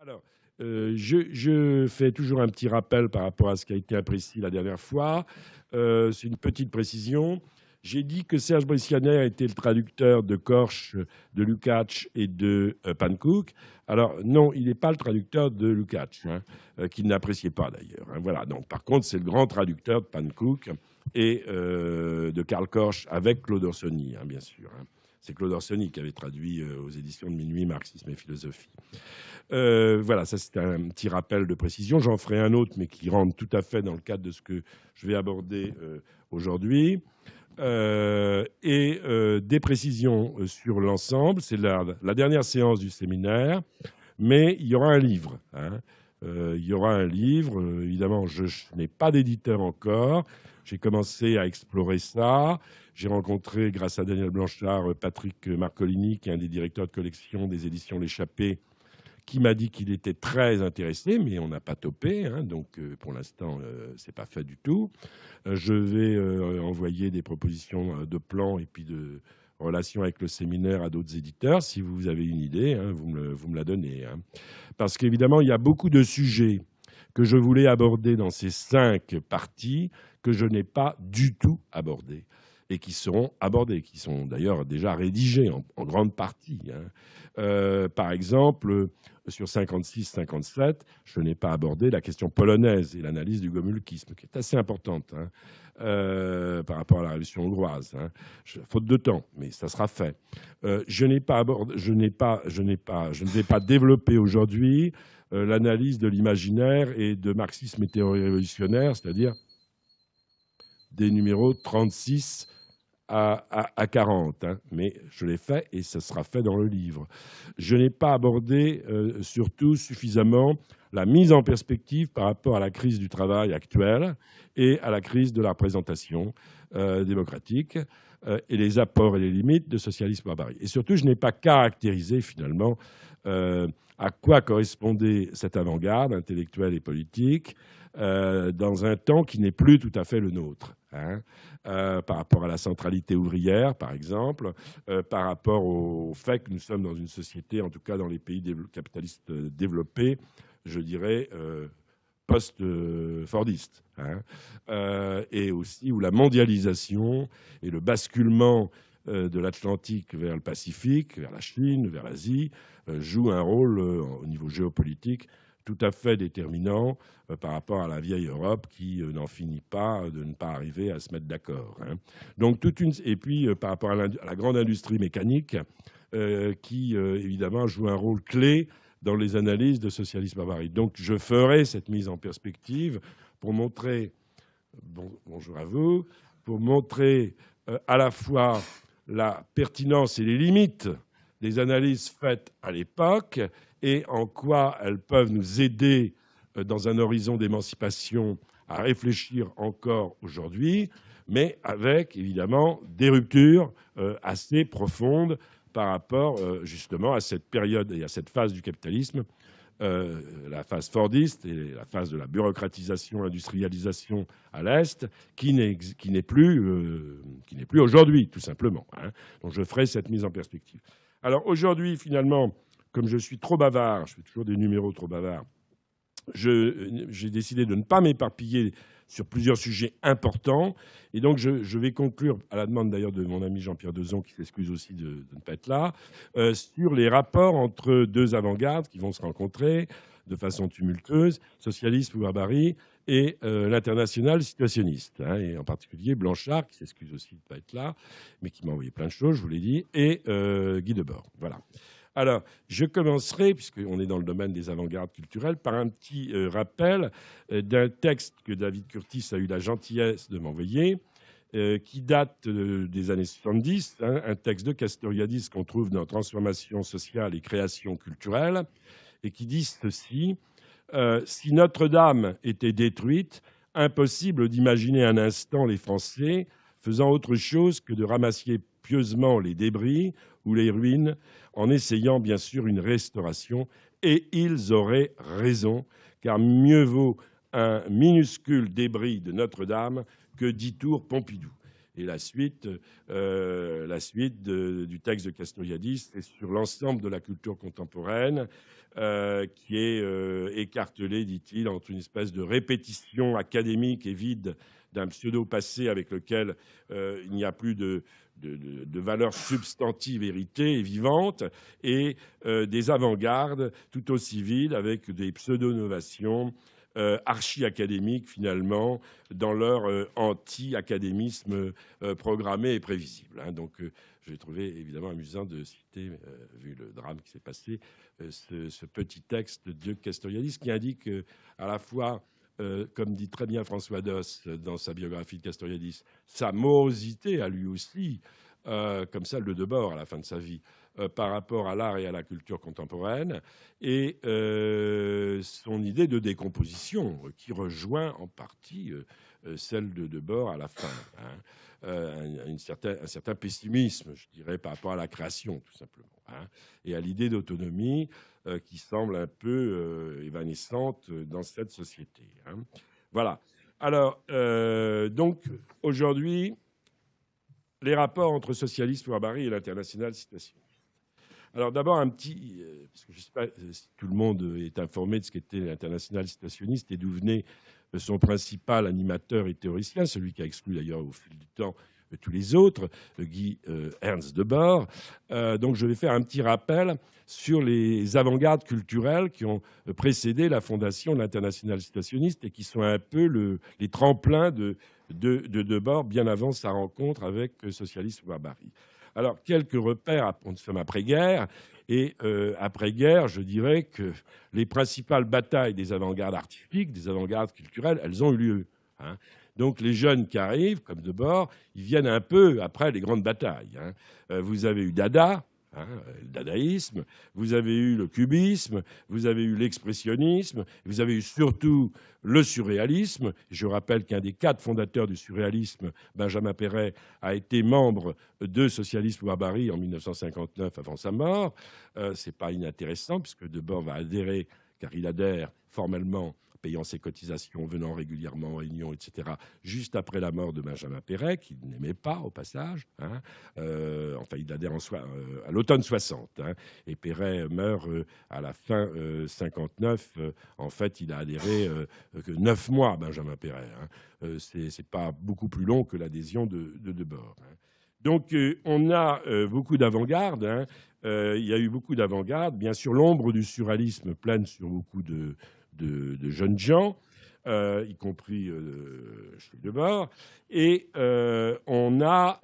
Alors, je fais toujours un petit rappel par rapport à ce qui a été imprécis la dernière fois. C'est une petite précision. J'ai dit que Serge Brissianer était le traducteur de Korsch, de Lukács et de Pankow. Alors non, il n'est pas le traducteur de Lukács, hein, qu'il n'appréciait pas d'ailleurs, hein. Voilà. Donc, par contre, c'est le grand traducteur de Pankow et de Karl Korsch avec Claude Orsoni, hein, bien sûr, hein. C'est Claude Orsoni qui avait traduit aux éditions de Minuit Marxisme et philosophie. Voilà, ça c'est un petit rappel de précision. J'en ferai un autre, mais qui rentre tout à fait dans le cadre de ce que je vais aborder aujourd'hui. Des précisions sur l'ensemble. C'est la dernière séance du séminaire, mais il y aura un livre, hein. Il y aura un livre. Évidemment, je n'ai pas d'éditeur encore. J'ai commencé à explorer ça. J'ai rencontré, grâce à Daniel Blanchard, Patrick Marcolini, qui est un des directeurs de collection des éditions L'Échappée, qui m'a dit qu'il était très intéressé, mais on n'a pas topé, hein, donc pour l'instant, c'est pas fait du tout. Je vais envoyer des propositions de plans et puis de relations avec le séminaire à d'autres éditeurs. Si vous avez une idée, hein, vous me la donnez, hein. Parce qu'évidemment, il y a beaucoup de sujets que je voulais aborder dans ces 5 parties que je n'ai pas du tout abordés et qui seront abordés, qui sont d'ailleurs déjà rédigés en grande partie, hein. Par exemple, sur 56-57, je n'ai pas abordé la question polonaise et l'analyse du gomulkisme, qui est assez importante, hein, par rapport à la révolution hongroise, hein. Faute de temps, mais ça sera fait. Je ne vais pas développer aujourd'hui l'analyse de l'imaginaire et de marxisme et théorie révolutionnaire, c'est-à-dire des numéros 36 à 40, hein, mais je l'ai fait et ça sera fait dans le livre. Je n'ai pas abordé surtout suffisamment la mise en perspective par rapport à la crise du travail actuelle et à la crise de la représentation démocratique et les apports et les limites de socialisme barbarie. Et surtout, je n'ai pas caractérisé finalement à quoi correspondait cette avant-garde intellectuelle et politique dans un temps qui n'est plus tout à fait le nôtre, hein, par rapport à la centralité ouvrière, par exemple, par rapport au fait que nous sommes dans une société, en tout cas dans les pays capitalistes développés, je dirais post-fordiste, hein, et aussi où la mondialisation et le basculement de l'Atlantique vers le Pacifique, vers la Chine, vers l'Asie, jouent un rôle au niveau géopolitique tout à fait déterminant par rapport à la vieille Europe qui n'en finit pas de ne pas arriver à se mettre d'accord, hein. Donc et puis par rapport à la grande industrie mécanique qui évidemment joue un rôle clé dans les analyses de socialisme barbarie. Donc je ferai cette mise en perspective pour montrer, bonjour à vous, pour montrer à la fois la pertinence et les limites des analyses faites à l'époque et en quoi elles peuvent nous aider dans un horizon d'émancipation à réfléchir encore aujourd'hui, mais avec évidemment des ruptures assez profondes par rapport justement à cette période et à cette phase du capitalisme, la phase fordiste et la phase de la bureaucratisation, industrialisation à l'Est, qui n'est plus aujourd'hui, tout simplement, hein. Donc je ferai cette mise en perspective. Alors aujourd'hui, finalement, comme je suis trop bavard, je fais toujours des numéros trop bavards, j'ai décidé de ne pas m'éparpiller sur plusieurs sujets importants. Et donc, je vais conclure, à la demande d'ailleurs de mon ami Jean-Pierre Dezon, qui s'excuse aussi de ne pas être là, sur les rapports entre deux avant-gardes qui vont se rencontrer de façon tumultueuse, socialisme ou barbarie, et l'international situationniste, hein, et en particulier Blanchard, qui s'excuse aussi de ne pas être là, mais qui m'a envoyé plein de choses, je vous l'ai dit, et Guy Debord. Voilà. Alors, je commencerai, puisqu'on est dans le domaine des avant-gardes culturelles, par un petit rappel d'un texte que David Curtis a eu la gentillesse de m'envoyer, qui date des années 70, hein, un texte de Castoriadis qu'on trouve dans Transformation sociale et création culturelle, et qui dit ceci: si Notre-Dame était détruite, impossible d'imaginer un instant les Français faisant autre chose que de ramasser pieusement les débris ou les ruines, en essayant bien sûr une restauration. Et ils auraient raison, car mieux vaut un minuscule débris de Notre-Dame que 10 tours Pompidou. Et la suite du texte de Castoriadis est sur l'ensemble de la culture contemporaine, qui est écartelée, dit-il, entre une espèce de répétition académique et vide d'un pseudo-passé avec lequel il n'y a plus de valeurs substantives héritées et vivantes, et des avant-gardes tout aussi vides avec des pseudo-novations archi-académiques, finalement, dans leur anti-académisme programmé et prévisible. Donc, j'ai trouvé évidemment amusant de citer, vu le drame qui s'est passé, ce petit texte de Castoriadis qui indique à la fois, comme dit très bien François Doss dans sa biographie de Castoriadis, sa morosité à lui aussi, comme celle de Debord à la fin de sa vie, par rapport à l'art et à la culture contemporaine, et son idée de décomposition qui rejoint en partie celle de Debord à la fin. Un certain pessimisme, je dirais, par rapport à la création, tout simplement, et à l'idée d'autonomie qui semble un peu évanescente dans cette société. Voilà. Alors, donc, aujourd'hui, les rapports entre socialisme Ouabari et l'international citationniste. Alors d'abord un petit, parce que je ne sais pas si tout le monde est informé de ce qu'était l'international citationniste et d'où venait son principal animateur et théoricien, celui qui a exclu d'ailleurs au fil du temps tous les autres, Guy Ernst Debord. Donc je vais faire un petit rappel sur les avant-gardes culturelles qui ont précédé la fondation de l'international citationniste et qui sont un peu les tremplins de Debord bien avant sa rencontre avec Socialiste Ouabari. Alors, quelques repères, nous sommes après-guerre, et après-guerre, je dirais que les principales batailles des avant-gardes artistiques, des avant-gardes culturelles, elles ont eu lieu. Donc, les jeunes qui arrivent, comme Debord, ils viennent un peu après les grandes batailles. Vous avez eu Dada, le dadaïsme, vous avez eu le cubisme, vous avez eu l'expressionnisme, vous avez eu surtout le surréalisme. Je rappelle qu'un des 4 fondateurs du surréalisme, Benjamin Perret, a été membre de Socialisme Ouabari en 1959 avant sa mort. C'est pas inintéressant puisque Debord va adhérer, car il adhère formellement, payant ses cotisations, venant régulièrement en réunion, etc., juste après la mort de Benjamin Perret, qu'il n'aimait pas au passage. Enfin, il adhère à l'automne 60. Et Perret meurt à la fin 59. En fait, il a adhéré que 9 mois, Benjamin Perret. C'est pas beaucoup plus long que l'adhésion de Debord. Donc, on a beaucoup d'avant-garde. Il y a eu beaucoup d'avant-garde. Bien sûr, l'ombre du surréalisme plane sur beaucoup de jeunes gens, y compris chez Debord. Et on a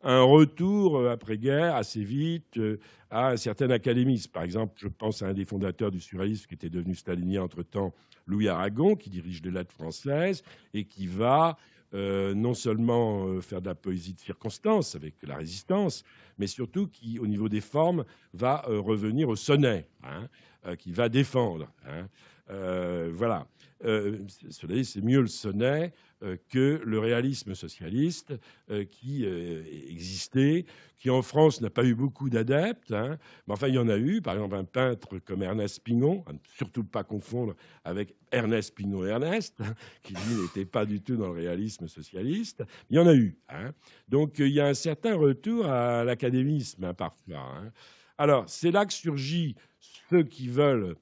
un retour après-guerre assez vite à un certain académisme. Par exemple, je pense à un des fondateurs du surréalisme qui était devenu stalinien entre-temps, Louis Aragon, qui dirige les lettres françaises et qui va non seulement faire de la poésie de circonstance avec la résistance, mais surtout qui, au niveau des formes, va revenir au sonnet, qui va défendre. Voilà. Cela dit, c'est mieux le sonnet que le réalisme socialiste qui existait, qui en France n'a pas eu beaucoup d'adeptes, mais enfin il y en a eu. Par exemple, un peintre comme Ernest Pinon, à ne surtout pas confondre avec Ernest Pinon et Ernest, qui lui n'était pas du tout dans le réalisme socialiste. Il y en a eu. Donc il y a un certain retour à l'académisme parfois. Alors c'est là que surgit ceux qui veulent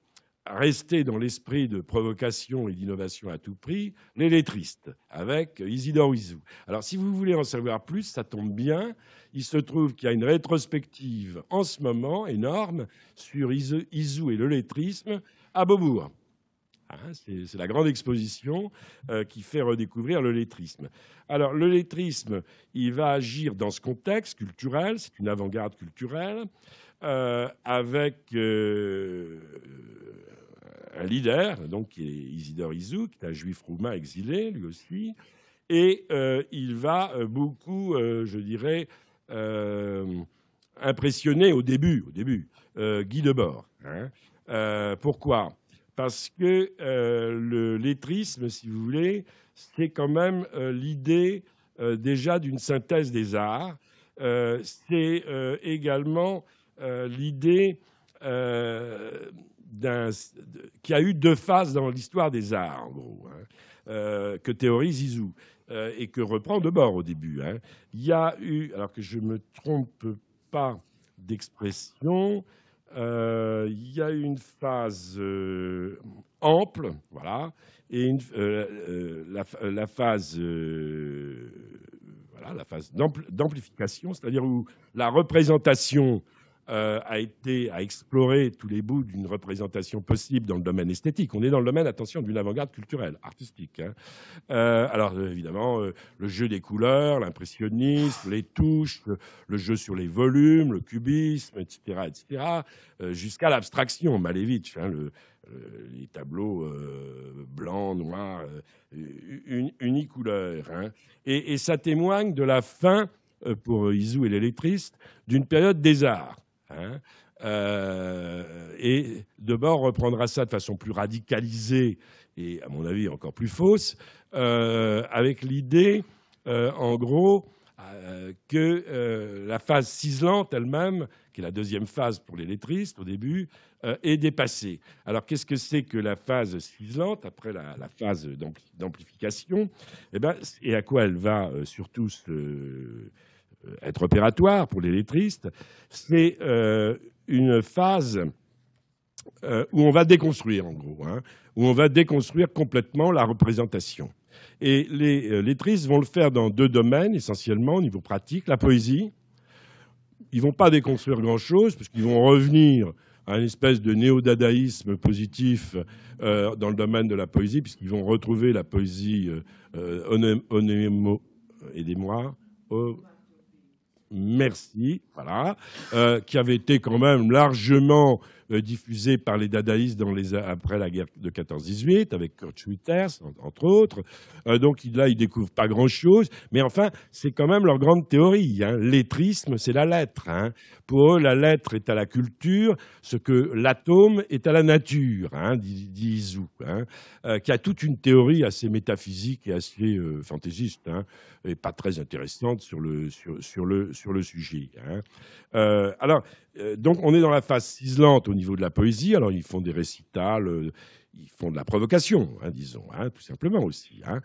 rester dans l'esprit de provocation et d'innovation à tout prix, les lettristes, avec Isidore Isou. Alors, si vous voulez en savoir plus, ça tombe bien. Il se trouve qu'il y a une rétrospective en ce moment énorme sur Isou et le lettrisme à Beaubourg. C'est la grande exposition qui fait redécouvrir le lettrisme. Alors, le lettrisme, il va agir dans ce contexte culturel, c'est une avant-garde culturelle, avec un leader, donc, qui est Isidore Isou, qui est un juif roumain exilé, lui aussi, et il va beaucoup, je dirais, impressionner au début Guy Debord. Pourquoi ? Parce que le lettrisme, si vous voulez, c'est quand même l'idée déjà d'une synthèse des arts. C'est également l'idée qui a eu 2 phases dans l'histoire des arts, en gros, que théorise Isou. et que reprend Debord au début. Hein. Il y a eu, alors que je ne me trompe pas d'expression, il y a eu une phase ample, voilà, et la phase, voilà, la phase d'amplification, c'est-à-dire où la représentation a exploré tous les bouts d'une représentation possible dans le domaine esthétique. On est dans le domaine, attention, d'une avant-garde culturelle, artistique. Hein. Alors, évidemment, le jeu des couleurs, l'impressionnisme, les touches, le jeu sur les volumes, le cubisme, etc., jusqu'à l'abstraction, Malevich, hein, les tableaux blancs, noirs, unicouleurs. Hein. Et ça témoigne de la fin, pour Izou et les lettristes, d'une période des arts. Hein. Et Debord reprendra ça de façon plus radicalisée et, à mon avis, encore plus fausse, avec l'idée, en gros, que la phase ciselante elle-même, qui est la deuxième phase pour les lettristes au début, est dépassée. Alors, qu'est-ce que c'est que la phase ciselante, après la phase d'amplification, et à quoi elle va surtout être opératoire pour les lettristes? C'est une phase où on va déconstruire, en gros, hein, où on va déconstruire complètement la représentation. Et les lettristes vont le faire dans deux domaines, essentiellement, au niveau pratique. La poésie, ils ne vont pas déconstruire grand-chose, puisqu'ils vont revenir à une espèce de néo-dadaïsme positif dans le domaine de la poésie, puisqu'ils vont retrouver la poésie aidez-moi, merci, voilà, qui avait été quand même largement diffusé par les dadaïstes après la guerre de 14-18, avec Kurt Schwitters, entre autres. Donc là, ils ne découvrent pas grand-chose, mais enfin, c'est quand même leur grande théorie. Hein. Lettrisme, c'est la lettre. Hein. Pour eux, la lettre est à la culture, ce que l'atome est à la nature, hein, dit Izou, hein, qui a toute une théorie assez métaphysique et assez fantaisiste, hein, et pas très intéressante sur le sujet. Hein. Donc, on est dans la phase ciselante au niveau de la poésie. Alors, ils font des récitals, ils font de la provocation, hein, disons, hein, tout simplement aussi. Hein.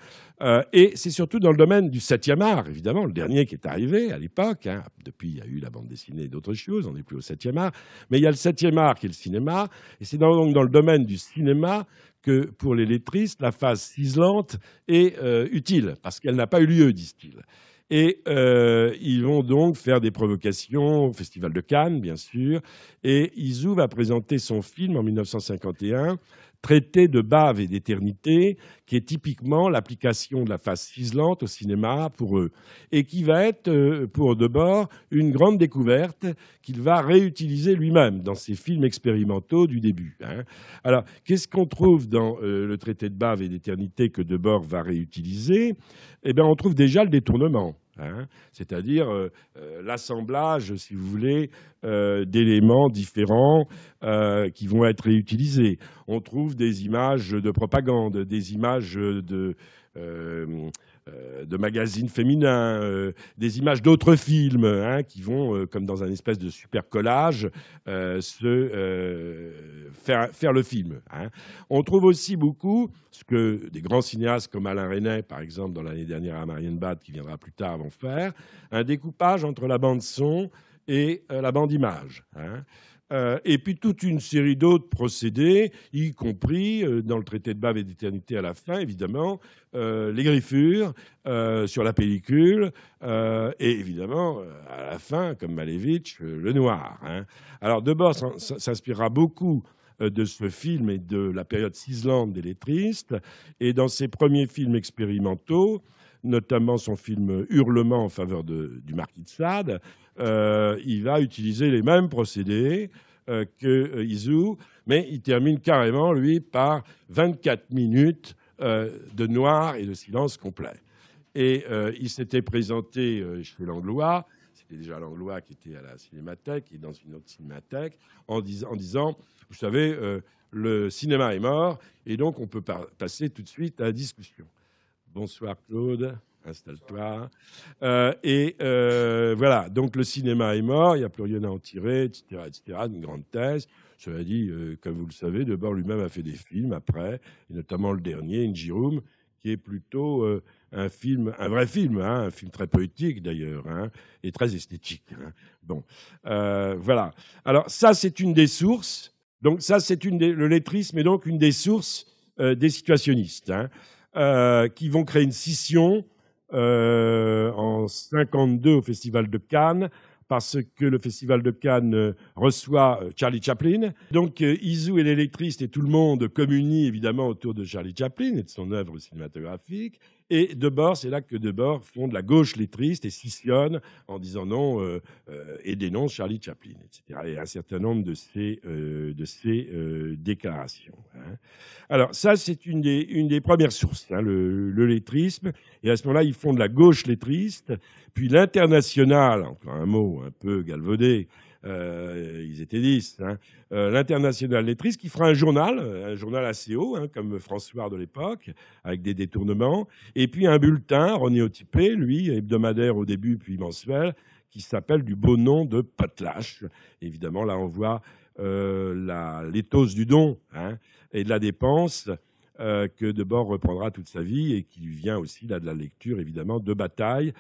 Et c'est surtout dans le domaine du 7e art, évidemment, le dernier qui est arrivé à l'époque. Hein. Depuis, il y a eu la bande dessinée et d'autres choses, on n'est plus au 7e art. Mais il y a le 7e art qui est le cinéma. Et c'est donc dans le domaine du cinéma que, pour les lettristes, la phase ciselante est utile, parce qu'elle n'a pas eu lieu, disent-ils. Et ils vont donc faire des provocations au Festival de Cannes, bien sûr. Et Izou va présenter son film en 1951, Traité de bave et d'éternité, qui est typiquement l'application de la phase ciselante au cinéma pour eux. Et qui va être, pour Debord, une grande découverte qu'il va réutiliser lui-même dans ses films expérimentaux du début. Hein. Alors, qu'est-ce qu'on trouve dans le Traité de bave et d'éternité que Debord va réutiliser? Eh bien, on trouve déjà le détournement. Hein, c'est-à-dire l'assemblage, si vous voulez, d'éléments différents qui vont être réutilisés. On trouve des images de propagande, des images de magazines féminins, des images d'autres films, hein, qui vont, comme dans un espèce de super collage, faire le film. Hein. On trouve aussi beaucoup ce que des grands cinéastes comme Alain Resnais, par exemple, dans l'année dernière à Marienbad, qui viendra plus tard, vont faire, un découpage entre la bande-son et la bande-image. Hein. Et puis toute une série d'autres procédés, y compris dans le traité de bave et d'éternité à la fin, évidemment, les griffures sur la pellicule, et évidemment, à la fin, comme Malevich, le noir. Hein. Alors Debord s'inspirera beaucoup de ce film et de la période ciselante des lettristes, et dans ses premiers films expérimentaux, notamment son film Hurlement en faveur du marquis de Sade, il va utiliser les mêmes procédés que Izou, mais il termine carrément, lui, par 24 minutes de noir et de silence complet. Et il s'était présenté chez Langlois, c'était déjà Langlois qui était à la Cinémathèque et dans une autre cinémathèque, en disant, vous savez, le cinéma est mort, et donc on peut passer tout de suite à la discussion. Bonsoir Claude, installe-toi. Voilà, donc le cinéma est mort, il n'y a plus rien à en tirer, etc., une grande thèse. Cela dit, comme vous le savez, Debord lui-même a fait des films après, et notamment le dernier, Inji Room, qui est plutôt un film, un vrai film, hein, un film très poétique d'ailleurs, hein, et très esthétique. Hein. Bon, voilà. Alors ça, c'est une des sources. Donc ça, le lettrisme est donc une des sources des situationnistes, hein, qui vont créer une scission en 52 au Festival de Cannes, parce que le Festival de Cannes reçoit Charlie Chaplin. Donc Izu et les lettristes et tout le monde communient évidemment autour de Charlie Chaplin et de son œuvre cinématographique. Et Debord, c'est là que Debord fonde la gauche lettriste et scissionne en disant non et dénonce Charlie Chaplin, etc. Et un certain nombre de ces déclarations. Hein. Alors ça, c'est une des premières sources, hein, le lettrisme. Et à ce moment-là, ils fondent la gauche lettriste, puis l'Internationale, encore un mot un peu galvaudé, ils étaient 10, hein, l'Internationale lettriste, qui fera un journal assez haut, hein, comme François de l'époque, avec des détournements, et puis un bulletin renéotypé, lui, hebdomadaire au début, puis mensuel, qui s'appelle du beau nom de Potlatch. Évidemment, là, on voit l'éthos du don, hein, et de la dépense, que Debord reprendra toute sa vie et qui lui vient aussi là, de la lecture, évidemment, de Bataille,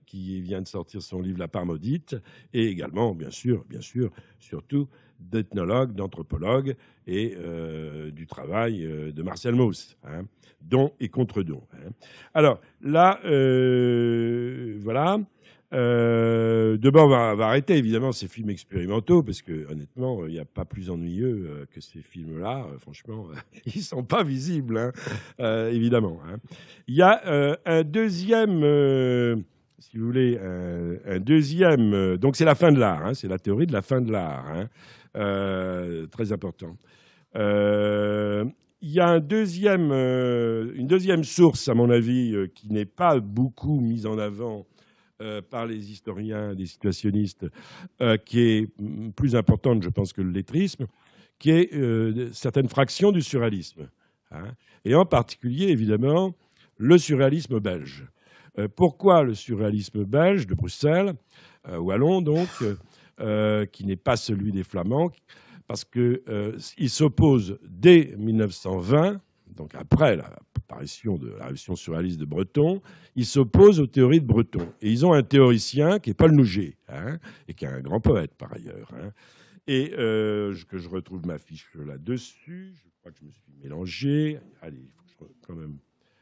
qui vient de sortir son livre La part maudite, et également, bien sûr, surtout, d'ethnologue, d'anthropologue et du travail de Marcel Mauss, hein, don et contre-don. Hein. Alors, là, voilà. Debord va arrêter évidemment ces films expérimentaux parce que honnêtement, il n'y a pas plus ennuyeux que ces films-là. Franchement, ils sont pas visibles, hein, évidemment. Hein. Il y a un deuxième, si vous voulez, un deuxième. Donc c'est la fin de l'art. Hein, c'est la théorie de la fin de l'art. Hein, très important. Il y a une deuxième source, à mon avis, qui n'est pas beaucoup mise en avant par les historiens, des situationnistes, qui est plus importante, je pense, que le lettrisme, qui est certaines fractions du surréalisme. Hein, et en particulier, évidemment, le surréalisme belge. Pourquoi le surréalisme belge de Bruxelles, wallon donc, qui n'est pas celui des Flamands? Parce qu'il s'oppose dès 1920, donc après l'apparition de la révolution surréaliste de Breton, ils s'opposent aux théories de Breton. Et ils ont un théoricien qui est Paul Nouget, hein, et qui est un grand poète par ailleurs. Hein, et que je retrouve ma fiche là-dessus. Je crois que je me suis mélangé. Allez, il faut que je quand même.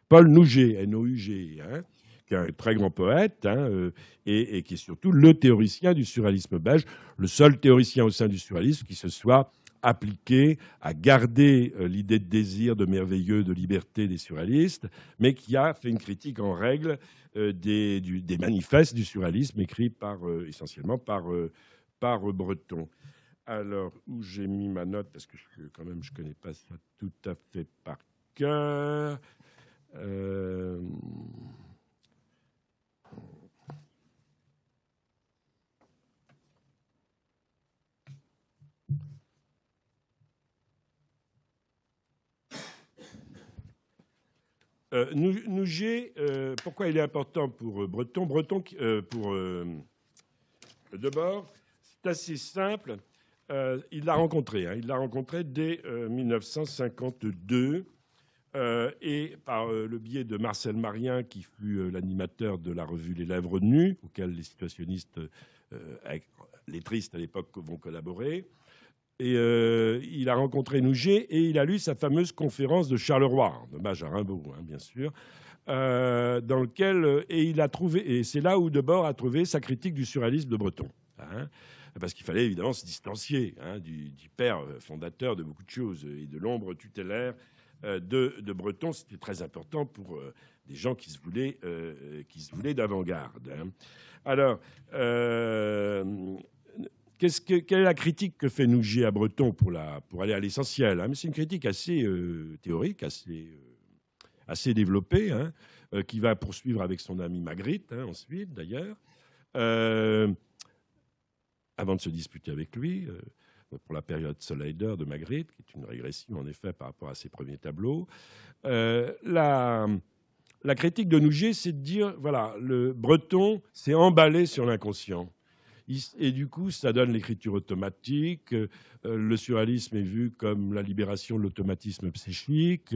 Paul Nouget, N-O-U-G, hein, qui est un très grand poète, hein, et qui est surtout le théoricien du surréalisme belge, le seul théoricien au sein du surréalisme qui se soit appliqué à garder l'idée de désir, de merveilleux, de liberté des surréalistes, mais qui a fait une critique en règle des manifestes du surréalisme écrits essentiellement par Breton. Alors, où j'ai mis ma note, parce que quand même, je ne connais pas ça tout à fait par cœur. Nouget, pourquoi il est important pour Breton, pour Debord, c'est assez simple. Il l'a rencontré. Hein, il l'a rencontré dès 1952 et par le biais de Marcel Marien, qui fut l'animateur de la revue Les Lèvres Nues, auquel les situationnistes, lettristes à l'époque, vont collaborer. Et il a rencontré Nouget et il a lu sa fameuse conférence de Charleroi, hommage à Rimbaud, hein, bien sûr, dans lequel et il a trouvé, et c'est là où Debord a trouvé sa critique du surréalisme de Breton, hein, parce qu'il fallait évidemment se distancier, hein, du père fondateur de beaucoup de choses et de l'ombre tutélaire de Breton. C'était très important pour des gens qui se voulaient d'avant-garde. Hein. Alors. Quelle est la critique que fait Nouget à Breton pour aller à l'essentiel, hein? Mais c'est une critique assez théorique, assez développée, hein, qui va poursuivre avec son ami Magritte, hein, ensuite d'ailleurs, avant de se disputer avec lui, pour la période Soleil d'Or de Magritte, qui est une régression en effet par rapport à ses premiers tableaux. La critique de Nouget, c'est de dire, voilà, le Breton s'est emballé sur l'inconscient. Et du coup, ça donne l'écriture automatique. Le surréalisme est vu comme la libération de l'automatisme psychique.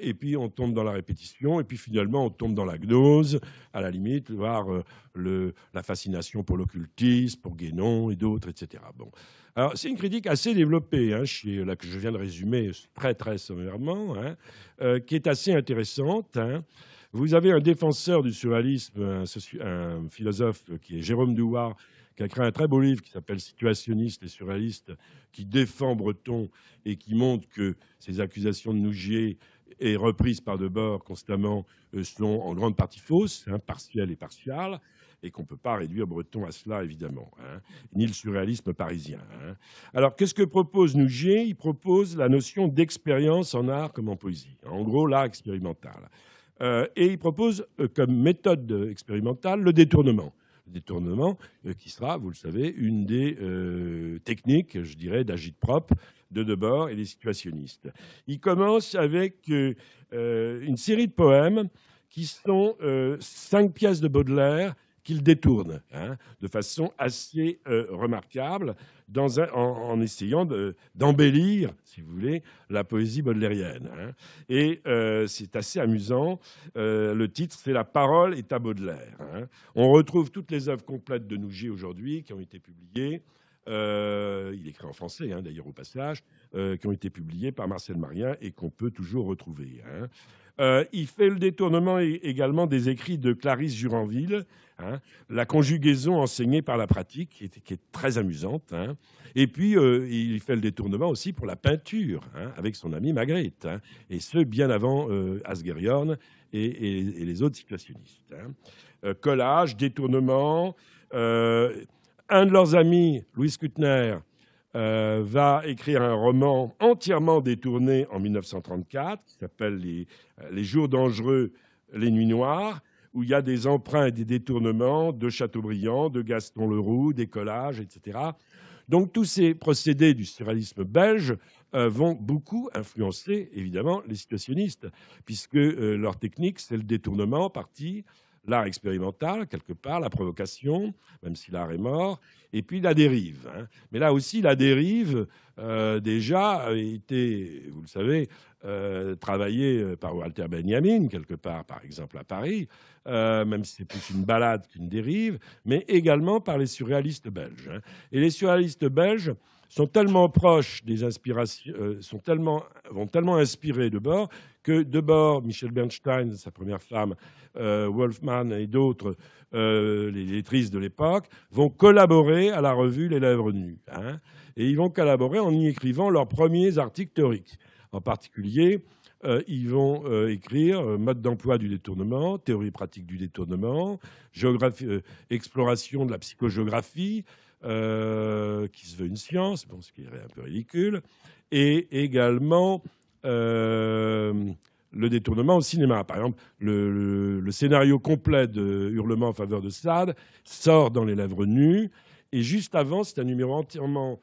Et puis, on tombe dans la répétition. Et puis, finalement, on tombe dans la gnose, à la limite, voire la fascination pour l'occultisme, pour Guénon et d'autres, etc. Bon. Alors, c'est une critique assez développée, hein, là, que je viens de résumer très, très sommairement, hein, qui est assez intéressante. Hein. Vous avez un défenseur du surréalisme, un philosophe qui est Jérôme Douart, qui a créé un très beau livre qui s'appelle Situationniste et surréaliste, qui défend Breton et qui montre que ces accusations de Nougier et reprises par Debord constamment sont en grande partie fausses, hein, partielles et partiales, et qu'on ne peut pas réduire Breton à cela, évidemment, hein, ni le surréalisme parisien. Hein. Alors, qu'est-ce que propose Nougier? Il propose la notion d'expérience en art comme en poésie. En gros, l'art expérimental. Et il propose comme méthode expérimentale le détournement. Le détournement qui sera, vous le savez, une des techniques, je dirais, d'agite-propre de Debord et des situationnistes. Il commence avec une série de poèmes qui sont 5 pièces de Baudelaire qu'il détourne, hein, de façon assez remarquable, en essayant d'embellir, si vous voulez, la poésie baudelairienne. Hein. Et c'est assez amusant. Le titre, c'est « La parole est à Baudelaire ». Hein. On retrouve toutes les œuvres complètes de Nougier aujourd'hui qui ont été publiées. Il écrit en français, hein, d'ailleurs, au passage, qui ont été publiées par Marcel Marien et qu'on peut toujours retrouver. Hein. Il fait le détournement également des écrits de Clarisse Juranville, hein, la conjugaison enseignée par la pratique, qui est très amusante. Hein. Et puis, il fait le détournement aussi pour la peinture, hein, avec son ami Magritte, hein, et ce, bien avant Asgherion et les autres situationnistes. Hein. Collage, détournement. Un de leurs amis, Louis Kuttner, va écrire un roman entièrement détourné en 1934 qui s'appelle Les jours dangereux, les nuits noires, où il y a des emprunts et des détournements de Chateaubriand, de Gaston Leroux, des collages, etc. Donc tous ces procédés du surréalisme belge vont beaucoup influencer, évidemment, les situationnistes, puisque leur technique, c'est le détournement en partie, l'art expérimental, quelque part, la provocation, même si l'art est mort, et puis la dérive. Hein. Mais là aussi, la dérive, déjà, a été, vous le savez, travaillée par Walter Benjamin, quelque part, par exemple, à Paris, même si c'est plus une balade qu'une dérive, mais également par les surréalistes belges. Hein. Et les surréalistes belges sont tellement proches des inspirations, vont tellement inspirer Debord, que Debord, Michel Bernstein, sa première femme, Wolfman et d'autres, les lettristes de l'époque, vont collaborer à la revue Les Lèvres Nues. Hein, et ils vont collaborer en y écrivant leurs premiers articles théoriques. En particulier, ils vont écrire mode d'emploi du détournement, théorie pratique du détournement, exploration de la psychogéographie, qui se veut une science, bon, ce qui est un peu ridicule, et également le détournement au cinéma. Par exemple, le scénario complet de Hurlement en faveur de Sade sort dans Les Lèvres Nues, et juste avant, c'est un numéro entièrement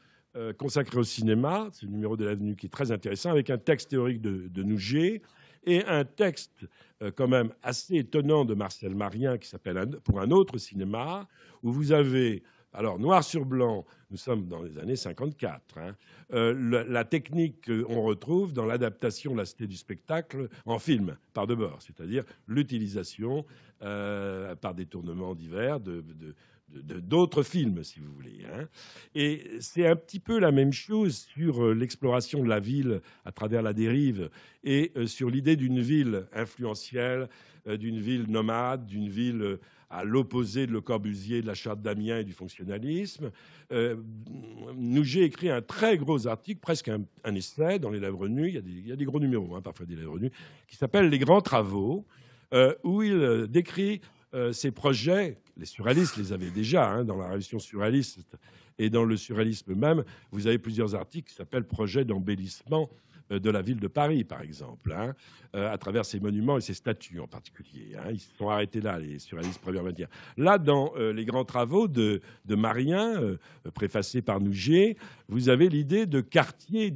consacré au cinéma, c'est le numéro des Lèvres Nues qui est très intéressant, avec un texte théorique de Nougier, et un texte quand même assez étonnant de Marcel Marien qui s'appelle Pour un autre cinéma, où vous avez... Alors, noir sur blanc, nous sommes dans les années 54. Hein, la technique qu'on retrouve dans l'adaptation de La Cité du spectacle en film par Debord, c'est-à-dire l'utilisation par détournements divers d'autres films, si vous voulez. Hein. Et c'est un petit peu la même chose sur l'exploration de la ville à travers la dérive et sur l'idée d'une ville influentielle, d'une ville nomade, d'une ville à l'opposé de Le Corbusier, de la Charte d'Amiens et du fonctionnalisme. Nougier écrit un très gros article, presque un essai dans Les Lèvres Nues, il y a des gros numéros, hein, parfois des Lèvres Nues, qui s'appelle Les Grands Travaux, où il décrit ces projets. Les surréalistes les avaient déjà, hein, dans la révolution surréaliste et dans le surréalisme même. Vous avez plusieurs articles qui s'appellent Projets d'embellissement de la ville de Paris, par exemple, hein, à travers ses monuments et ses statues en particulier. Hein. Ils se sont arrêtés là, les surréalistes première matière. Là, dans les grands travaux de Marien, préfacés par Nougier, vous avez l'idée de quartiers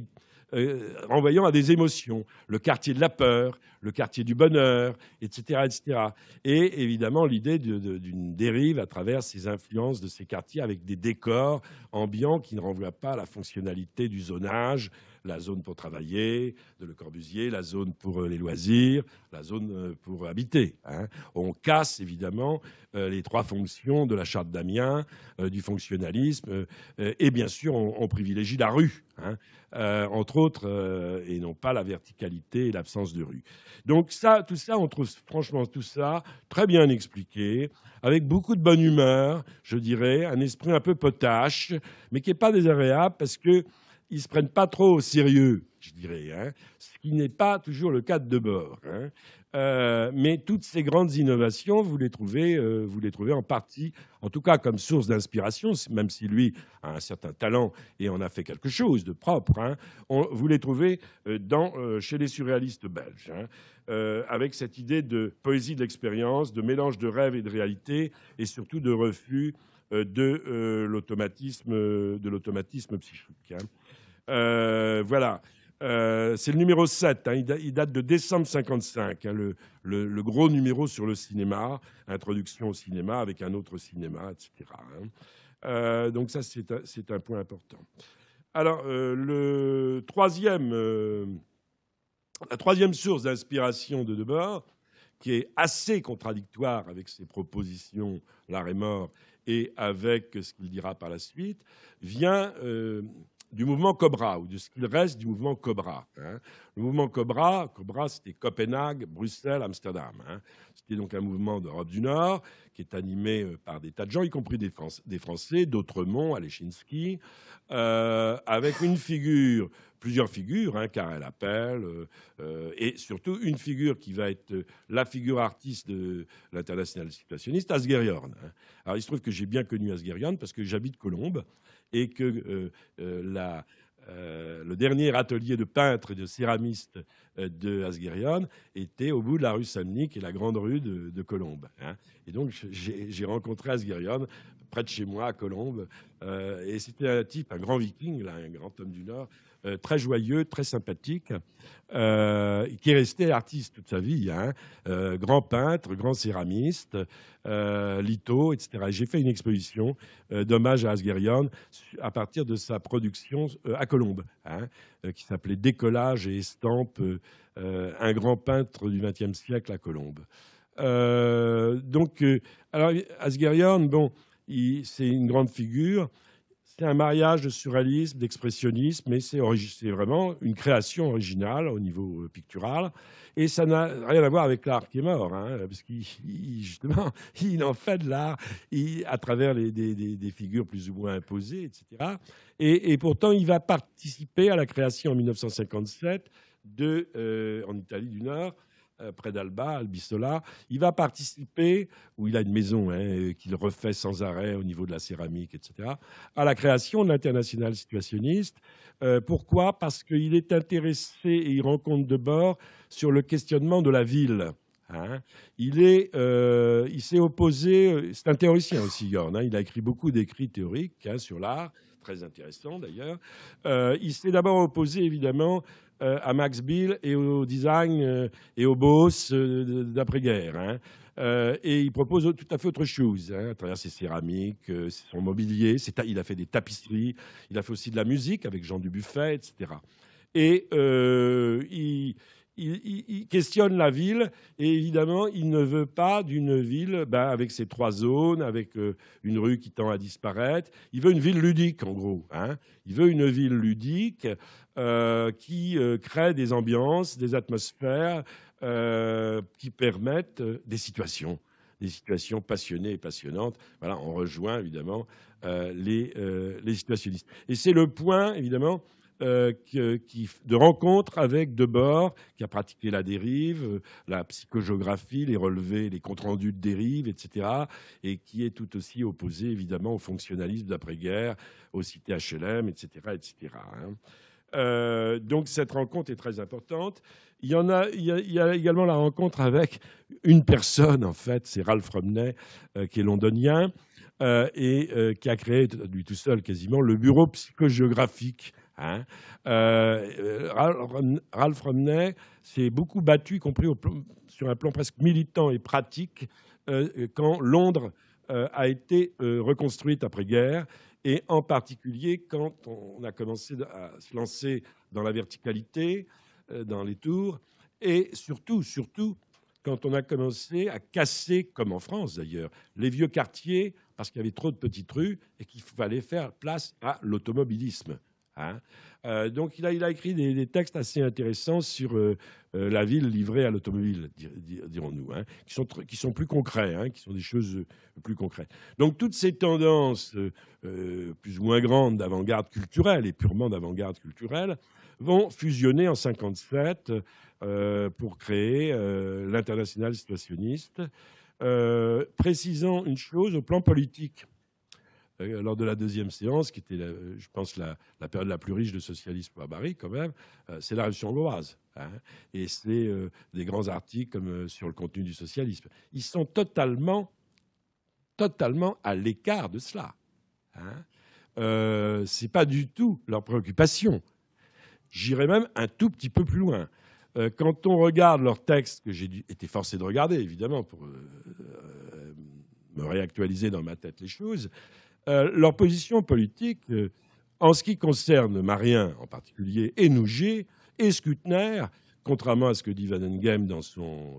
renvoyant à des émotions. Le quartier de la peur, le quartier du bonheur, etc. etc. Et évidemment, l'idée d'une dérive à travers ces influences de ces quartiers avec des décors ambiants qui ne renvoient pas à la fonctionnalité du zonage, la zone pour travailler de Le Corbusier, la zone pour les loisirs, la zone pour habiter. Hein. On casse évidemment les trois fonctions de la charte d'Amiens, du fonctionnalisme, et bien sûr on privilégie la rue, hein, entre autres, et non pas la verticalité et l'absence de rue. Donc ça, tout ça, on trouve franchement tout ça très bien expliqué, avec beaucoup de bonne humeur, je dirais, un esprit un peu potache, mais qui n'est pas désagréable parce que ils ne se prennent pas trop au sérieux, je dirais, hein, ce qui n'est pas toujours le cas de Debord. Hein. Mais toutes ces grandes innovations, vous les trouvez en partie, en tout cas comme source d'inspiration, même si lui a un certain talent et en a fait quelque chose de propre. Hein, vous les trouvez chez les surréalistes belges, hein, avec cette idée de poésie de l'expérience, de mélange de rêve et de réalité, et surtout de refus de l'automatisme psychique. Hein. Voilà. C'est le numéro 7. Hein. Il date de décembre 1955. Hein, le gros numéro sur le cinéma, introduction au cinéma avec un autre cinéma, etc. Hein. Donc ça, c'est un point important. Alors, la troisième source d'inspiration de Debord, qui est assez contradictoire avec ses propositions L'art est mort et avec ce qu'il dira par la suite, vient du mouvement Cobra, ou de ce qu'il reste du mouvement Cobra. Hein. Le mouvement Cobra, c'était Copenhague, Bruxelles, Amsterdam. Hein. C'était donc un mouvement d'Europe du Nord qui est animé par des tas de gens, y compris des Français, d'Autremont, Alechinsky, avec plusieurs figures, hein, Karel Appel, et surtout une figure qui va être la figure artiste de l'international situationniste, Asgherian. Hein. Alors il se trouve que j'ai bien connu Asgherian parce que j'habite Colombes, et que le dernier atelier de peintre et de céramiste de Asgherian était au bout de la rue Saint-Denis, qui est la grande rue de Colombes. Hein. Et donc, j'ai rencontré Asgherian près de chez moi, à Colombes. Et c'était un type, un grand viking, là, un grand homme du Nord, très joyeux, très sympathique, qui est resté artiste toute sa vie. Hein. Grand peintre, grand céramiste, litho, etc. Et j'ai fait une exposition d'hommage à Asgherian à partir de sa production à Colombes, hein, qui s'appelait Décollage et estampes, un grand peintre du XXe siècle à Colombes. Alors Asgherian, bon, c'est une grande figure. C'est un mariage de surréalisme, d'expressionnisme, mais c'est vraiment une création originale au niveau pictural. Et ça n'a rien à voir avec l'art qui est mort, hein, parce justement, il en fait de l'art à travers des figures plus ou moins imposées, etc. Et pourtant, il va participer à la création en 1957 en Italie du Nord, près d'Alba, Albisola. Il va participer, où il a une maison qu'il refait sans arrêt au niveau de la céramique, etc., à la création de l'International situationniste. Pourquoi ? Parce qu'il est intéressé et il rencontre Debord sur le questionnement de la ville. Hein. Il s'est opposé, c'est un théoricien aussi, Yorn, hein, il a écrit beaucoup d'écrits théoriques sur l'art, très intéressant d'ailleurs. Il s'est d'abord opposé évidemment à Max Bill et au design et au boss d'après-guerre. Hein. Et il propose tout à fait autre chose, hein, à travers ses céramiques, son mobilier. Il a fait des tapisseries, il a fait aussi de la musique avec Jean Dubuffet, etc. Et il questionne la ville, et évidemment, il ne veut pas d'une ville avec ses trois zones, avec une rue qui tend à disparaître. Il veut une ville ludique, en gros. Hein. Il veut une ville ludique qui crée des ambiances, des atmosphères qui permettent des situations passionnées et passionnantes. Voilà, on rejoint évidemment les situationnistes. Et c'est le point, évidemment, de rencontre avec Debord, qui a pratiqué la dérive, la psychogéographie, les relevés, les comptes rendus de dérive, etc., et qui est tout aussi opposé, évidemment, au fonctionnalisme d'après-guerre, aux cités HLM, etc., etc. Hein. Donc cette rencontre est très importante. Il y a également la rencontre avec une personne, en fait, c'est Ralph Rumney, qui est londonien, et qui a créé, lui tout seul quasiment, le bureau psychogéographique. hein. Ralph Romney s'est beaucoup battu, y compris sur un plan presque militant et pratique, quand Londres a été reconstruite après-guerre, et en particulier quand on a commencé à se lancer dans la verticalité, dans les tours, et surtout quand on a commencé à casser, comme en France d'ailleurs, les vieux quartiers parce qu'il y avait trop de petites rues et qu'il fallait faire place à l'automobilisme, hein. Donc il a écrit des textes assez intéressants sur la ville livrée à l'automobile, dirons-nous, hein, qui sont plus concrets, hein, qui sont des choses plus concrètes. Donc toutes ces tendances plus ou moins grandes d'avant-garde culturelle et purement d'avant-garde culturelle vont fusionner en 1957 pour créer l'internationale situationniste, précisant une chose au plan politique. Lors de la deuxième séance, qui était, je pense, la période la plus riche de socialisme à Paris, quand même, c'est la Révolution hongroise, hein, et c'est des grands articles comme sur le contenu du socialisme. Ils sont totalement à l'écart de cela, hein. C'est pas du tout leur préoccupation. J'irais même un tout petit peu plus loin. Quand on regarde leurs textes, que j'ai été forcé de regarder, évidemment, pour me réactualiser dans ma tête les choses, leur position politique, en ce qui concerne Marien en particulier, et Nouget, et Skutner, contrairement à ce que dit Van Engem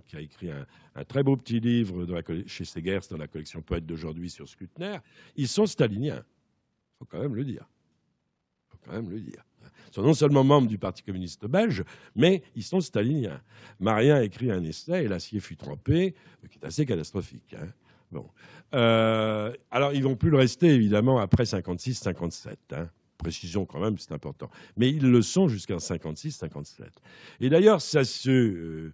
qui a écrit un très beau petit livre chez Segers dans la collection Poètes d'aujourd'hui sur Skutner, ils sont staliniens. Il faut quand même le dire. Ils sont non seulement membres du Parti communiste belge, mais ils sont staliniens. Marien a écrit un essai, Et l'acier fut trempé, qui est assez catastrophique, hein. Bon. Alors, ils ne vont plus le rester, évidemment, après 56-57. Hein. Précision quand même, c'est important. Mais ils le sont jusqu'en 56-57. Et d'ailleurs, ça se...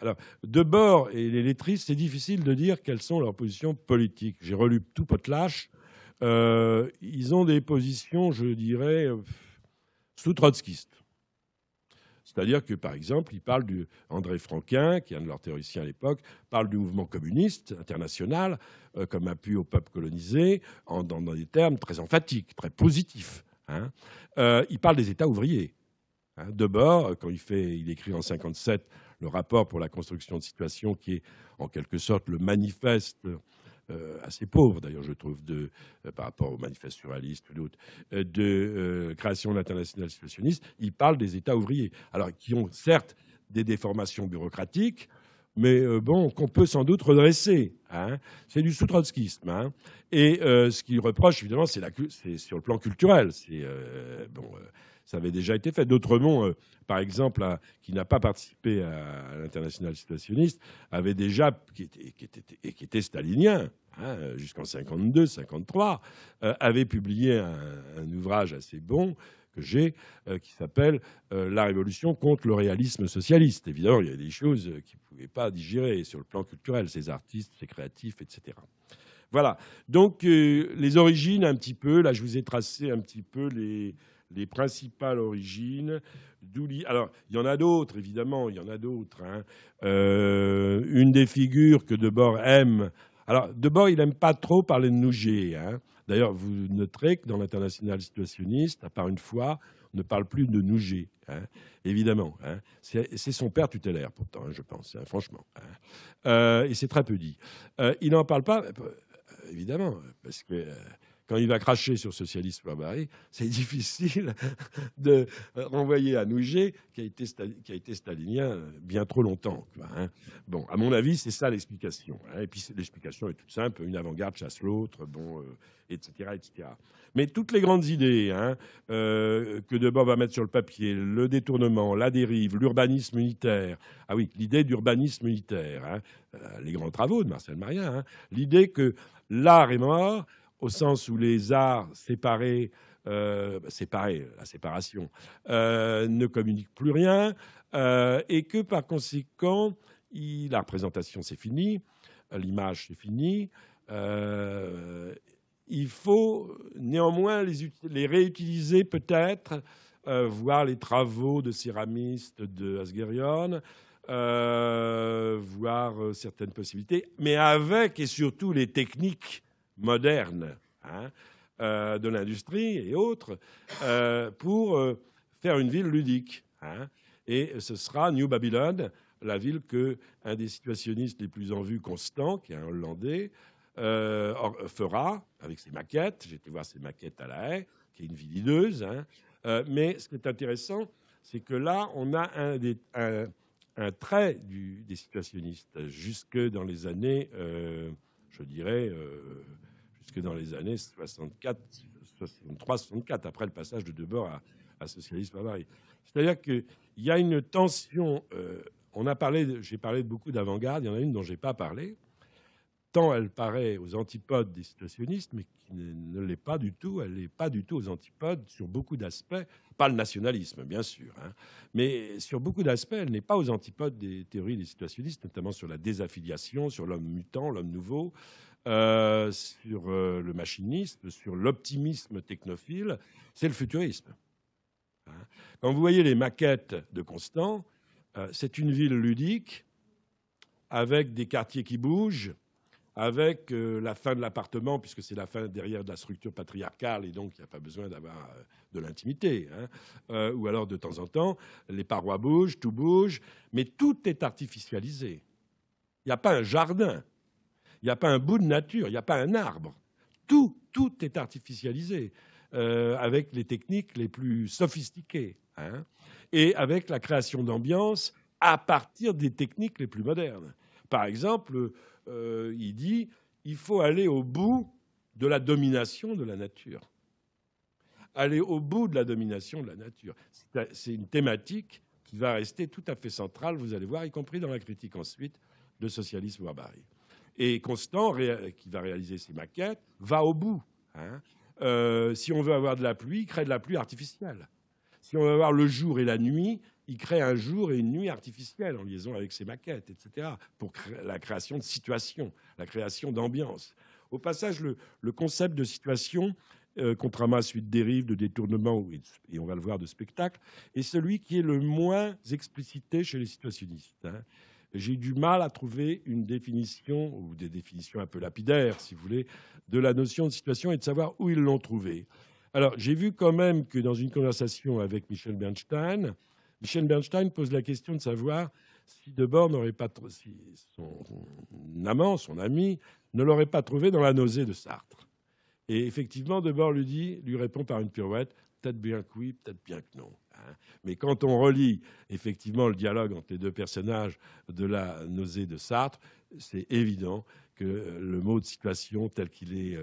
alors, Debord et les lettristes, c'est difficile de dire quelles sont leurs positions politiques. J'ai relu tout Potlatch. Ils ont des positions, je dirais, sous trotskistes. C'est-à-dire que, par exemple, ils parlent André Franquin, qui est un de leurs théoriciens à l'époque, parle du mouvement communiste international comme appui au peuple colonisé, dans des termes très emphatiques, très positifs, hein. Il parle des États ouvriers. Hein. Debord, quand il écrit en 1957 le rapport pour la construction de situation, qui est en quelque sorte le manifeste assez pauvre, d'ailleurs, je trouve, par rapport au manifeste surréaliste ou d'autres, de création de l'international situationniste, il parle des États ouvriers, alors qui ont certes des déformations bureaucratiques, mais bon, qu'on peut sans doute redresser, hein. C'est du sous-trotskisme, hein. Et ce qu'il reproche, évidemment, c'est sur le plan culturel. Ça avait déjà été fait. D'Autremont, par exemple, qui n'a pas participé à l'international situationniste, avait déjà, qui était stalinien, hein, jusqu'en 52, 53, avait publié un ouvrage assez bon que j'ai, qui s'appelle La Révolution contre le réalisme socialiste. Évidemment, il y a des choses qu'ils ne pouvaient pas digérer sur le plan culturel, ces artistes, ces créatifs, etc. Voilà. Donc, les origines, un petit peu, là, je vous ai tracé un petit peu les principales origines. Alors, il y en a d'autres, évidemment, il y en a d'autres, hein. Une des figures que Debord aime... Alors, Debord, il n'aime pas trop parler de Nouget, hein. D'ailleurs, vous noterez que dans l'international situationniste, à part une fois, on ne parle plus de Nouget, hein, évidemment, hein. C'est son père tutélaire, pourtant, hein, je pense, hein, franchement, hein. Et c'est très peu dit. Il n'en parle pas, évidemment, parce que... quand il va cracher sur Socialisme à Paris, c'est difficile de renvoyer à Nouget, qui a été stalinien bien trop longtemps, quoi, hein. Bon, à mon avis, c'est ça l'explication, hein. Et puis l'explication est toute simple, une avant-garde chasse l'autre, bon, etc., etc. Mais toutes les grandes idées, hein, que Debord va mettre sur le papier, le détournement, la dérive, l'urbanisme unitaire, ah oui, l'idée d'urbanisme unitaire, hein, les grands travaux de Marcel Marien, hein, l'idée que l'art est mort, au sens où les arts séparés, la séparation, ne communiquent plus rien, et que par conséquent, la représentation c'est fini, l'image c'est fini, il faut néanmoins les réutiliser peut-être, voir les travaux de céramistes de Asgherion, voir certaines possibilités, mais avec et surtout les techniques moderne, hein, de l'industrie et autres, pour faire une ville ludique. Hein. Et ce sera New Babylon, la ville que un des situationnistes les plus en vue, Constant, qui est un Hollandais, fera avec ses maquettes. J'ai été voir ses maquettes à La Haye, qui est une ville hideuse. Hein. Mais ce qui est intéressant, c'est que là, on a un trait des situationnistes jusque dans les années, je dirais, jusque dans les années 64, 63, 64, après le passage de Debord à Socialisme Barbarie. C'est-à-dire qu'il y a une tension. J'ai parlé de beaucoup d'avant-garde, il y en a une dont je n'ai pas parlé, tant elle paraît aux antipodes des situationnistes, mais qui ne l'est pas du tout. Elle n'est pas du tout aux antipodes sur beaucoup d'aspects. Pas le nationalisme, bien sûr, hein, mais sur beaucoup d'aspects, elle n'est pas aux antipodes des théories des situationnistes, notamment sur la désaffiliation, sur l'homme mutant, l'homme nouveau, sur le machinisme, sur l'optimisme technophile. C'est le futurisme. Hein. Quand vous voyez les maquettes de Constant, c'est une ville ludique avec des quartiers qui bougent, avec la fin de l'appartement, puisque c'est la fin derrière de la structure patriarcale, et donc il n'y a pas besoin d'avoir de l'intimité. Hein. Ou alors, de temps en temps, les parois bougent, tout bouge, mais tout est artificialisé. Il n'y a pas un jardin, il n'y a pas un bout de nature, il n'y a pas un arbre. Tout est artificialisé, avec les techniques les plus sophistiquées, hein, et avec la création d'ambiance à partir des techniques les plus modernes. Par exemple, il dit il faut aller au bout de la domination de la nature. Aller au bout de la domination de la nature. C'est une thématique qui va rester tout à fait centrale, vous allez voir, y compris dans la critique ensuite de Socialisme Barbarie. Et Constant, qui va réaliser ses maquettes, va au bout. Hein. Si on veut avoir de la pluie, il crée de la pluie artificielle. Si on veut avoir le jour et la nuit, il crée un jour et une nuit artificielle en liaison avec ses maquettes, etc., pour la création de situations, la création d'ambiance. Au passage, le concept de situation, contrairement à celui de dérive, de détournement, et on va le voir, de spectacle, est celui qui est le moins explicité chez les situationnistes. Hein. J'ai du mal à trouver une définition, ou des définitions un peu lapidaires, si vous voulez, de la notion de situation et de savoir où ils l'ont trouvée. Alors, j'ai vu quand même que dans une conversation avec Michel Bernstein pose la question de savoir si Debord n'aurait pas, si son amant, son ami, ne l'aurait pas trouvé dans la nausée de Sartre. Et effectivement, Debord lui répond par une pirouette, peut-être bien que oui, peut-être bien que non. Hein. Mais quand on relit effectivement le dialogue entre les deux personnages de la nausée de Sartre, c'est évident que le mot de situation tel qu'il est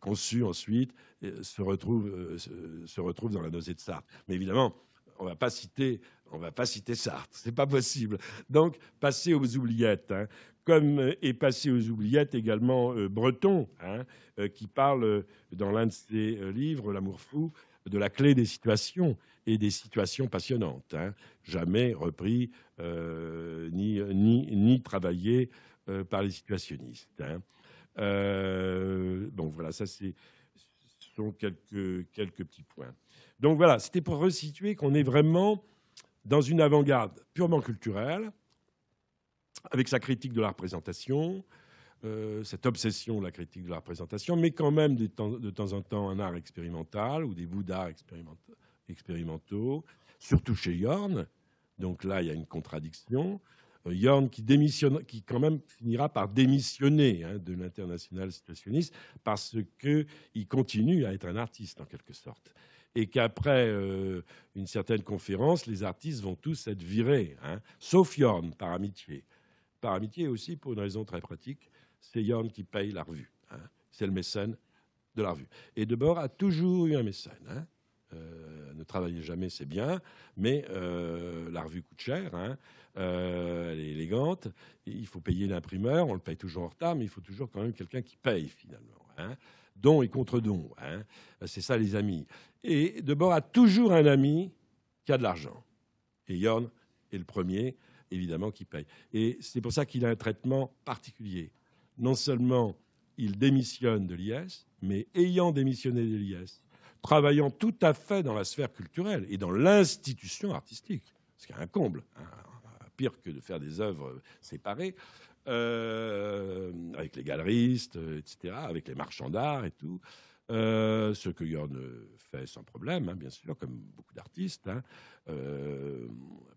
conçu ensuite se retrouve dans la nausée de Sartre. Mais évidemment, on ne va pas citer Sartre, c'est pas possible. Donc, passer aux oubliettes, hein, comme est passé aux oubliettes également Breton, hein, qui parle dans l'un de ses livres, L'amour fou, de la clé des situations et des situations passionnantes, hein, jamais repris ni travaillé par les situationnistes. Hein. Bon, voilà, ce sont quelques petits points. Donc voilà, c'était pour resituer qu'on est vraiment dans une avant-garde purement culturelle, avec sa critique de la représentation, cette obsession de la critique de la représentation, mais quand même de temps en temps un art expérimental ou des bouts d'art expérimentaux, surtout chez Yorn. Donc là, il y a une contradiction. Yorn qui quand même finira par démissionner de l'international situationniste parce qu'il continue à être un artiste en quelque sorte. Et qu'après une certaine conférence, les artistes vont tous être virés, hein, sauf Yorn, par amitié. Par amitié aussi, pour une raison très pratique, c'est Yorn qui paye la revue. Hein. C'est le mécène de la revue. Et Debord a toujours eu un mécène. Hein. Ne travaillez jamais, c'est bien, mais la revue coûte cher, hein. Elle est élégante, il faut payer l'imprimeur, on le paye toujours en retard, mais il faut toujours quand même quelqu'un qui paye finalement. Hein. Don et contre-don, hein. C'est ça les amis. Et Debord a toujours un ami qui a de l'argent. Et Yorn est le premier, évidemment, qui paye. Et c'est pour ça qu'il a un traitement particulier. Non seulement il démissionne de l'IS, mais ayant démissionné de l'IS, travaillant tout à fait dans la sphère culturelle et dans l'institution artistique, ce qui est un comble, hein, pire que de faire des œuvres séparées, avec les galeristes, etc., avec les marchands d'art et tout, ce que Yorn fait sans problème, hein, bien sûr, comme beaucoup d'artistes, hein,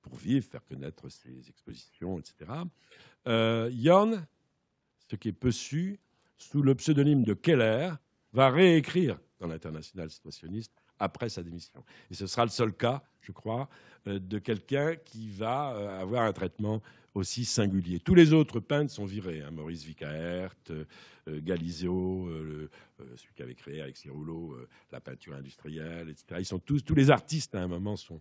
pour vivre, faire connaître ses expositions, etc. Yorn, ce qui est peu su, sous le pseudonyme de Keller, va réécrire dans l'Internationale situationniste après sa démission. Et ce sera le seul cas, je crois, de quelqu'un qui va avoir un traitement aussi singulier. Tous les autres peintres sont virés, hein, Maurice Vicaert, Galizio, celui qui avait créé avec ses rouleaux la peinture industrielle, etc. Ils sont tous les artistes à un moment sont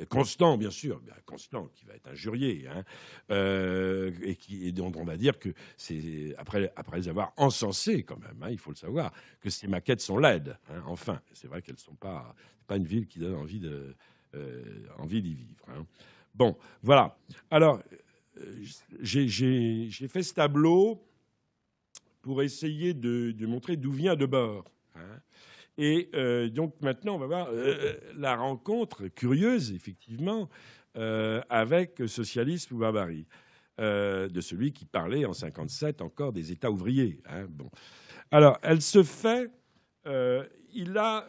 Constant, bien sûr, Constant qui va être injurié, hein, et dont on va dire que c'est après les avoir encensés quand même, hein, il faut le savoir, que ces maquettes sont laides. Hein, enfin, c'est vrai qu'elles sont pas une ville qui donne envie d'y vivre. Hein. Bon, voilà. Alors, j'ai fait ce tableau pour essayer de montrer d'où vient Debord. Hein. Et donc maintenant, on va voir la rencontre curieuse, effectivement, avec Socialisme ou Barbarie, de celui qui parlait en 1957 encore des États ouvriers. Hein. Bon. Alors, elle se fait... il a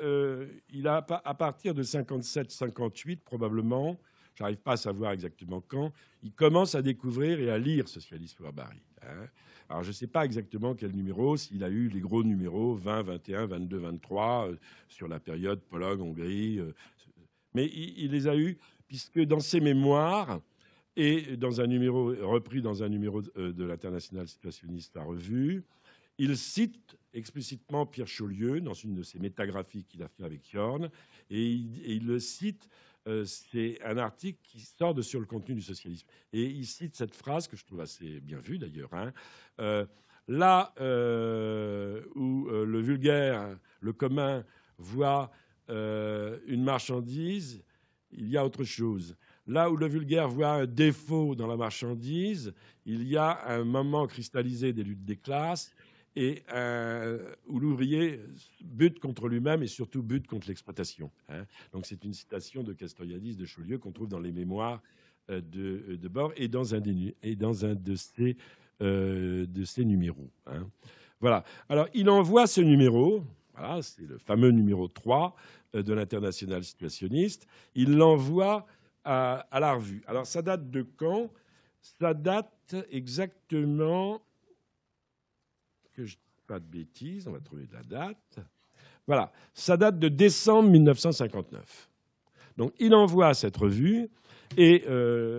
à partir de 57-58 probablement, j'arrive pas à savoir exactement quand, il commence à découvrir et à lire Socialisme ou Barbarie. Hein. Alors je ne sais pas exactement quel numéro, s'il a eu les gros numéros 20, 21, 22, 23 sur la période Pologne-Hongrie, mais il les a eus puisque dans ses mémoires et dans un numéro repris dans un numéro de l'Internationale situationniste, la revue, il cite explicitement Pierre Chaulieu dans une de ses métagraphies qu'il a fait avec Yorn, et il le cite. C'est un article qui sort sur le contenu du socialisme. Et il cite cette phrase que je trouve assez bien vue d'ailleurs. Hein, là où le vulgaire, le commun voit une marchandise, il y a autre chose. Là où le vulgaire voit un défaut dans la marchandise, il y a un moment cristallisé des luttes des classes et où l'ouvrier bute contre lui-même et surtout bute contre l'exploitation. Hein. Donc c'est une citation de Castoriadis de Chaulieu qu'on trouve dans les mémoires de Debord et dans un de ses numéros. Hein. Voilà. Alors il envoie ce numéro, voilà, c'est le fameux numéro 3 de l'Internationale situationniste, il l'envoie à la revue. Alors ça date de quand? Ça date exactement... que je ne dise pas de bêtises, on va trouver de la date. Voilà, ça date de décembre 1959. Donc il envoie cette revue et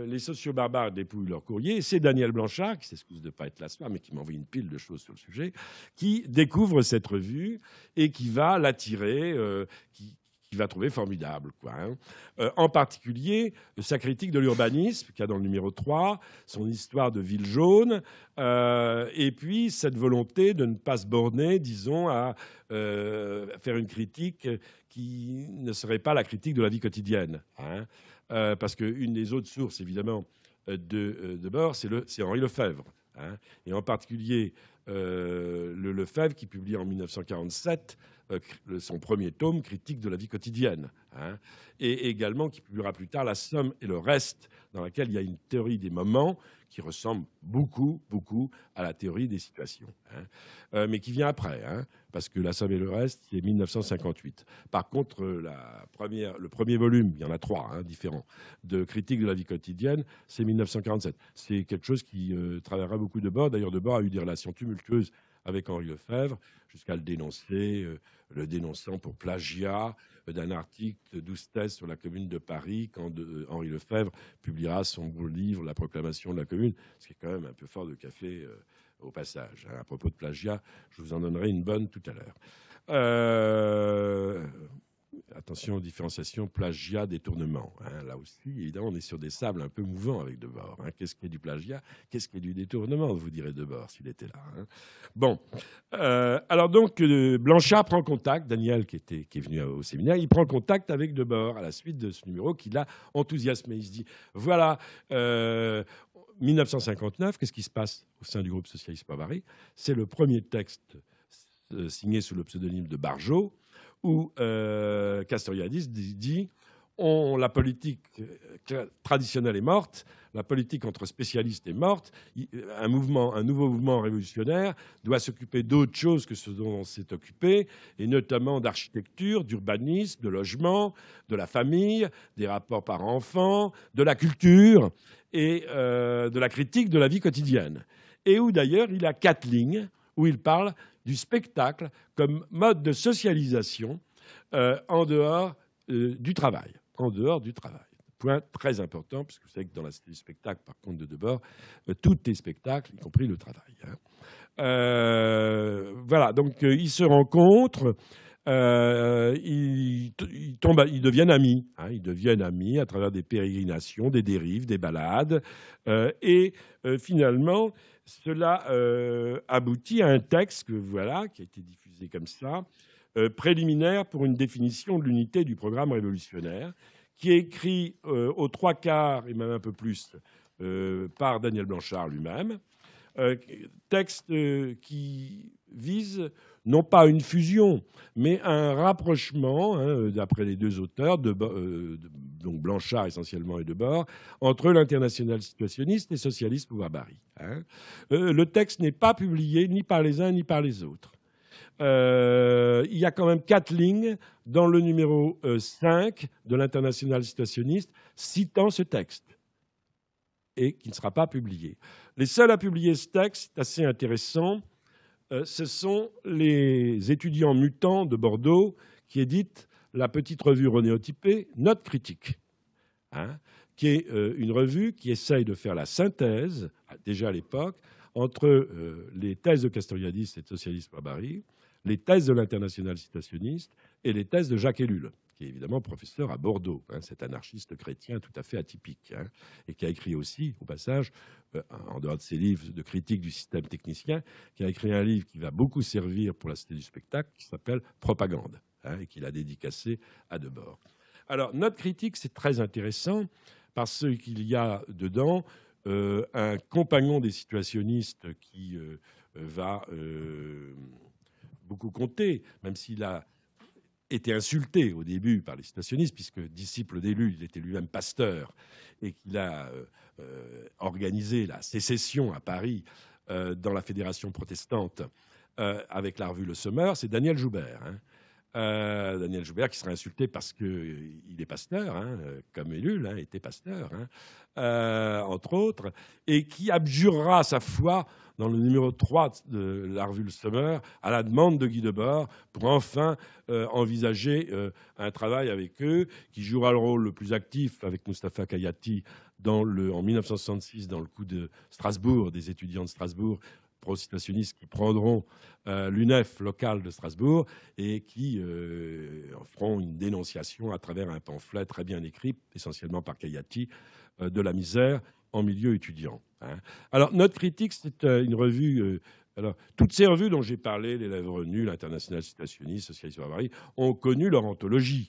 les sociobarbares dépouillent leur courrier. Et c'est Daniel Blanchard, qui s'excuse de ne pas être là ce soir, mais qui m'envoie une pile de choses sur le sujet, qui découvre cette revue et qui va l'attirer, qui va trouver formidable. Quoi, hein. En particulier, sa critique de l'urbanisme, qu'il y a dans le numéro 3, son histoire de ville jaune, et puis cette volonté de ne pas se borner, disons, à faire une critique qui ne serait pas la critique de la vie quotidienne. Hein. Parce qu'une des autres sources, évidemment, de Debord, c'est Henri Lefebvre. Hein. Et en particulier, le Lefebvre qui publie en 1947 son premier tome, Critique de la vie quotidienne, hein, et également qui publiera plus tard La Somme et le reste, dans laquelle il y a une théorie des moments qui ressemble beaucoup, beaucoup à la théorie des situations, hein, mais qui vient après, hein, parce que La Somme et le reste, c'est 1958. Par contre, le premier volume, il y en a 3 hein, différents, de Critique de la vie quotidienne, c'est 1947. C'est quelque chose qui travaillera beaucoup Debord. D'ailleurs, Debord a eu des relations tumultueuses avec Henri Lefebvre, jusqu'à le dénoncer, le dénonçant pour plagiat d'un article de 12 thèses sur la Commune de Paris, quand Henri Lefebvre publiera son beau livre « La proclamation de la Commune », ce qui est quand même un peu fort de café au passage. Hein. À propos de plagiat, je vous en donnerai une bonne tout à l'heure. Attention aux différenciations plagiat, détournement. Hein. Là aussi, évidemment, on est sur des sables un peu mouvants avec Debord. Hein. Qu'est-ce qui est du plagiat? Qu'est-ce qui est du détournement, vous direz Debord, s'il était là. Hein. Bon. Alors donc, Blanchard prend contact, Daniel, qui est venu au séminaire, il prend contact avec Debord à la suite de ce numéro qui l'a enthousiasmé. Il se dit, voilà, 1959, qu'est-ce qui se passe au sein du groupe socialiste Barbarie? C'est le premier texte signé sous le pseudonyme de Barjot, où Castoriadis dit la politique traditionnelle est morte, la politique entre spécialistes est morte. Un nouveau mouvement révolutionnaire doit s'occuper d'autre chose que ce dont on s'est occupé, et notamment d'architecture, d'urbanisme, de logement, de la famille, des rapports parents-enfants, de la culture et de la critique de la vie quotidienne. Et où d'ailleurs il a 4 lignes où il parle du spectacle comme mode de socialisation en dehors du travail. En dehors du travail. Point très important, parce que vous savez que dans la cité du spectacle, par contre, de Debord, tout est spectacle, y compris le travail. Voilà, donc ils se rencontrent, ils deviennent amis. Ils deviennent amis à travers des pérégrinations, des dérives, des balades. Et finalement, cela aboutit à un texte qui a été diffusé comme ça, préliminaire pour une définition de l'unité du programme révolutionnaire, qui est écrit aux 3/4, et même un peu plus, par Daniel Blanchard lui-même. Texte qui vise non pas une fusion, mais un rapprochement, d'après les deux auteurs, donc Blanchard essentiellement et Debord, entre l'international situationniste et socialiste pouvoir Barry. Le texte n'est pas publié ni par les uns ni par les autres. Il y a quand même 4 lignes dans le numéro 5 de l'International situationniste citant ce texte et qui ne sera pas publié. Les seuls à publier ce texte, assez intéressant, ce sont les étudiants mutants de Bordeaux qui éditent la petite revue renéotypée Note critique, qui est une revue qui essaye de faire la synthèse, déjà à l'époque, entre les thèses de Castoriadis et de Socialiste Barry, les thèses de l'International situationniste et les thèses de Jacques Ellul, qui est évidemment professeur à Bordeaux, cet anarchiste chrétien tout à fait atypique, et qui a écrit aussi, au passage, en dehors de ses livres de critique du système technicien, qui a écrit un livre qui va beaucoup servir pour la cité du spectacle, qui s'appelle Propagande, et qu'il a dédicacé à Debord. Alors, notre critique, c'est très intéressant, parce qu'il y a dedans un compagnon des situationnistes qui va beaucoup compter, même s'il a été insulté au début par les situationnistes, puisque disciple d'élu, il était lui-même pasteur, et qu'il a organisé la sécession à Paris dans la fédération protestante avec la revue Le Semeur, c'est Daniel Joubert. Daniel Joubert qui serait insulté parce qu'il est pasteur, comme Ellul était pasteur, entre autres, et qui abjurera sa foi dans le numéro 3 de la revue Le Semeur à la demande de Guy Debord pour enfin envisager un travail avec eux, qui jouera le rôle le plus actif avec Mustapha Khayati en 1966 dans le coup de Strasbourg, des étudiants de Strasbourg, pro-situationnistes qui prendront l'UNEF locale de Strasbourg et qui feront une dénonciation à travers un pamphlet très bien écrit, essentiellement par Khayati, de la misère en milieu étudiant. Alors, notre critique, c'est une revue... alors, toutes ces revues dont j'ai parlé, Les Lèvres nues, l'International situationniste, Socialiste Barbarie, ont connu leur anthologie,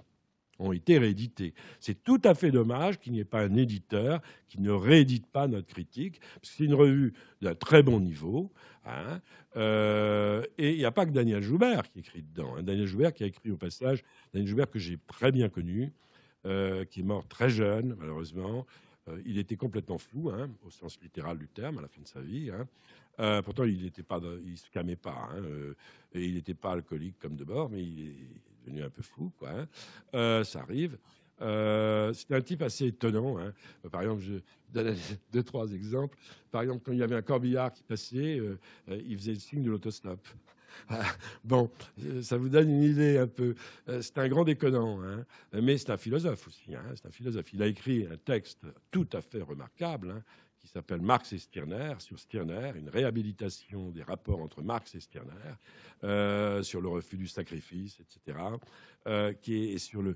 ont été réédités. C'est tout à fait dommage qu'il n'y ait pas un éditeur qui ne réédite pas notre critique, parce que c'est une revue d'un très bon niveau. Et il n'y a pas que Daniel Joubert qui écrit dedans. Daniel Joubert qui a écrit au passage, Daniel Joubert que j'ai très bien connu, qui est mort très jeune, malheureusement. Il était complètement fou, au sens littéral du terme, à la fin de sa vie. Pourtant, il ne se calmait pas. Et il n'était pas alcoolique comme Debord, mais il est devenu un peu fou. Ça arrive. C'était un type assez étonnant. Par exemple, je donne 2-3 exemples. Par exemple, quand il y avait un corbillard qui passait, il faisait le signe de l'autostop. Bon, ça vous donne une idée un peu. C'est un grand déconnant, mais c'est un philosophe aussi. C'est un philosophe. Il a écrit un texte tout à fait remarquable qui s'appelle Marx et Stirner, sur Stirner, une réhabilitation des rapports entre Marx et Stirner, sur le refus du sacrifice, etc., qui est sur le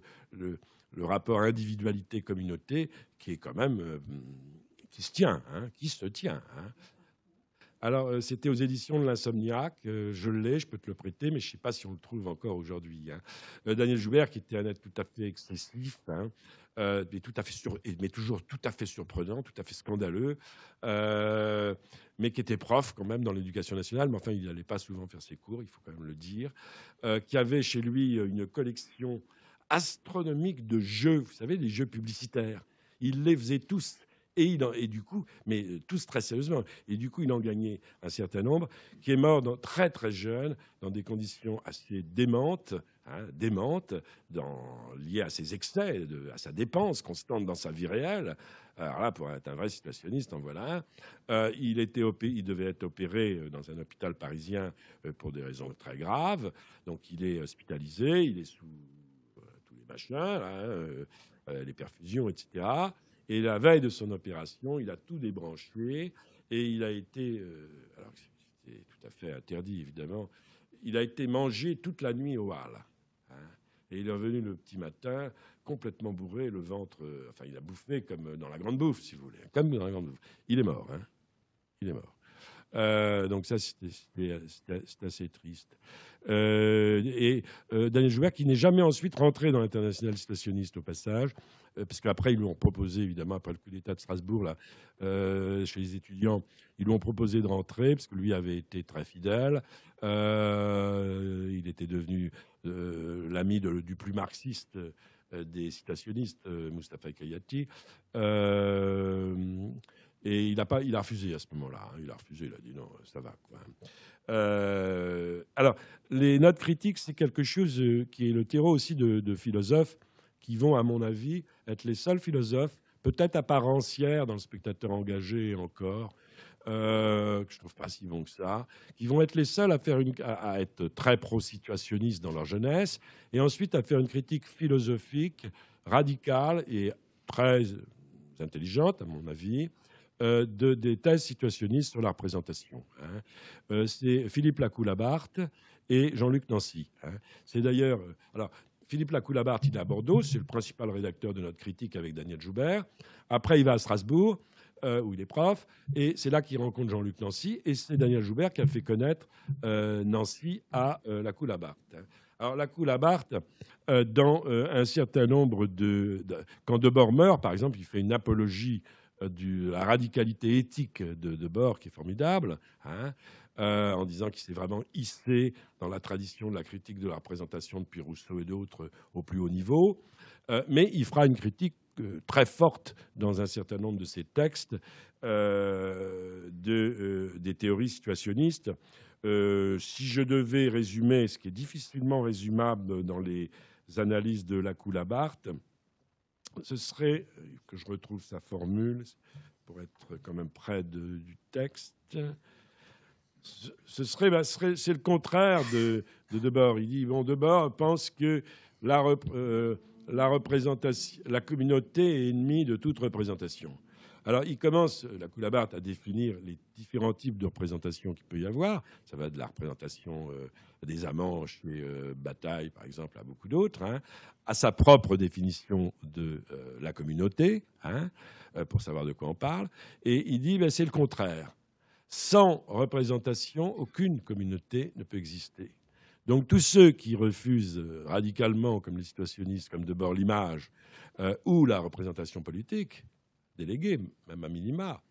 rapport individualité-communauté, qui est quand même... qui se tient, qui se tient. Alors, c'était aux éditions de l'Insomniaque. Je l'ai, je peux te le prêter, mais je ne sais pas si on le trouve encore aujourd'hui. Daniel Joubert, qui était un être tout à fait excessif, mais toujours tout à fait surprenant, tout à fait scandaleux, mais qui était prof quand même dans l'éducation nationale. Mais enfin, il n'allait pas souvent faire ses cours, il faut quand même le dire. Qui avait chez lui une collection astronomiques de jeux, vous savez, des jeux publicitaires. Il les faisait tous. Et du coup, mais tous très sérieusement. Et du coup, il en gagnait un certain nombre, qui est mort très très jeune, dans des conditions assez démentes, liées à ses excès, à sa dépense constante dans sa vie réelle. Alors là, pour être un vrai situationniste, en voilà un. Il devait être opéré dans un hôpital parisien pour des raisons très graves. Donc il est hospitalisé, il est sous tous les machins, là, les perfusions, etc. Et la veille de son opération, il a tout débranché et il a été, alors c'était tout à fait interdit évidemment, il a été mangé toute la nuit au hall. Hein. Et il est revenu le petit matin complètement bourré, le ventre, enfin il a bouffé comme dans la grande bouffe, si vous voulez, comme dans la grande bouffe. Il est mort, hein. Il est mort. Donc ça, c'était assez triste. Daniel Joubert, qui n'est jamais ensuite rentré dans l'international situationniste au passage, parce qu'après, ils lui ont proposé, évidemment, après le coup d'État de Strasbourg, là, chez les étudiants, ils lui ont proposé de rentrer, parce que lui avait été très fidèle. Il était devenu l'ami du plus marxiste des citationnistes, Mustapha Kayati. Et il a refusé à ce moment-là. Hein. Il a refusé, il a dit non, ça va. Quoi. Alors, les notes critiques, c'est quelque chose qui est le terreau aussi de philosophes qui vont, à mon avis, être les seuls philosophes, peut-être à part Rancière dans Le Spectateur engagé encore, que je trouve pas si bon que ça, qui vont être les seuls à être très pro-situationnistes dans leur jeunesse, et ensuite à faire une critique philosophique radicale et très intelligente, à mon avis, des thèses situationnistes sur la représentation. Hein. C'est Philippe Lacoue-Labarthe et Jean-Luc Nancy. Hein. C'est d'ailleurs... alors, Philippe Lacoue-Labarthe, il est à Bordeaux, c'est le principal rédacteur de notre critique avec Daniel Joubert. Après, il va à Strasbourg, où il est prof, et c'est là qu'il rencontre Jean-Luc Nancy, et c'est Daniel Joubert qui a fait connaître Nancy à Lacoue-Labarthe. Alors, Lacoue-Labarthe, dans un certain nombre quand Debord meurt, par exemple, il fait une apologie de la radicalité éthique de Debord, qui est formidable, hein, en disant qu'il s'est vraiment hissé dans la tradition de la critique de la représentation depuis Rousseau et d'autres au plus haut niveau. Mais il fera une critique très forte dans un certain nombre de ses textes des théories situationnistes. Si je devais résumer, ce qui est difficilement résumable dans les analyses de Lacoue-Labarthe, ce serait, que je retrouve sa formule, pour être quand même près du texte, c'est le contraire de Debord. Il dit, bon, Debord pense que la représentation, la communauté est ennemie de toute représentation. Alors, il commence, Lacoue-Labarthe, à définir les différents types de représentations qu'il peut y avoir. Ça va de la représentation des amants chez Bataille, par exemple, à beaucoup d'autres, hein, à sa propre définition de la communauté, hein, pour savoir de quoi on parle. Et il dit, ben, c'est le contraire. Sans représentation, aucune communauté ne peut exister. Donc tous ceux qui refusent radicalement, comme les situationnistes, comme Debord, l'image ou la représentation politique, délégué, même à minima,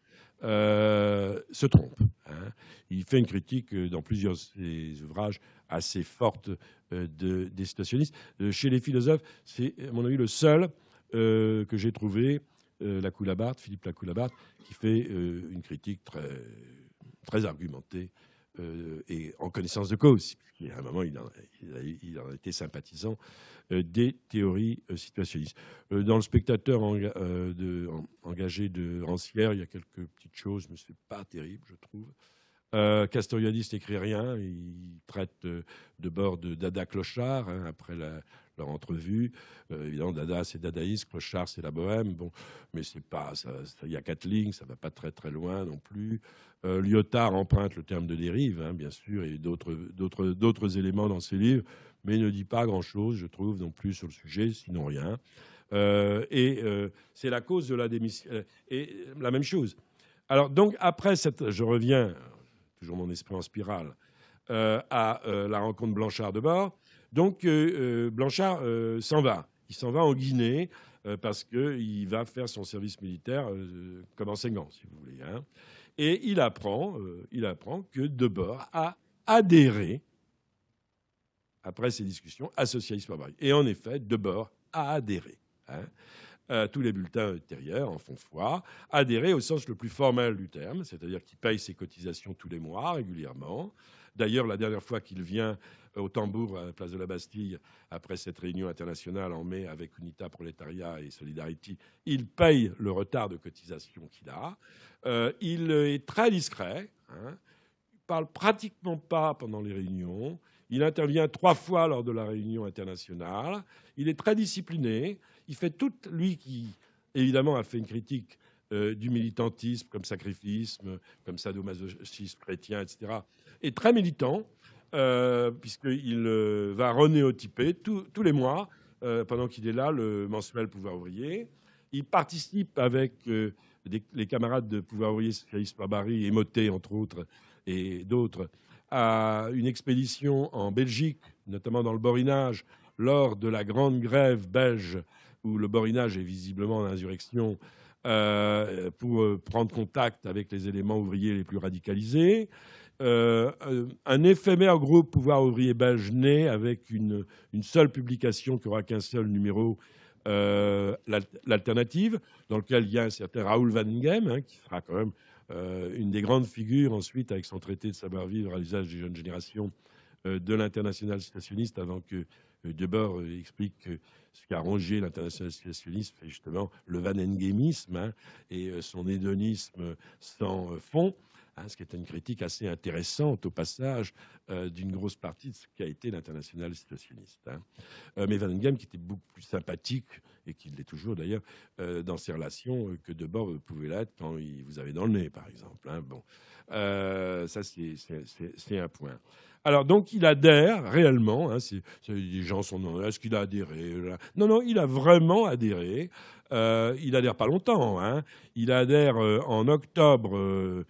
se trompe. Hein. Il fait une critique dans plusieurs de ses ouvrages assez forte des situationnistes. Chez les philosophes, c'est, à mon avis, le seul que j'ai trouvé, Philippe Lacoue-Labarthe, qui fait une critique très argumentée et en connaissance de cause. À un moment, il en a été sympathisant des théories situationnistes. Dans Le Spectateur engagé de Rancière, il y a quelques petites choses, mais ce n'est pas terrible, je trouve. Castoriadis n'écrit rien, il traite Debord de Dada Clochard, hein, après leur entrevue. Évidemment, Dada, c'est dadaïsme, Clochard, c'est la bohème. Bon, mais c'est pas, il y a 4 lignes, ça va pas très très loin non plus. Lyotard emprunte le terme de dérive, hein, bien sûr, et d'autres éléments dans ses livres, mais ne dit pas grand-chose, je trouve, non plus sur le sujet, sinon rien. C'est la cause de la démission. Et la même chose. Alors, donc, après je reviens, toujours mon esprit en spirale, à la rencontre Blanchard-Debord. Donc, Blanchard s'en va. Il s'en va en Guinée parce qu'il va faire son service militaire comme enseignant, si vous voulez. Hein. Et il apprend que Debord a adhéré après ces discussions, à Socialiste Barbarie. Et en effet, Debord a adhéré. Tous les bulletins ultérieurs en font foi, adhérer au sens le plus formel du terme, c'est-à-dire qu'il paye ses cotisations tous les mois, régulièrement. D'ailleurs, la dernière fois qu'il vient au tambour à la place de la Bastille, après cette réunion internationale en mai avec Unita, Prolétariat et Solidarity, il paye le retard de cotisation qu'il a. Il est très discret, il parle pratiquement pas pendant les réunions. Il intervient 3 fois lors de la réunion internationale. Il est très discipliné. Il fait tout, lui qui, évidemment, a fait une critique du militantisme comme sacrificisme, comme sadomasochisme chrétien, etc., est très militant, puisqu'il va renéotyper tous les mois, pendant qu'il est là, le mensuel Pouvoir ouvrier. Il participe avec les camarades de Pouvoir ouvrier Socialiste Barbarie, Emoté, entre autres, et d'autres, à une expédition en Belgique, notamment dans le Borinage, lors de la grande grève belge, où le Borinage est visiblement en insurrection, pour prendre contact avec les éléments ouvriers les plus radicalisés. Un éphémère groupe Pouvoir ouvrier belge né avec une seule publication qui n'aura qu'un seul numéro, l'Alternative, dans lequel il y a un certain Raoul Vaneigem, qui sera quand même une des grandes figures ensuite avec son traité de savoir-vivre à l'usage des jeunes générations de l'international situationniste, avant que Debord explique que ce qui a rongé l'international situationniste, c'est justement le vanengemisme et son hédonisme sans fond, ce qui est une critique assez intéressante au passage d'une grosse partie de ce qu'a été l'international situationniste. Mais Vaneigem, qui était beaucoup plus sympathique, et qui l'est toujours d'ailleurs, dans ses relations, que Debord pouvait l'être quand il vous avait dans le nez, par exemple. Bon. Ça, c'est un point. Alors, donc, il adhère réellement. Les gens sont demandés, est-ce qu'il a adhéré? Non, il a vraiment adhéré. Il adhère pas longtemps. Il adhère en octobre,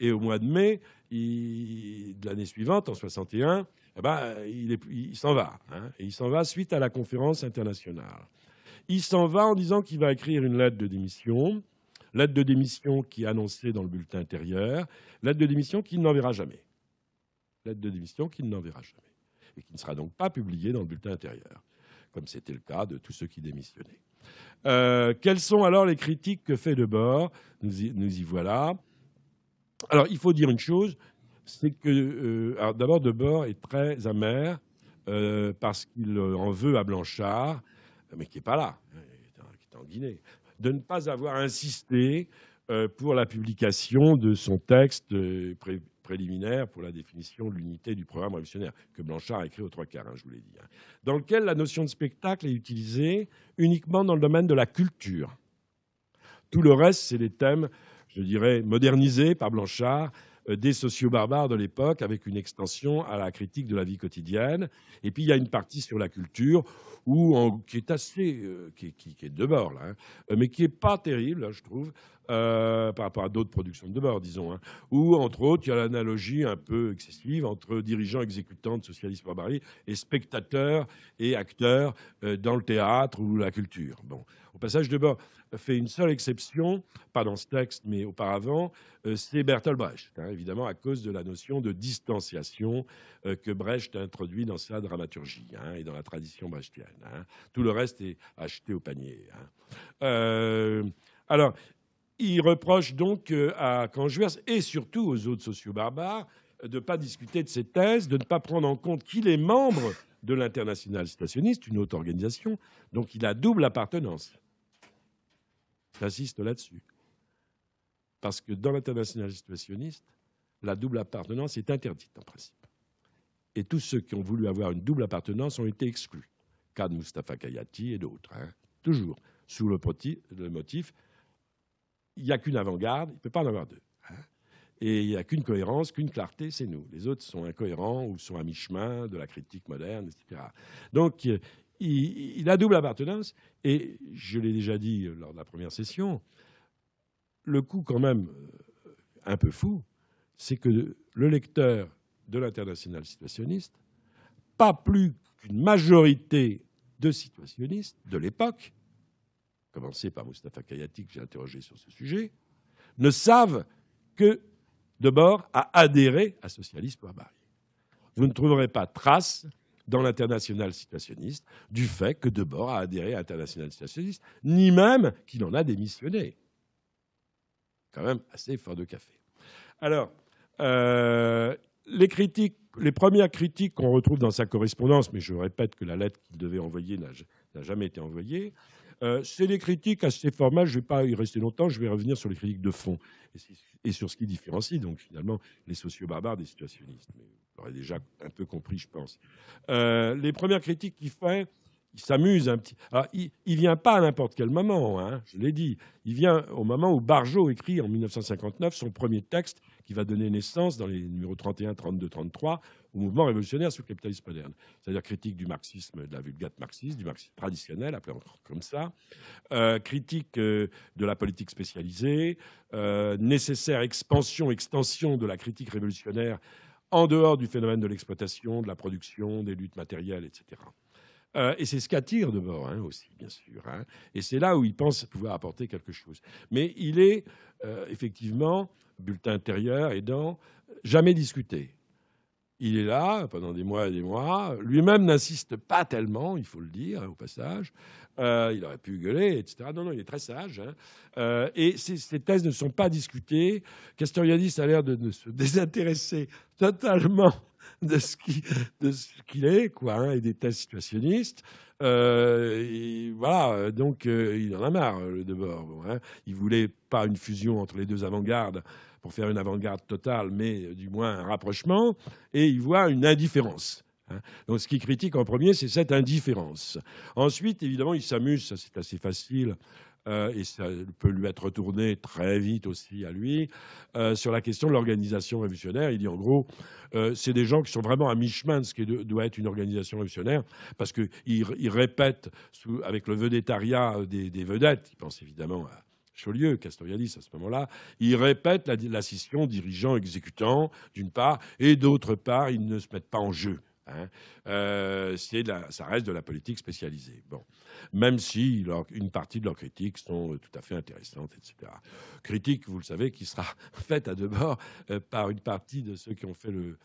et au mois de mai de l'année suivante, en 61, il s'en va. Et il s'en va suite à la conférence internationale. Il s'en va en disant qu'il va écrire une lettre de démission. Lettre de démission qui est annoncée dans le bulletin intérieur. Lettre de démission qu'il n'enverra jamais. Lettre de démission qu'il n'enverra jamais. Et qui ne sera donc pas publiée dans le bulletin intérieur, comme c'était le cas de tous ceux qui démissionnaient. Quelles sont alors les critiques que fait Debord? Nous y voilà. Alors, il faut dire une chose, c'est que, d'abord, Debord est très amer parce qu'il en veut à Blanchard, mais qui n'est pas là, qui est en Guinée, de ne pas avoir insisté pour la publication de son texte préliminaire pour la définition de l'unité du programme révolutionnaire, que Blanchard a écrit aux 3/4, je vous l'ai dit, dans lequel la notion de spectacle est utilisée uniquement dans le domaine de la culture. Tout le reste, c'est des thèmes, je dirais, modernisés par Blanchard, des sociobarbares de l'époque, avec une extension à la critique de la vie quotidienne. Et puis, il y a une partie sur la culture, qui est assez... qui est Debord, là, mais qui n'est pas terrible, je trouve, par rapport à d'autres productions de Debord, disons. Où, entre autres, il y a l'analogie un peu excessive entre dirigeants exécutants de Socialiste Barbarie et spectateurs et acteurs dans le théâtre ou la culture. Bon. Au passage, Debord fait une seule exception, pas dans ce texte, mais auparavant, c'est Bertolt Brecht, évidemment, à cause de la notion de distanciation que Brecht a introduit dans sa dramaturgie et dans la tradition brechtienne. Tout le reste est acheté au panier. Alors, il reproche donc à Canjuers et surtout aux autres sociobarbares de ne pas discuter de ces thèses, de ne pas prendre en compte qu'il est membre de l'Internationale situationniste, une autre organisation, donc il a double appartenance. J'insiste là-dessus. Parce que dans l'Internationale situationniste, la double appartenance est interdite en principe. Et tous ceux qui ont voulu avoir une double appartenance ont été exclus. Cas de Mustafa Kayati et d'autres. Toujours sous le motif, il n'y a qu'une avant-garde, il ne peut pas en avoir deux. Et il n'y a qu'une cohérence, qu'une clarté, c'est nous. Les autres sont incohérents ou sont à mi-chemin de la critique moderne, etc. Donc, il a double appartenance. Et je l'ai déjà dit lors de la première session, le coup quand même un peu fou, c'est que le lecteur de l'Internationale situationniste, pas plus qu'une majorité de situationnistes de l'époque, commencé par Mustafa Kayati, que j'ai interrogé sur ce sujet, ne savent que Debord a adhéré à Socialiste Barbarie. vous ne trouverez pas trace dans l'Internationale situationniste du fait que Debord a adhéré à l'Internationale situationniste, ni même qu'il en a démissionné. Quand même assez fort de café. Alors, les premières critiques qu'on retrouve dans sa correspondance, mais je répète que la lettre qu'il devait envoyer n'a jamais été envoyée, c'est des critiques assez formelles. Je ne vais pas y rester longtemps, je vais revenir sur les critiques de fond et sur ce qui différencie donc finalement les socio-barbares des situationnistes. Mais vous l'aurez déjà un peu compris, je pense. Les premières critiques qu'il fait, il s'amuse un petit. Alors, il ne vient pas à n'importe quel moment, hein, je l'ai dit. Il vient au moment où Barjot écrit en 1959 son premier texte qui va donner naissance, dans les numéros 31, 32, 33, au mouvement révolutionnaire sous le capitalisme moderne. C'est-à-dire critique du marxisme, de la vulgate marxiste, du marxisme traditionnel, appelé encore comme ça, critique de la politique spécialisée, nécessaire extension de la critique révolutionnaire en dehors du phénomène de l'exploitation, de la production, des luttes matérielles, etc. Et c'est ce qu'attire Debord aussi, bien sûr. Hein. Et c'est là où il pense pouvoir apporter quelque chose. Mais il est effectivement, bulletin intérieur aidant, jamais discuté. Il est là pendant des mois et des mois. Lui-même n'insiste pas tellement, il faut le dire, au passage. Il aurait pu gueuler, etc. Non, il est très sage. Hein. Et ces thèses ne sont pas discutées. Castoriadis a l'air de se désintéresser totalement de ce qu'il est, quoi, hein, et des thèses situationnistes. Et voilà, donc il en a marre, le Debord. Bon, hein. Il voulait pas une fusion entre les deux avant-gardes pour faire une avant-garde totale, mais du moins un rapprochement, et il voit une indifférence. Hein. Donc ce qu'il critique en premier, c'est cette indifférence. Ensuite, évidemment, il s'amuse, ça c'est assez facile, et ça peut lui être retourné très vite aussi à lui, sur la question de l'organisation révolutionnaire. Il dit en gros, c'est des gens qui sont vraiment à mi-chemin de ce qui doit être une organisation révolutionnaire, parce qu'ils répètent avec le vedettariat des vedettes, il pense évidemment à Chaulieu, Castoriadis à ce moment-là, ils répètent la scission dirigeants-exécutants, d'une part, et d'autre part, ils ne se mettent pas en jeu. Hein. Ça reste de la politique spécialisée. Bon. Même si une partie de leurs critiques sont tout à fait intéressantes, etc. Critique, vous le savez, qui sera faite à Debord par une partie de ceux qui ont fait le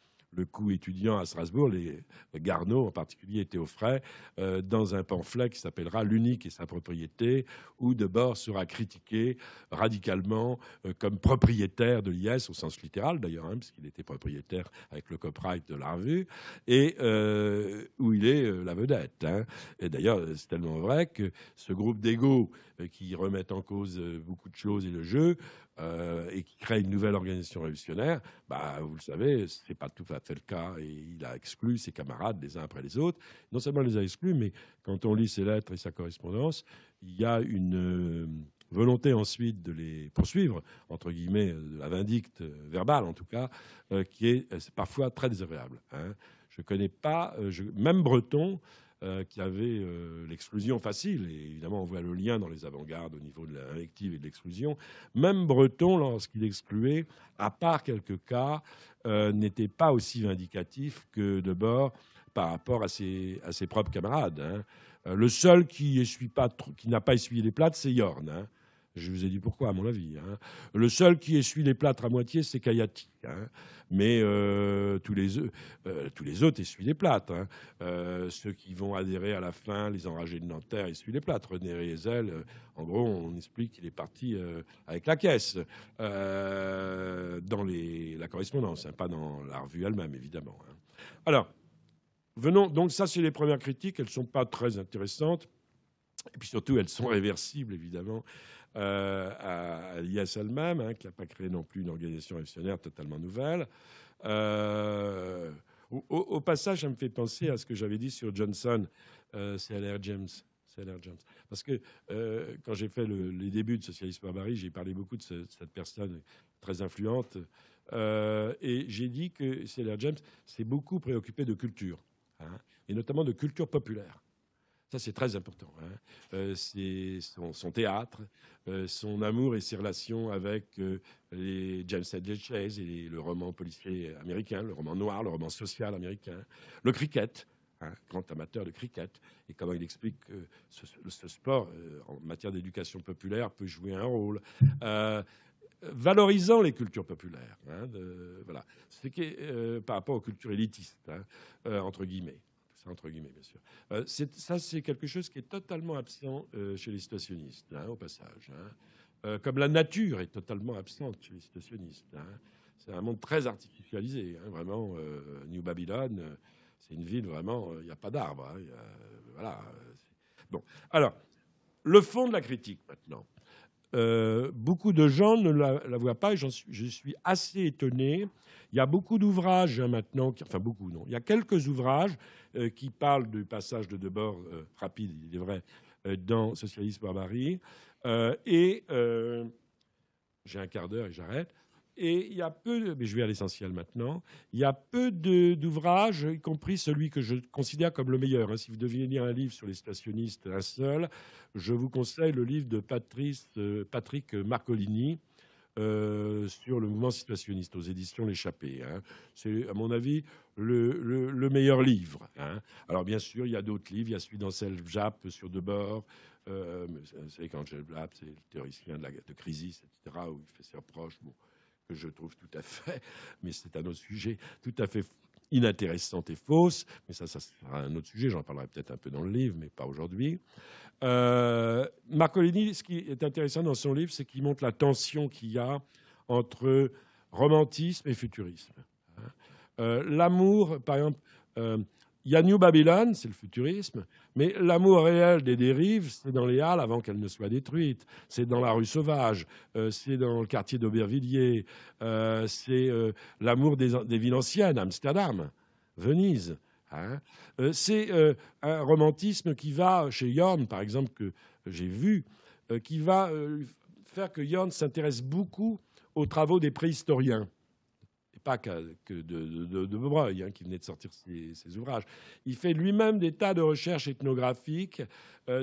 coup étudiant à Strasbourg, les Garneau en particulier et Théoffray, dans un pamphlet qui s'appellera L'unique et sa propriété, où Debord sera critiqué radicalement comme propriétaire de l'IS, au sens littéral d'ailleurs, hein, puisqu'il était propriétaire avec le copyright de la revue, et où il est la vedette. Hein. Et d'ailleurs, c'est tellement vrai que ce groupe d'égos qui remettent en cause beaucoup de choses et le jeu, et qui crée une nouvelle organisation révolutionnaire, bah, vous le savez, ce n'est pas tout à fait le cas. Et il a exclu ses camarades les uns après les autres. Non seulement il les a exclus, mais quand on lit ses lettres et sa correspondance, il y a une volonté ensuite de les poursuivre, entre guillemets, de la vindicte verbale en tout cas, qui est parfois très désagréable. Hein. Je ne connais pas, même Breton, qui avait l'exclusion facile. Et évidemment, on voit le lien dans les avant-gardes au niveau de l'invective et de l'exclusion. Même Breton, lorsqu'il excluait, à part quelques cas, n'était pas aussi vindicatif que Debord par rapport à ses propres camarades. Hein. Le seul qui n'a pas essuyé les plâtres, c'est Yorn. Hein. Je vous ai dit pourquoi, à mon avis. Hein. Le seul qui essuie les plâtres à moitié, c'est Kayati. Hein. Mais tous les autres essuient les plâtres. Hein. Ceux qui vont adhérer à la fin, les enragés de Nanterre, essuient les plâtres. René Riesel, en gros, on explique qu'il est parti avec la caisse dans la correspondance, hein, pas dans la revue elle-même, évidemment. Hein. Alors, venons. Donc ça, c'est les premières critiques. Elles ne sont pas très intéressantes. Et puis surtout, elles sont réversibles, évidemment, à l'IS elle-même, hein, qui n'a pas créé non plus une organisation révolutionnaire totalement nouvelle. Au passage, ça me fait penser à ce que j'avais dit sur Johnson, C.L.R. James. Parce que quand j'ai fait les débuts de Socialisme Barbarie, j'ai parlé beaucoup de cette personne très influente. Et j'ai dit que C.L.R. James s'est beaucoup préoccupé de culture, hein, et notamment de culture populaire. Ça, c'est très important. Hein. C'est son théâtre, son amour et ses relations avec les James Hadley Chase et le roman policier américain, le roman noir, le roman social américain, le cricket, hein, grand amateur de cricket, et comment il explique que ce sport, en matière d'éducation populaire, peut jouer un rôle. valorisant les cultures populaires, hein, voilà, par rapport aux cultures élitistes, hein, entre guillemets. Ça, entre guillemets, bien sûr. Ça, c'est quelque chose qui est totalement absent chez les situationnistes, hein, au passage. Hein. Comme la nature est totalement absente chez les situationnistes. Hein. C'est un monde très artificialisé, hein, vraiment. New Babylon, c'est une ville vraiment, il n'y a pas d'arbres. Hein, voilà. Bon, alors, le fond de la critique maintenant. Beaucoup de gens ne la voient pas et je suis assez étonné. Il y a beaucoup d'ouvrages hein, maintenant, enfin beaucoup non, il y a quelques ouvrages qui parlent du passage de Debord, rapide il est vrai, dans Socialisme Barbarie. J'ai un quart d'heure et j'arrête. Et il y a mais je vais à l'essentiel maintenant, il y a peu d'ouvrages, y compris celui que je considère comme le meilleur. Hein. Si vous deviez lire un livre sur les situationnistes, un seul, je vous conseille le livre de Patrick Marcolini sur le mouvement situationniste aux éditions L'Échappée. Hein. C'est, à mon avis, le meilleur livre. Hein. Alors, bien sûr, il y a d'autres livres. Il y a celui d'Ancel Japp sur Debord. Vous savez qu'Ancel Japp, c'est le théoricien de Crisis, etc., où il fait ses reproches. Bon, que je trouve tout à fait, mais c'est un autre sujet, tout à fait inintéressante et fausse, mais ça sera un autre sujet, j'en parlerai peut-être un peu dans le livre, mais pas aujourd'hui. Marcolini, ce qui est intéressant dans son livre, c'est qu'il montre la tension qu'il y a entre romantisme et futurisme. L'amour, par exemple, il y a New Babylon, c'est le futurisme, mais l'amour réel des dérives, c'est dans les Halles avant qu'elles ne soient détruites. C'est dans la rue Sauvage, c'est dans le quartier d'Aubervilliers, c'est l'amour des villes anciennes, Amsterdam, Venise. Hein. C'est un romantisme qui va, chez Jorn, par exemple, que j'ai vu, qui va faire que Jorn s'intéresse beaucoup aux travaux des préhistoriens. Pas que de Breuil, hein, qui venait de sortir ses ouvrages. Il fait lui-même des tas de recherches ethnographiques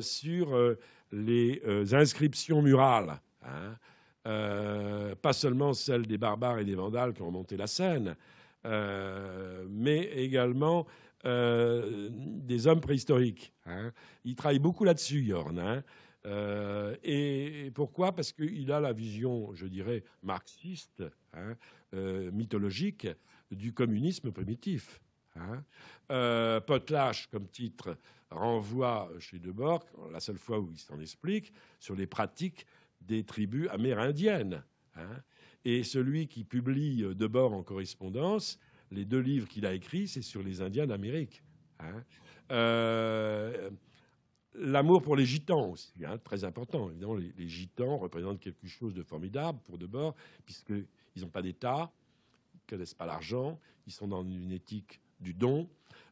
sur les inscriptions murales, hein, pas seulement celles des barbares et des vandales qui ont monté la Seine, mais également des hommes préhistoriques. Hein. Il travaille beaucoup là-dessus, Jorn. Hein. Et pourquoi ? Parce qu'il a la vision, je dirais, marxiste, hein, mythologique du communisme primitif. Hein. Potlatch, comme titre, renvoie chez Debord, la seule fois où il s'en explique, sur les pratiques des tribus amérindiennes. Hein. Et celui qui publie Debord en correspondance, les 2 livres qu'il a écrits, c'est sur les Indiens d'Amérique. Hein. L'amour pour les gitans aussi, hein, très important. Évidemment, les gitans représentent quelque chose de formidable pour Debord, puisqu'ils n'ont pas d'État, ils ne connaissent pas l'argent, ils sont dans une éthique du don,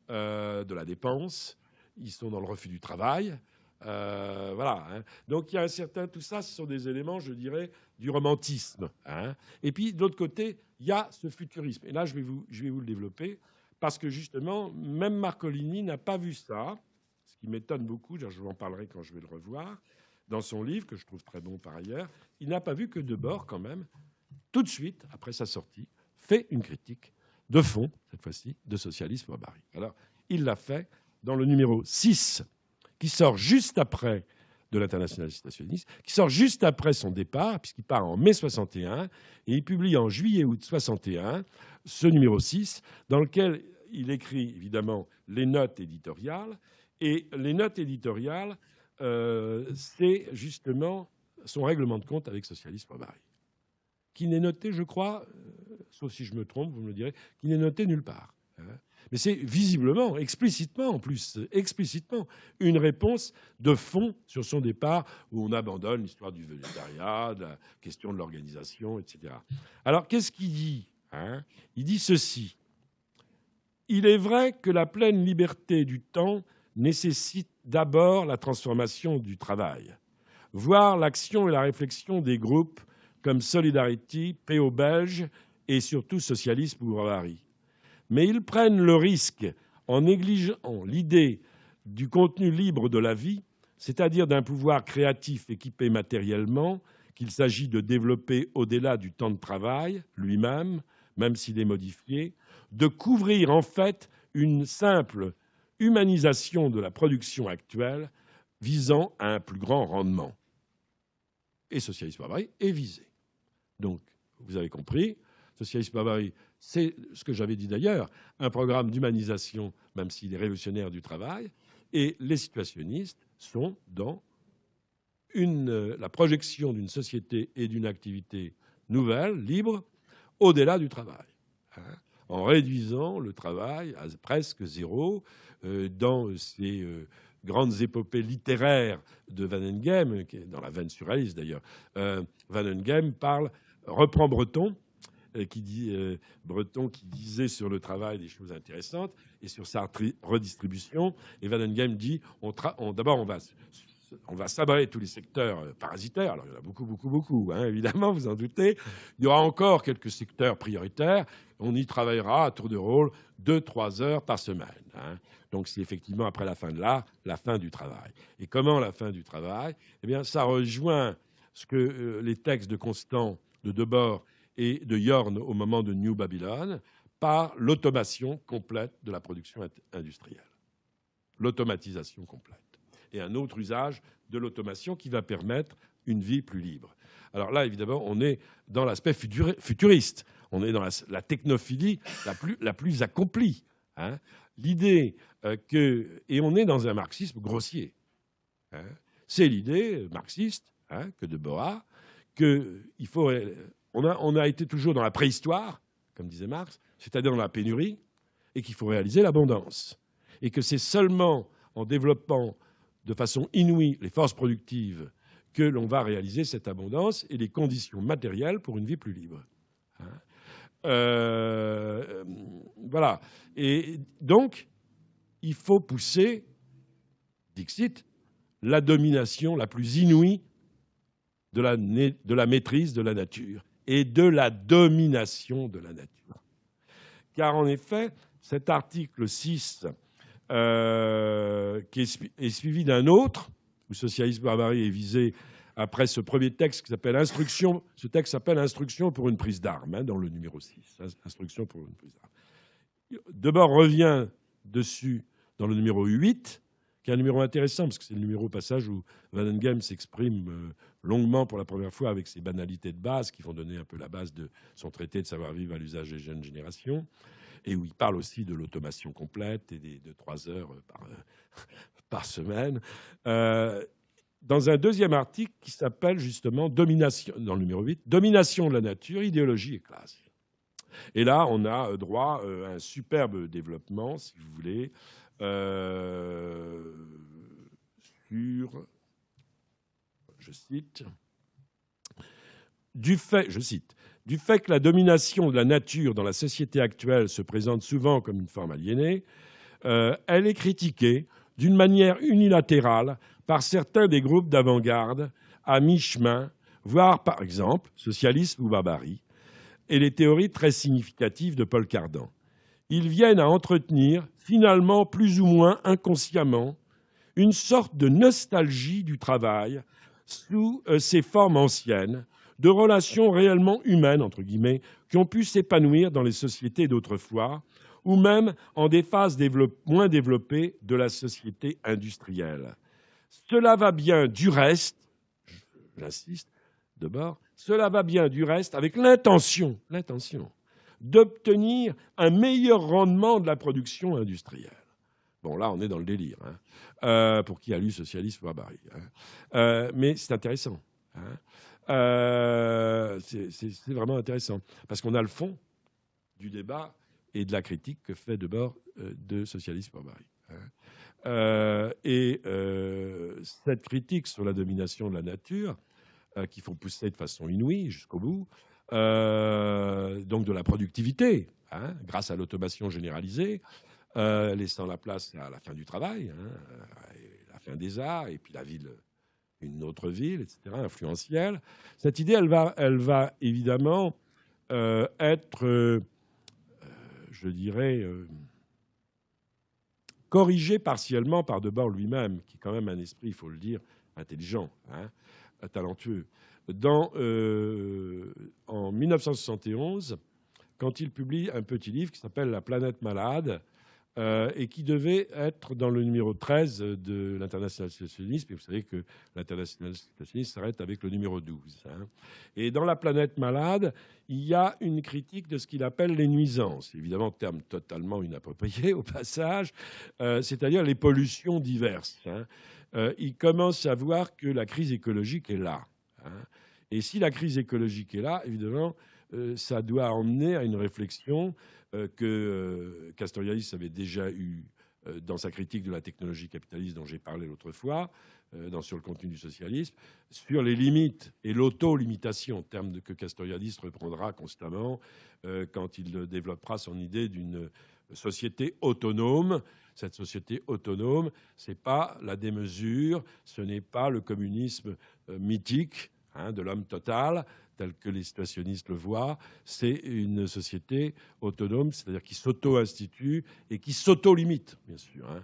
de la dépense, ils sont dans le refus du travail. Voilà. Hein. Donc il y a un certain... Tout ça, ce sont des éléments, je dirais, du romantisme. Hein. Et puis, de l'autre côté, il y a ce futurisme. Et là, je vais vous le développer, parce que justement, même Marcolini n'a pas vu ça. Ce qui m'étonne beaucoup, je vous en parlerai quand je vais le revoir, dans son livre, que je trouve très bon par ailleurs, il n'a pas vu que Debord, quand même, tout de suite, après sa sortie, fait une critique de fond, cette fois-ci, de Socialisme Barbarie. Alors, il l'a fait dans le numéro 6, qui sort juste après de l'International situationniste, qui sort juste après son départ, puisqu'il part en mai 61, et il publie en juillet-août 61 ce numéro 6, dans lequel il écrit, évidemment, les notes éditoriales. Et les notes éditoriales, c'est justement son règlement de compte avec Socialisme Barbarie, qui n'est noté, je crois, sauf si je me trompe, vous me le direz, qui n'est noté nulle part. Hein. Mais c'est visiblement, explicitement en plus, explicitement, une réponse de fond sur son départ, où on abandonne l'histoire du végétariat, de la question de l'organisation, etc. Alors, qu'est-ce qu'il dit ? Hein ? Il dit ceci. Il est vrai que la pleine liberté du temps nécessite d'abord la transformation du travail, voire l'action et la réflexion des groupes comme Solidarity, PO Belge et surtout Socialisme ou Barbarie. Mais ils prennent le risque, en négligeant l'idée du contenu libre de la vie, c'est-à-dire d'un pouvoir créatif équipé matériellement, qu'il s'agit de développer au-delà du temps de travail lui-même, même s'il est modifié, de couvrir en fait une simple humanisation de la production actuelle visant à un plus grand rendement. Et Socialisme Barbarie est visé. Donc, vous avez compris, Socialisme Barbarie, c'est ce que j'avais dit d'ailleurs, un programme d'humanisation, même s'il est révolutionnaire, du travail, et les situationnistes sont dans la projection d'une société et d'une activité nouvelle, libre, au-delà du travail, hein, en réduisant le travail à presque zéro. Dans ces grandes épopées littéraires de Vanenghem, qui est dans la veine surréaliste d'ailleurs, Vanenghem reprend Breton, Breton qui disait sur le travail des choses intéressantes et sur sa redistribution. Et Vanenghem dit d'abord, on va sabrer tous les secteurs parasitaires. Alors, il y en a beaucoup, beaucoup, beaucoup, hein, évidemment, vous en doutez. Il y aura encore quelques secteurs prioritaires. On y travaillera à tour de rôle 2-3 heures par semaine, hein. Donc, c'est effectivement, après la fin du travail. Et comment la fin du travail? Eh bien, ça rejoint ce que les textes de Constant, de Debord et de Yorn au moment de New Babylon, par l'automation complète de la production industrielle. L'automatisation complète. Et un autre usage de l'automation qui va permettre une vie plus libre. Alors là, évidemment, on est dans l'aspect futuriste. On est dans la technophilie la plus accomplie, hein. L'idée et on est dans un marxisme grossier, hein. C'est l'idée marxiste, hein, que Debord, on a été toujours dans la préhistoire, comme disait Marx, c'est-à-dire dans la pénurie, et qu'il faut réaliser l'abondance. Et que c'est seulement en développant de façon inouïe les forces productives que l'on va réaliser cette abondance et les conditions matérielles pour une vie plus libre. Voilà. Et donc, il faut pousser, dixit, la domination la plus inouïe de la maîtrise de la nature et de la domination de la nature. Car en effet, cet article 6, qui est suivi d'un autre, où Socialisme Barbarie est visé après ce premier texte qui s'appelle Instruction. Ce texte s'appelle Instruction pour une prise d'armes, hein, dans le numéro 6. Instruction pour une prise d'armes. Debord revient dessus dans le numéro 8, qui est un numéro intéressant, parce que c'est le numéro au passage où Vanenghem s'exprime longuement pour la première fois avec ses banalités de base qui vont donner un peu la base de son traité de savoir-vivre à l'usage des jeunes générations, et où il parle aussi de l'automation complète et de 3 heures par semaine. Dans un deuxième article qui s'appelle justement Domination, dans le numéro 8, Domination de la nature, idéologie et classe. Et là, on a droit à un superbe développement, si vous voulez, sur, je cite, du fait que la domination de la nature dans la société actuelle se présente souvent comme une forme aliénée, elle est critiquée d'une manière unilatérale par certains des groupes d'avant-garde à mi-chemin, voire par exemple socialisme ou barbarie, et les théories très significatives de Paul Cardan. Ils viennent à entretenir, finalement plus ou moins inconsciemment, une sorte de nostalgie du travail sous ses formes anciennes, de relations réellement humaines, entre guillemets, qui ont pu s'épanouir dans les sociétés d'autrefois, ou même en des phases moins développées de la société industrielle. Cela va bien du reste, j'insiste, Debord, cela va bien du reste avec l'intention d'obtenir un meilleur rendement de la production industrielle. Bon, là, on est dans le délire, hein, pour qui a lu Socialisme ou Barbarie, hein. Mais c'est intéressant, hein. C'est vraiment intéressant, parce qu'on a le fond du débat et de la critique que fait Debord de Socialisme ou Barbarie, hein. Cette critique sur la domination de la nature, qu'il faut pousser de façon inouïe jusqu'au bout, donc de la productivité, hein, grâce à l'automation généralisée, laissant la place à la fin du travail, hein, la fin des arts, et puis la ville, une autre ville, etc., influentielle. Cette idée, elle va évidemment être, je dirais, corrigée partiellement par Debord lui-même, qui est quand même un esprit, il faut le dire, intelligent, hein, talentueux. En 1971, quand il publie un petit livre qui s'appelle « La planète malade », et qui devait être dans le numéro 13 de l'International Socialisme. Et vous savez que l'International Socialisme s'arrête avec le numéro 12. Hein. Et dans La planète malade, il y a une critique de ce qu'il appelle les nuisances. Évidemment, terme totalement inapproprié au passage, c'est-à-dire les pollutions diverses. Hein. Il commence à voir que la crise écologique est là. Hein. Et si la crise écologique est là, évidemment, ça doit emmener à une réflexion que Castoriadis avait déjà eue dans sa critique de la technologie capitaliste dont j'ai parlé l'autre fois, sur le contenu du socialisme, sur les limites et l'auto-limitation, terme que Castoriadis reprendra constamment quand il développera son idée d'une société autonome. Cette société autonome, ce n'est pas la démesure, ce n'est pas le communisme mythique de l'homme total, tel que les situationnistes le voient, c'est une société autonome, c'est-à-dire qui s'auto-institue et qui s'auto-limite, bien sûr. Hein.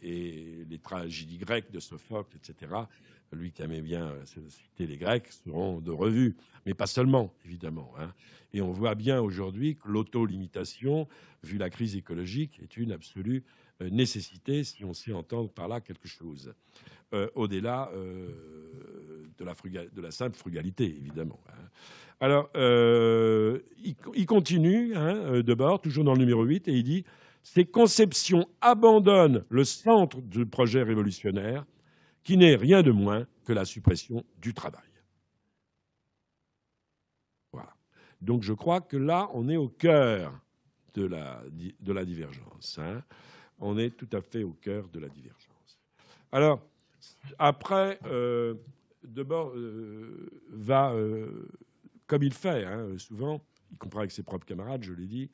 Et les tragédies grecques de Sophocle, etc., lui qui aimait bien citer les Grecs, seront de revue, mais pas seulement, évidemment. Hein. Et on voit bien aujourd'hui que l'auto-limitation, vu la crise écologique, est une absolue nécessité si on sait entendre par là quelque chose. Au-delà de la simple frugalité, évidemment. Hein. Alors, il continue, Debord, toujours dans le numéro 8, et il dit « Ces conceptions abandonnent le centre du projet révolutionnaire, qui n'est rien de moins que la suppression du travail. » Voilà. Donc, je crois que là, on est au cœur de la divergence. Hein. On est tout à fait au cœur de la divergence. Alors, après, Debord va, comme il fait souvent, y compris avec ses propres camarades, je l'ai dit,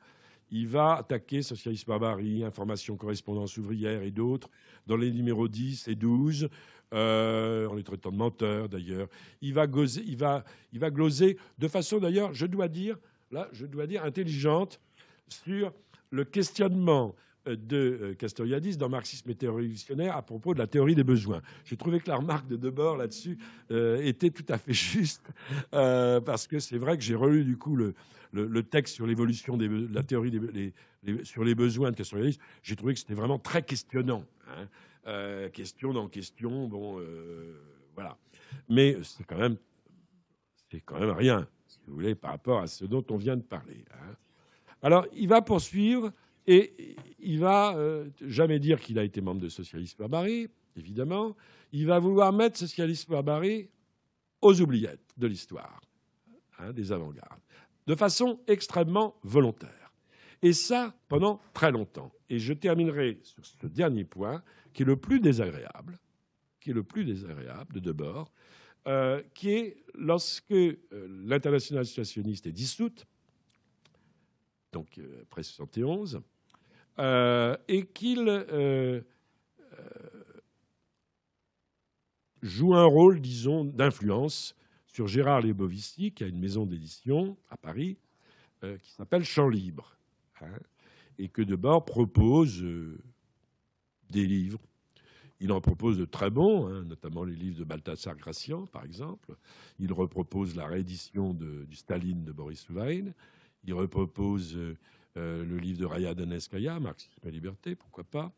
il va attaquer Socialisme Barbarie, Information Correspondance ouvrière et d'autres dans les numéros 10 et 12, en les traitant de menteurs d'ailleurs. Il va gloser de façon d'ailleurs, je dois dire intelligente, sur le questionnement de Castoriadis dans Marxisme et théorie révolutionnaire à propos de la théorie des besoins. J'ai trouvé que la remarque de Debord là-dessus était tout à fait juste, parce que c'est vrai que j'ai relu du coup le texte sur l'évolution de la théorie sur les besoins de Castoriadis. J'ai trouvé que c'était vraiment très questionnant. Hein. Question dans question, bon, voilà. Mais c'est quand même rien, si vous voulez, par rapport à ce dont on vient de parler. Hein. Alors, il va poursuivre et il va jamais dire qu'il a été membre de Socialisme Barbarie, évidemment. Il va vouloir mettre Socialisme Barbarie aux oubliettes de l'histoire, des avant-gardes, de façon extrêmement volontaire. Et ça, pendant très longtemps. Et je terminerai sur ce dernier point, qui est le plus désagréable de Debord, qui est lorsque l'Internationale situationniste est dissoute, donc après 71, et qu'il joue un rôle, disons, d'influence sur Gérard Lebovici, qui a une maison d'édition à Paris, qui s'appelle Champs Libres, et que Debord propose des livres. Il en propose de très bons, notamment les livres de Balthazar Gracian, par exemple. Il repropose la réédition du Staline de Boris Souvaïn. Il repropose le livre de Raya Daneskaya, Marxisme et liberté, pourquoi pas.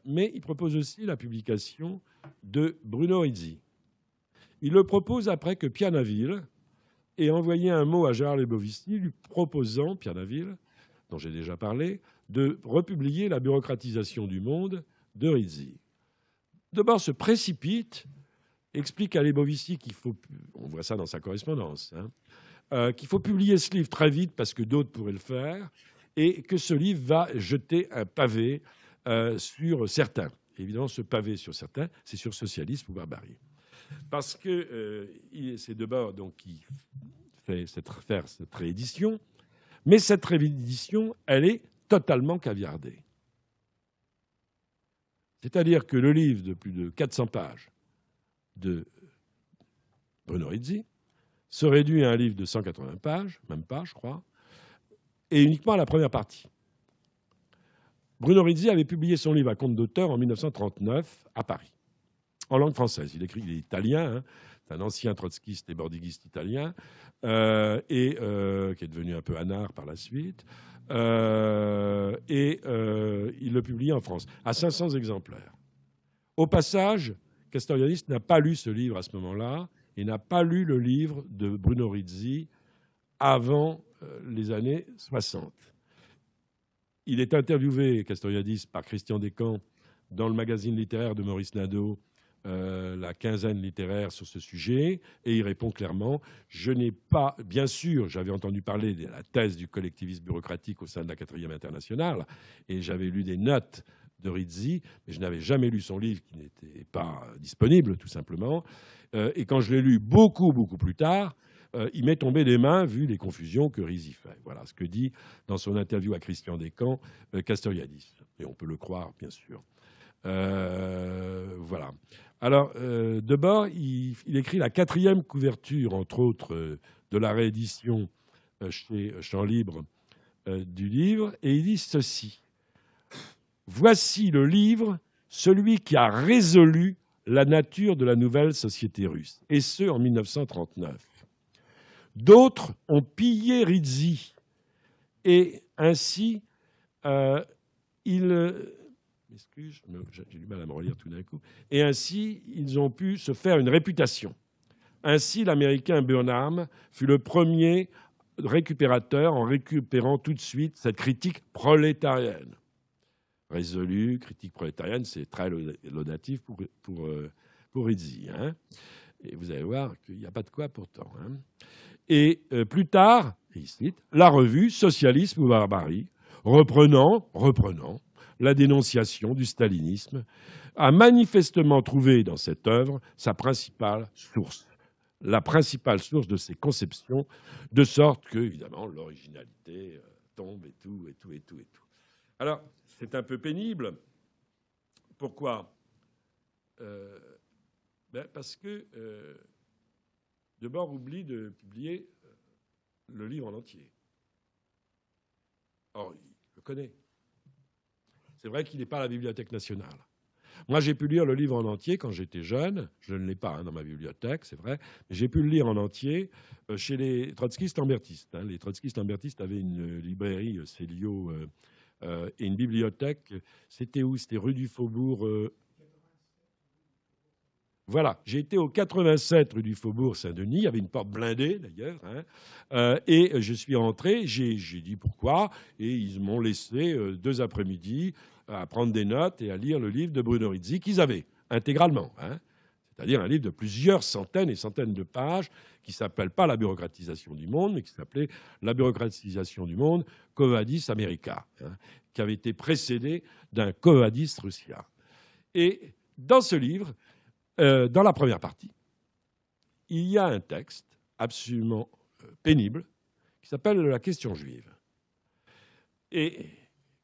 Mais il propose aussi la publication de Bruno Rizzi. Il le propose après que Pianaville ait envoyé un mot à Gérard Lebovici lui proposant, Pianaville, dont j'ai déjà parlé, de republier La bureaucratisation du monde de Rizzi. Debord se précipite, explique à Lebovici qu'il faut, on voit ça dans sa correspondance, qu'il faut publier ce livre très vite parce que d'autres pourraient le faire, et que ce livre va jeter un pavé sur certains. Évidemment, ce pavé sur certains, c'est sur Socialisme ou Barbarie. Parce que c'est Debord donc, qui fait cette réédition, mais cette réédition, elle est totalement caviardée. C'est-à-dire que le livre de plus de 400 pages de Bruno Rizzi se réduit à un livre de 180 pages, même pas, je crois, et uniquement à la première partie. Bruno Rizzi avait publié son livre à compte d'auteur en 1939 à Paris, en langue française. Il est italien, c'est un ancien trotskiste et bordiguiste italien, qui est devenu un peu anard par la suite. Il le publie en France, à 500 exemplaires. Au passage, Castoriadis n'a pas lu ce livre à ce moment-là, et n'a pas lu le livre de Bruno Rizzi avant les années 60. Il est interviewé, Castoriadis, par Christian Descamps dans le magazine littéraire de Maurice Nadeau, la quinzaine littéraire sur ce sujet, et il répond clairement « Je n'ai pas... Bien sûr, j'avais entendu parler de la thèse du collectivisme bureaucratique au sein de la 4e internationale, et j'avais lu des notes de Rizzi, mais je n'avais jamais lu son livre qui n'était pas disponible, tout simplement. Et quand je l'ai lu beaucoup plus tard, il m'est tombé des mains vu les confusions que Rizzi fait. Voilà ce que dit dans son interview à Christian Descamps Castoriadis. Et on peut le croire, bien sûr. Voilà. Alors, Debord, il écrit la 4e couverture, entre autres, de la réédition chez Champs Libre du livre, et il dit ceci. Voici le livre, celui qui a résolu la nature de la nouvelle société russe, et ce, en 1939. D'autres ont pillé Rizzi, et ainsi, Excuse, j'ai du mal à me relire tout d'un coup. Et ainsi, ils ont pu se faire une réputation. Ainsi, l'Américain Burnham fut le premier récupérateur en récupérant tout de suite cette critique prolétarienne. Résolue, critique prolétarienne, c'est très laudatif pour Rizzi. Hein. Et vous allez voir qu'il n'y a pas de quoi pourtant. Hein. Et plus tard, il cite, la revue Socialisme ou Barbarie, reprenant la dénonciation du stalinisme, a manifestement trouvé dans cette œuvre sa principale source, la principale source de ses conceptions, de sorte que, évidemment, l'originalité tombe et tout. Alors, c'est un peu pénible. Pourquoi ? Parce que Debord oublie de publier le livre en entier. Or, il le connaît. C'est vrai qu'il n'est pas à la Bibliothèque nationale. Moi, j'ai pu lire le livre en entier quand j'étais jeune. Je ne l'ai pas dans ma bibliothèque, c'est vrai. Mais j'ai pu le lire en entier chez les trotskistes-lambertistes. Les trotskistes-lambertistes avaient une librairie Célio et une bibliothèque. C'était où ? C'était rue du Faubourg. Voilà, j'ai été au 87 rue du Faubourg Saint-Denis, il y avait une porte blindée d'ailleurs, hein, et je suis entré, j'ai dit pourquoi, et ils m'ont laissé 2 après-midi à prendre des notes et à lire le livre de Bruno Rizzi qu'ils avaient intégralement, hein, c'est-à-dire un livre de plusieurs centaines et centaines de pages qui ne s'appelle pas La bureaucratisation du monde, mais qui s'appelait La bureaucratisation du monde, Quo Vadis America, hein, qui avait été précédé d'un Quo Vadis Russia. Et dans ce livre, dans la première partie, il y a un texte absolument pénible qui s'appelle La question juive. Et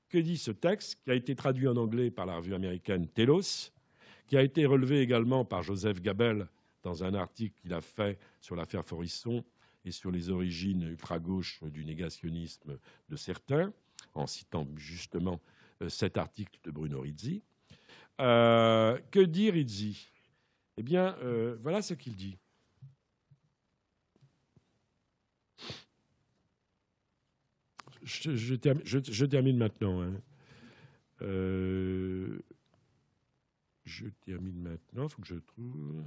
que dit ce texte, qui a été traduit en anglais par la revue américaine Telos, qui a été relevé également par Joseph Gabel dans un article qu'il a fait sur l'affaire Forisson et sur les origines ultra-gauche du négationnisme de certains, en citant justement cet article de Bruno Rizzi. Que dit Rizzi ? Eh bien, voilà ce qu'il dit. Je termine maintenant. Hein. Je termine maintenant, il faut que je trouve...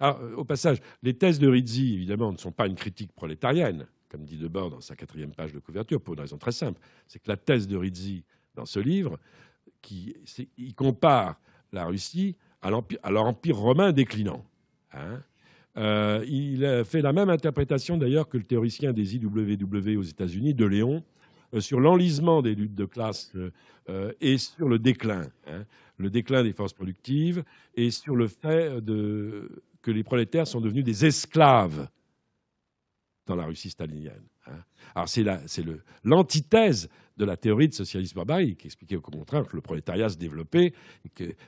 Alors, au passage, les thèses de Rizzi, évidemment, ne sont pas une critique prolétarienne, comme dit Debord dans sa 4e page de couverture, pour une raison très simple. C'est que la thèse de Rizzi, dans ce livre, il compare la Russie à l'Empire romain déclinant. Hein. Il fait la même interprétation d'ailleurs que le théoricien des IWW aux États-Unis, de Léon, sur l'enlisement des luttes de classe et sur le déclin des forces productives et sur le fait que les prolétaires sont devenus des esclaves dans la Russie stalinienne. Hein. Alors c'est l'antithèse de la théorie de socialisme barbarique, qui expliquait au contraire que le prolétariat se développait,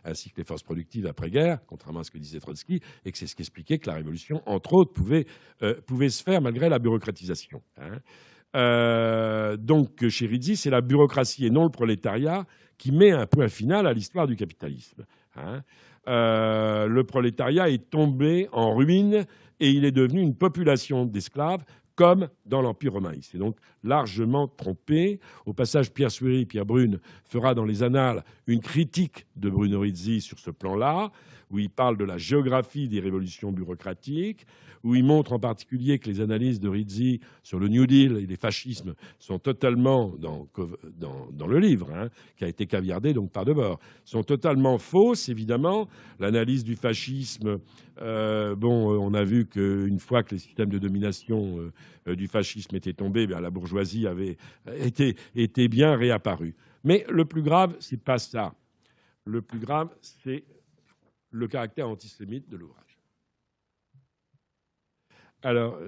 ainsi que les forces productives après-guerre, contrairement à ce que disait Trotsky, et que c'est ce qui expliquait que la révolution, entre autres, pouvait se faire malgré la bureaucratisation. Hein. Donc chez Rizzi, c'est la bureaucratie et non le prolétariat qui met un point final à l'histoire du capitalisme. Hein. le prolétariat est tombé en ruine et il est devenu une population d'esclaves comme dans l'Empire romain. Il s'est donc largement trompé. Au passage, Pierre Suéry, Pierre Brune, fera dans les Annales une critique de Bruno Rizzi sur ce plan-là, où il parle de la géographie des révolutions bureaucratiques, où il montre en particulier que les analyses de Rizzi sur le New Deal et les fascismes sont totalement, dans le livre, hein, qui a été caviardé donc par Debord, sont totalement fausses, évidemment. L'analyse du fascisme, on a vu qu'une fois que les systèmes de domination du fascisme étaient tombés, la bourgeoisie était bien réapparue. Mais le plus grave, c'est pas ça. Le plus grave, c'est le caractère antisémite de l'ouvrage. Alors,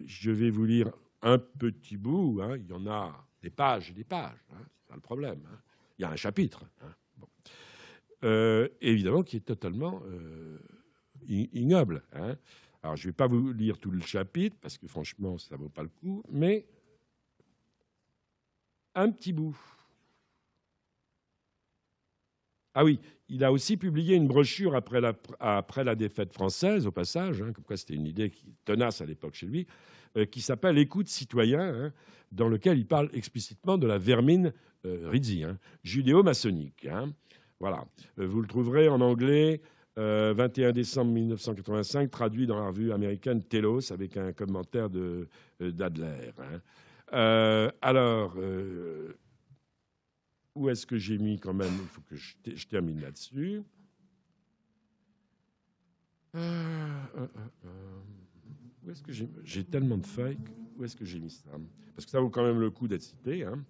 je vais vous lire un petit bout. Hein. Il y en a des pages et des pages. Hein. C'est pas le problème. Hein. Il y a un chapitre. Hein. Bon. Évidemment, qui est totalement ignoble. Hein. Alors, je ne vais pas vous lire tout le chapitre, parce que franchement, ça ne vaut pas le coup, mais un petit bout. Ah oui, il a aussi publié une brochure après la défaite française, au passage, hein, comme quoi c'était une idée tenace à l'époque chez lui, qui s'appelle Écoute citoyen, hein, dans lequel il parle explicitement de la vermine Rizzi, hein, judéo-maçonnique. Hein. Voilà. Vous le trouverez en anglais, 21 décembre 1985, traduit dans la revue américaine Telos, avec un commentaire d'Adler. Hein. Alors... où est-ce que j'ai mis quand même? Il faut que je termine là-dessus. Où est-ce que j'ai tellement de feuilles? Où est-ce que j'ai mis ça? Parce que ça vaut quand même le coup d'être cité. Hein,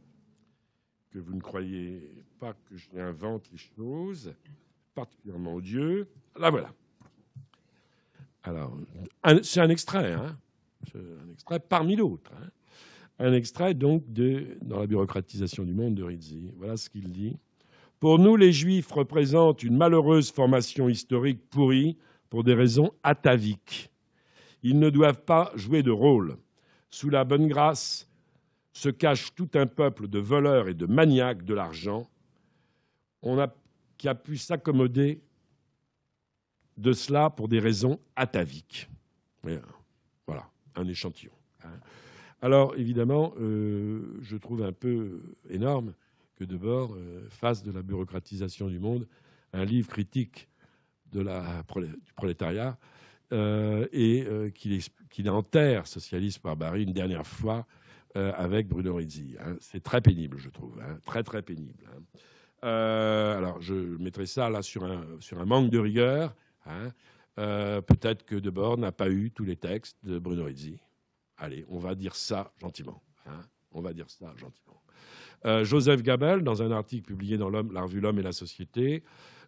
que vous ne croyez pas que j'invente les choses, particulièrement odieux. Là, voilà. Alors, c'est un extrait. Hein, c'est un extrait parmi d'autres. Hein. Un extrait donc dans la bureaucratisation du monde de Rizzi. Voilà ce qu'il dit. Pour nous, les Juifs représentent une malheureuse formation historique pourrie pour des raisons ataviques. Ils ne doivent pas jouer de rôle. Sous la bonne grâce se cache tout un peuple de voleurs et de maniaques de l'argent qui a pu s'accommoder de cela pour des raisons ataviques. Voilà, un échantillon. Alors, évidemment, je trouve un peu énorme que Debord fasse de la bureaucratisation du monde un livre critique du prolétariat et qu'il enterre Socialisme barbarie une dernière fois avec Bruno Rizzi. Hein. C'est très pénible, je trouve. Hein. Très, très pénible. Hein. Alors, je mettrai ça là sur un manque de rigueur. Hein. Peut-être que Debord n'a pas eu tous les textes de Bruno Rizzi. Allez, on va dire ça gentiment. Hein, on va dire ça gentiment. Joseph Gabel, dans un article publié dans la revue L'Homme et la Société,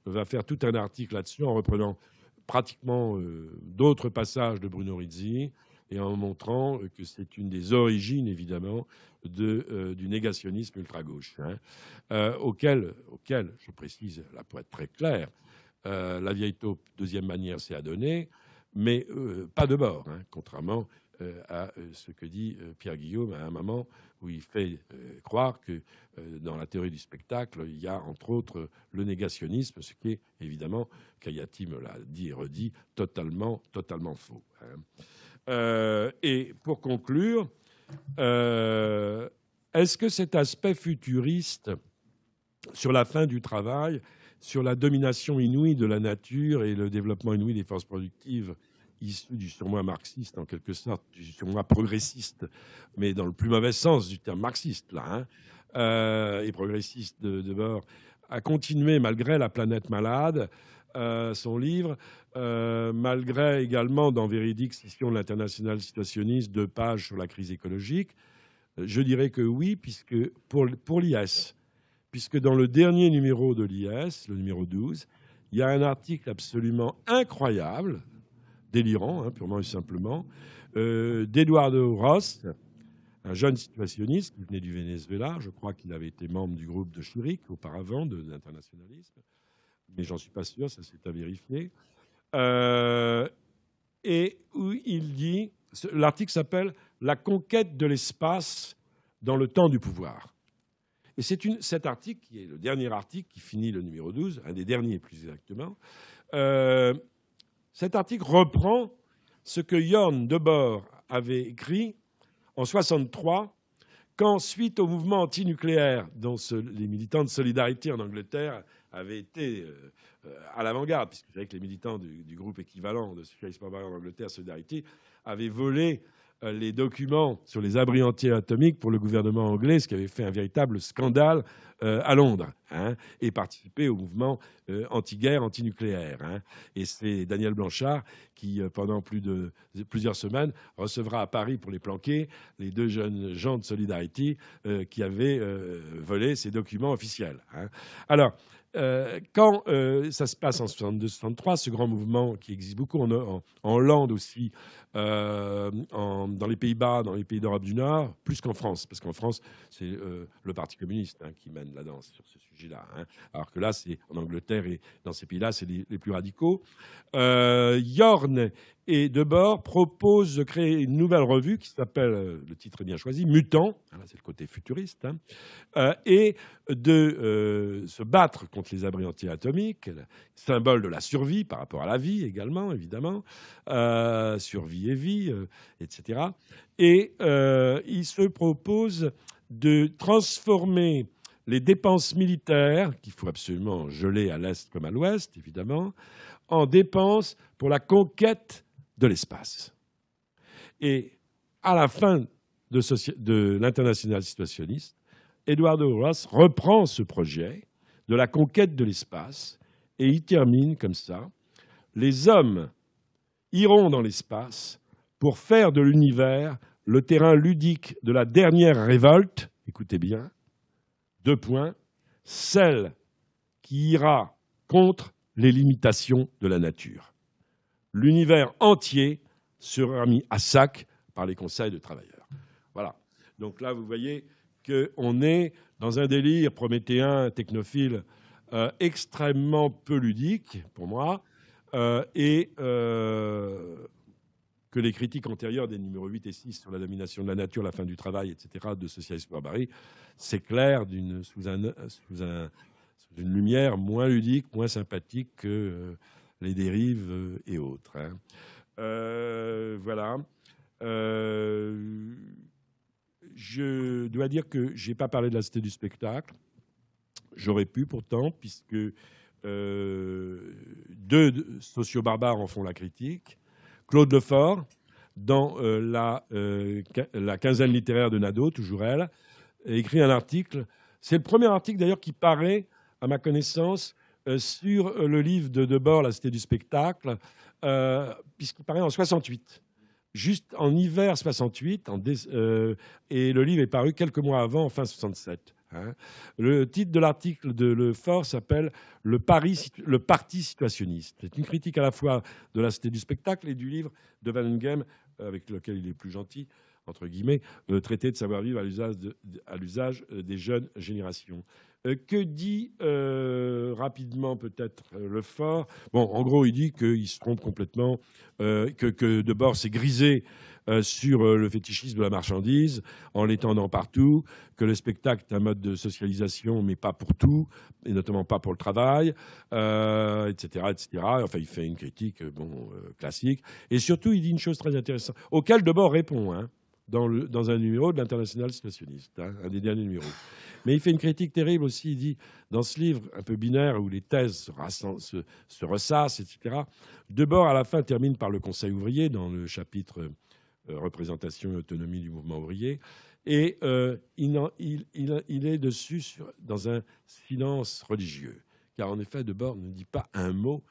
va faire tout un article là-dessus en reprenant pratiquement d'autres passages de Bruno Rizzi et en montrant que c'est une des origines, évidemment, du négationnisme ultra-gauche, hein, auquel, je précise, là pour être très clair, la vieille taupe, deuxième manière, s'est adonnée, mais pas de bord, hein, contrairement à ce que dit Pierre Guillaume à un moment où il fait croire que dans la théorie du spectacle, il y a entre autres le négationnisme, ce qui est évidemment, Kayati me l'a dit et redit, totalement faux. Hein. Et pour conclure, est-ce que cet aspect futuriste sur la fin du travail, sur la domination inouïe de la nature et le développement inouï des forces productives issu du surmoi marxiste, en quelque sorte, du surmoi progressiste, mais dans le plus mauvais sens du terme marxiste, là, hein, et progressiste de bord, a continué malgré La planète malade, son livre, malgré également, dans Véridique, session de l'Internationale situationniste, 2 pages sur la crise écologique. Je dirais que oui, puisque pour l'IS, puisque dans le dernier numéro de l'IS, le numéro 12, il y a un article absolument incroyable, délirant, hein, purement et simplement, d'Eduardo Ross, un jeune situationniste qui venait du Venezuela. Je crois qu'il avait été membre du groupe de Chirac auparavant, de l'internationalisme, mais j'en suis pas sûr, ça c'est à vérifier. Et où il dit, l'article s'appelle « La conquête de l'espace dans le temps du pouvoir ». Et c'est cet article, qui est le dernier article qui finit le numéro 12, un des derniers plus exactement, Cet article reprend ce que Jorn Debord avait écrit en 1963, quand, suite au mouvement antinucléaire dont les militants de Solidarité en Angleterre avaient été à l'avant-garde, puisque vous savez que les militants du groupe équivalent de Socialisme en Angleterre, Solidarité, avaient volé les documents sur les abris anti-atomiques pour le gouvernement anglais, ce qui avait fait un véritable scandale à Londres, hein, et participé au mouvement anti-guerre, anti-nucléaire. Hein. Et c'est Daniel Blanchard qui, pendant plusieurs semaines, recevra à Paris pour les planquer les deux jeunes gens de Solidarité qui avaient volé ces documents officiels. Hein. Alors, quand ça se passe en 62-63, ce grand mouvement qui existe beaucoup en Hollande aussi, dans les Pays-Bas, dans les pays d'Europe du Nord, plus qu'en France, parce qu'en France, c'est le Parti communiste qui mène la danse sur ce sujet-là. Hein. Alors que là, c'est en Angleterre et dans ces pays-là, c'est les plus radicaux. Jorn et Debord proposent de créer une nouvelle revue qui s'appelle, le titre est bien choisi, Mutant, c'est le côté futuriste, hein, et de se battre contre les abris anti-atomiques, symbole de la survie par rapport à la vie également, évidemment, survie et vie, etc. Et il se propose de transformer les dépenses militaires, qu'il faut absolument geler à l'Est comme à l'Ouest, évidemment, en dépenses pour la conquête de l'espace. Et à la fin de l'international situationniste, Eduardo Ross reprend ce projet de la conquête de l'espace et il termine comme ça. Les hommes iront dans l'espace pour faire de l'univers le terrain ludique de la dernière révolte, écoutez bien, 2 points, celle qui ira contre les limitations de la nature. L'univers entier sera mis à sac par les conseils de travailleurs. Voilà. Donc là, vous voyez qu'on est dans un délire prométhéen, technophile, extrêmement peu ludique, pour moi, et que les critiques antérieures des numéros 8 et 6 sur la domination de la nature, la fin du travail, etc., de Socialisme Barbarie, s'éclairent sous une lumière moins ludique, moins sympathique que les dérives et autres. Hein. Voilà. Je dois dire que je n'ai pas parlé de la Cité du spectacle. J'aurais pu pourtant, puisque 2 socio-barbares en font la critique. Claude Lefort, dans la quinzaine littéraire de Nadeau, toujours elle, a écrit un article. C'est le premier article d'ailleurs qui paraît, à ma connaissance, sur le livre de Debord, La Cité du spectacle, puisqu'il paraît en 68. Juste en hiver 68, et le livre est paru quelques mois avant, en fin 67. Hein. Le titre de l'article de Lefort s'appelle le Parti situationniste. C'est une critique à la fois de la Cité du spectacle et du livre de Wallenheim, avec lequel il est plus gentil, entre guillemets, le traité de savoir-vivre à l'usage des jeunes générations. Que dit rapidement peut-être Lefort ? Bon, en gros, il dit qu'il se trompe complètement, que Debord s'est grisé sur le fétichisme de la marchandise en l'étendant partout, que le spectacle est un mode de socialisation, mais pas pour tout, et notamment pas pour le travail, etc., etc. Enfin, il fait une critique classique. Et surtout, il dit une chose très intéressante, auquel Debord répond, hein, dans un numéro de l'International situationniste, hein, un des derniers numéros. Mais il fait une critique terrible aussi, il dit, dans ce livre un peu binaire où les thèses se ressassent, etc., Debord, à la fin, termine par le Conseil ouvrier, dans le chapitre représentation et autonomie du mouvement ouvrier, et il est dessus dans un silence religieux. Car en effet, Debord ne dit pas un mot,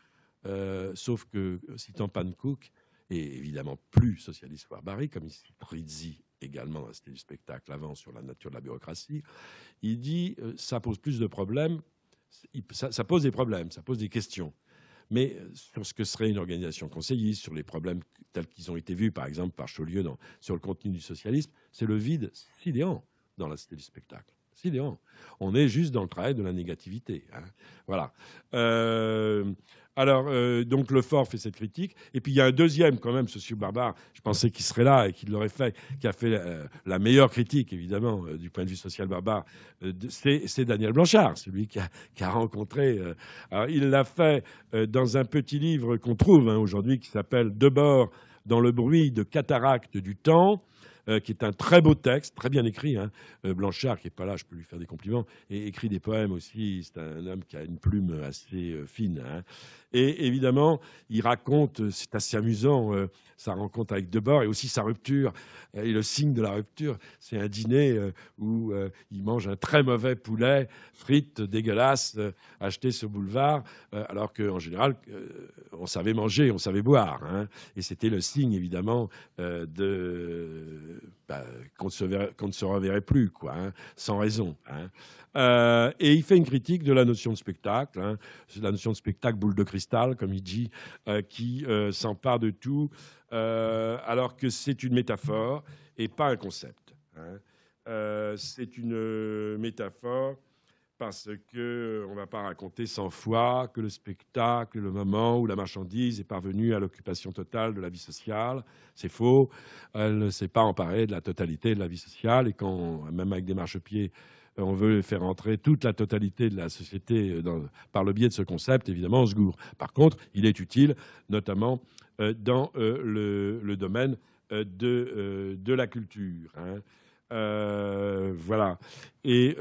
sauf que, citant Pankouk, et évidemment plus socialiste Barbarie, comme il cite Rizzi également dans la Cité du spectacle avant sur la nature de la bureaucratie, il dit ça pose plus de problèmes, ça pose des problèmes, ça pose des questions. Mais sur ce que serait une organisation conseilliste, sur les problèmes tels qu'ils ont été vus, par exemple, par Chaulieu sur le contenu du socialisme, c'est le vide sidérant dans la Cité du spectacle. Sidérant. On est juste dans le travail de la négativité. Hein. Voilà. Alors, donc Lefort fait cette critique. Et puis il y a un deuxième, quand même, socio-barbare, je pensais qu'il serait là et qu'il l'aurait fait, qui a fait la meilleure critique, évidemment, du point de vue social barbare. C'est Daniel Blanchard, celui qui a rencontré. Alors, il l'a fait dans un petit livre qu'on trouve aujourd'hui qui s'appelle Debord dans le bruit de cataracte du temps. Qui est un très beau texte, très bien écrit. Blanchard, qui n'est pas là, je peux lui faire des compliments, et écrit des poèmes aussi. C'est un homme qui a une plume assez fine. Et évidemment, il raconte, c'est assez amusant, sa rencontre avec Debord et aussi sa rupture. Et le signe de la rupture, c'est un dîner où il mange un très mauvais poulet, frites, dégueulasse, acheté sur boulevard, alors qu'en général, on savait manger, on savait boire. Et c'était le signe, évidemment, qu'on ne se reverrait plus, quoi, sans raison. Et il fait une critique de la notion de spectacle, c'est la notion de spectacle boule de cristal, comme il dit, qui s'empare de tout, alors que c'est une métaphore et pas un concept. C'est une métaphore parce qu'on ne va pas raconter 100 fois que le spectacle, le moment où la marchandise est parvenue à l'occupation totale de la vie sociale. C'est faux. Elle ne s'est pas emparée de la totalité de la vie sociale. Et quand, même avec des marchepieds, on veut faire entrer toute la totalité de la société par le biais de ce concept, évidemment, on se gourre. Par contre, il est utile, notamment dans le domaine de la culture. Voilà. Et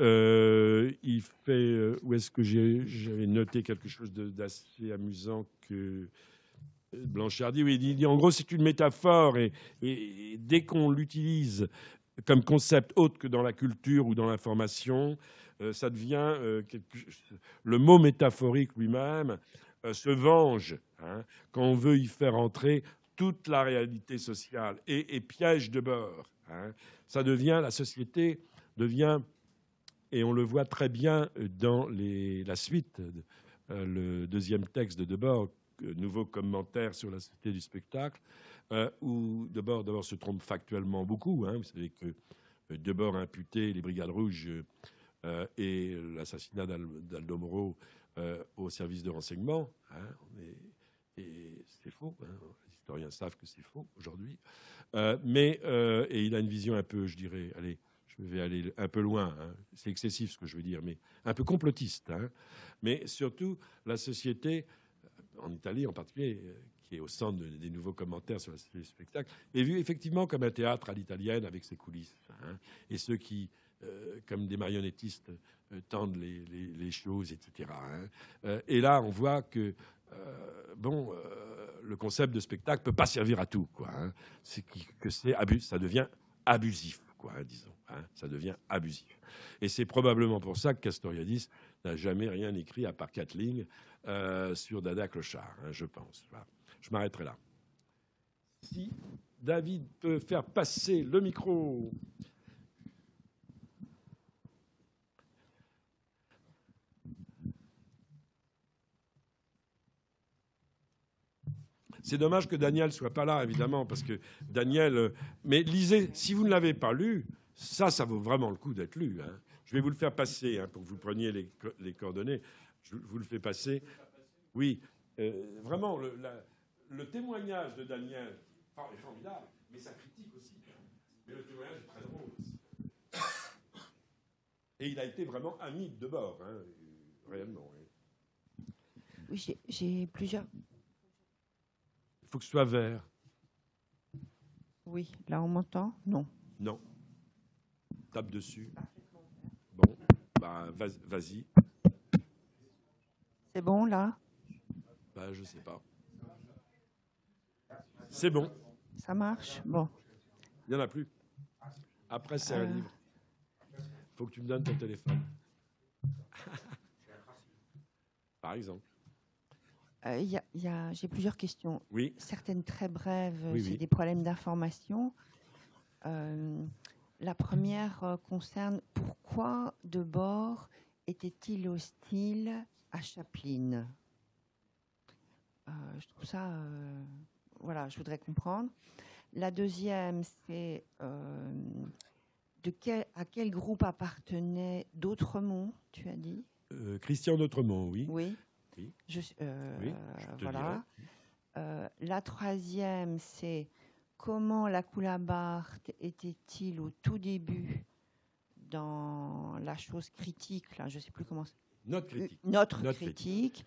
il fait. Où est-ce que j'avais noté quelque chose d'assez amusant que Blanchard dit? Oui, il dit en gros, c'est une métaphore et dès qu'on l'utilise comme concept autre que dans la culture ou dans l'information, ça devient. Le mot métaphorique lui-même se venge quand on veut y faire entrer toute la réalité sociale et piège de bord. Ça devient, la société devient, et on le voit très bien dans la suite, le deuxième texte de Debord, nouveau commentaire sur la société du spectacle, où Debord d'abord se trompe factuellement beaucoup. Vous savez que Debord a imputé les Brigades Rouges et l'assassinat d'Aldo Moro au service de renseignement. Et c'est faux. Les historiens savent que c'est faux aujourd'hui. Et il a une vision un peu, je dirais, allez, je vais aller un peu loin, c'est excessif ce que je veux dire, mais un peu complotiste. Mais surtout, la société, en Italie en particulier, qui est au centre des nouveaux commentaires sur la société du spectacle, est vue effectivement comme un théâtre à l'italienne avec ses coulisses. Et ceux qui, comme des marionnettistes, tendent les choses, etc. Et là, on voit que le concept de spectacle ne peut pas servir à tout. Ça devient abusif, disons. Ça devient abusif. Et c'est probablement pour ça que Castoriadis n'a jamais rien écrit à part 4 lignes sur Dada Clochard, je pense. Voilà. Je m'arrêterai là. Si David peut faire passer le micro. C'est dommage que Daniel ne soit pas là, évidemment, parce que Daniel... Mais lisez, si vous ne l'avez pas lu, ça vaut vraiment le coup d'être lu. Je vais vous le faire passer pour que vous preniez les coordonnées. Je vous le fais passer. Oui, vraiment, le témoignage de Daniel est formidable, mais sa critique aussi. Mais le témoignage est très drôle aussi. Et il a été vraiment ami de Debord, réellement. Oui, j'ai plusieurs... Il faut que ce soit vert. Oui, là on m'entend? Non. Non. Tape dessus. Bon, vas-y. C'est bon là? Je sais pas. C'est bon. Ça marche? Bon. Il n'y en a plus. Après, c'est un livre. Il faut que tu me donnes ton téléphone. Par exemple. J'ai plusieurs questions. Oui. Certaines très brèves, c'est Oui. des problèmes d'information. La première concerne pourquoi Debord était-il hostile à Chaplin? Je trouve ça... voilà, je voudrais comprendre. La deuxième, c'est à quel groupe appartenait d'Autremont, tu as dit? Christian d'Autremont, oui. Oui. Oui. Je, Oui, je te voilà. La troisième, c'est comment la Coulabart était-il au tout début dans la chose critique, là, je ne sais plus comment. Notre critique.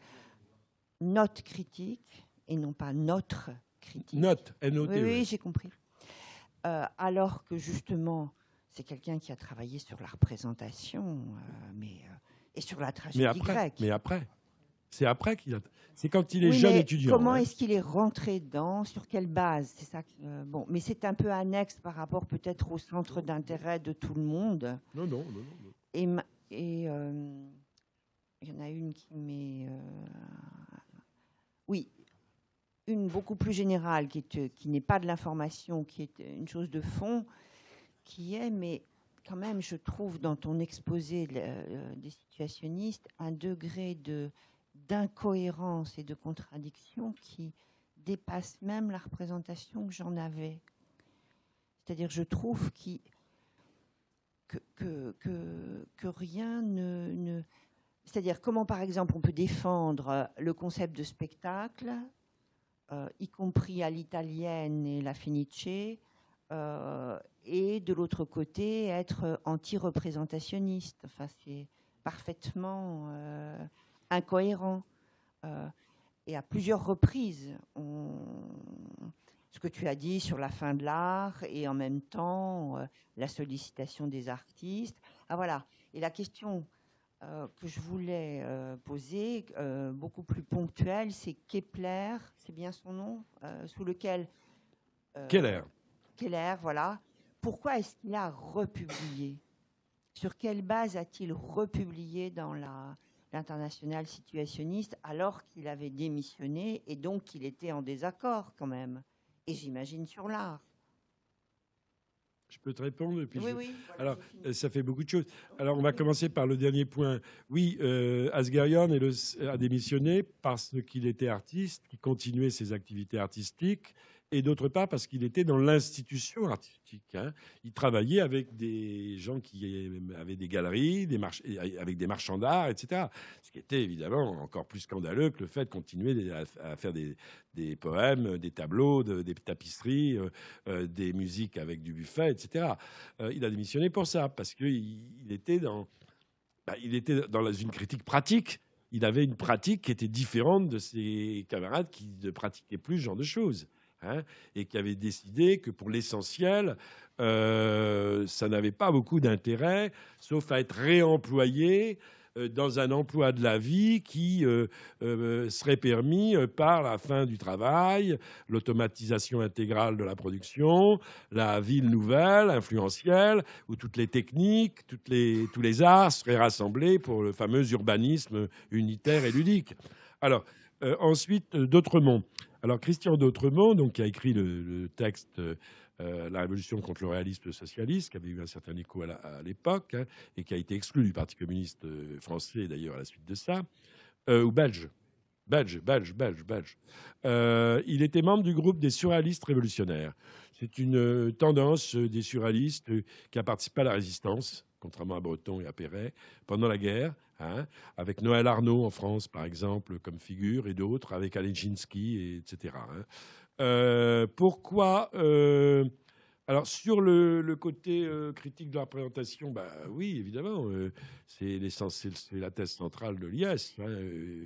Notre critique, et non pas notre critique. Note, N-O-T-E. Oui, j'ai compris. Alors que justement, c'est quelqu'un qui a travaillé sur la représentation, et sur la tragédie grecque. Mais après. C'est après qu'il a. C'est quand il est Oui, jeune mais étudiant. comment est-ce qu'il est rentré dedans? Sur quelle base? C'est ça. Bon, mais c'est un peu annexe par rapport peut-être au centre d'intérêt de tout le monde. Non. Et il y en a une qui m'est. Oui, une beaucoup plus générale qui n'est pas de l'information, qui est une chose de fond, qui est, mais quand même, je trouve dans ton exposé des situationnistes un degré d'incohérence et de contradiction qui dépasse même la représentation que j'en avais. C'est-à-dire, je trouve que rien ne... C'est-à-dire, comment, par exemple, on peut défendre le concept de spectacle, y compris à l'italienne et la Fenice, et de l'autre côté, être anti-représentationniste. Enfin, c'est parfaitement incohérent. Et à plusieurs reprises, ce que tu as dit sur la fin de l'art et en même temps la sollicitation des artistes. Ah voilà. Et la question que je voulais poser, beaucoup plus ponctuelle, c'est Kepler, c'est bien son nom, sous lequel... Keller, voilà. Pourquoi est-ce qu'il a republié? Sur quelle base a-t-il republié dans l'international situationniste alors qu'il avait démissionné et donc qu'il était en désaccord quand même? Et j'imagine sur l'art. je peux te répondre puis Oui. Voilà, alors, ça fait beaucoup de choses. Alors, on va commencer par le dernier point. Oui, Asgharian a démissionné parce qu'il était artiste, qu'il continuait ses activités artistiques, et d'autre part parce qu'il était dans l'institution artistique. Hein. Il travaillait avec des gens qui avaient des galeries, avec des marchands d'art, etc. Ce qui était évidemment encore plus scandaleux que le fait de continuer à faire des poèmes, des tableaux, des tapisseries, des musiques avec du buffet, etc. Il a démissionné pour ça, parce qu'il était dans une critique pratique. Il avait une pratique qui était différente de ses camarades qui ne pratiquaient plus ce genre de choses. Hein, et qui avait décidé que pour l'essentiel, ça n'avait pas beaucoup d'intérêt, sauf à être réemployé dans un emploi de la vie qui serait permis par la fin du travail, l'automatisation intégrale de la production, la ville nouvelle, influentielle, où toutes les techniques, tous les arts seraient rassemblés pour le fameux urbanisme unitaire et ludique. Alors, ensuite, D'Autremont. Alors, Christian D'Autremont, donc, qui a écrit le texte La Révolution contre le réalisme socialiste, qui avait eu un certain écho à l'époque, hein, et qui a été exclu du Parti communiste français, d'ailleurs, à la suite de ça, ou belge. Il était membre du groupe des surréalistes révolutionnaires. C'est une tendance des surréalistes qui a participé à la résistance, contrairement à Breton et à Perret, pendant la guerre, hein, avec Noël Arnaud en France, par exemple, comme figure, et d'autres, avec Alechinsky, etc. Hein. Pourquoi alors, sur le côté critique de la représentation, bah, oui, évidemment, c'est la thèse centrale de l'IS. Hein,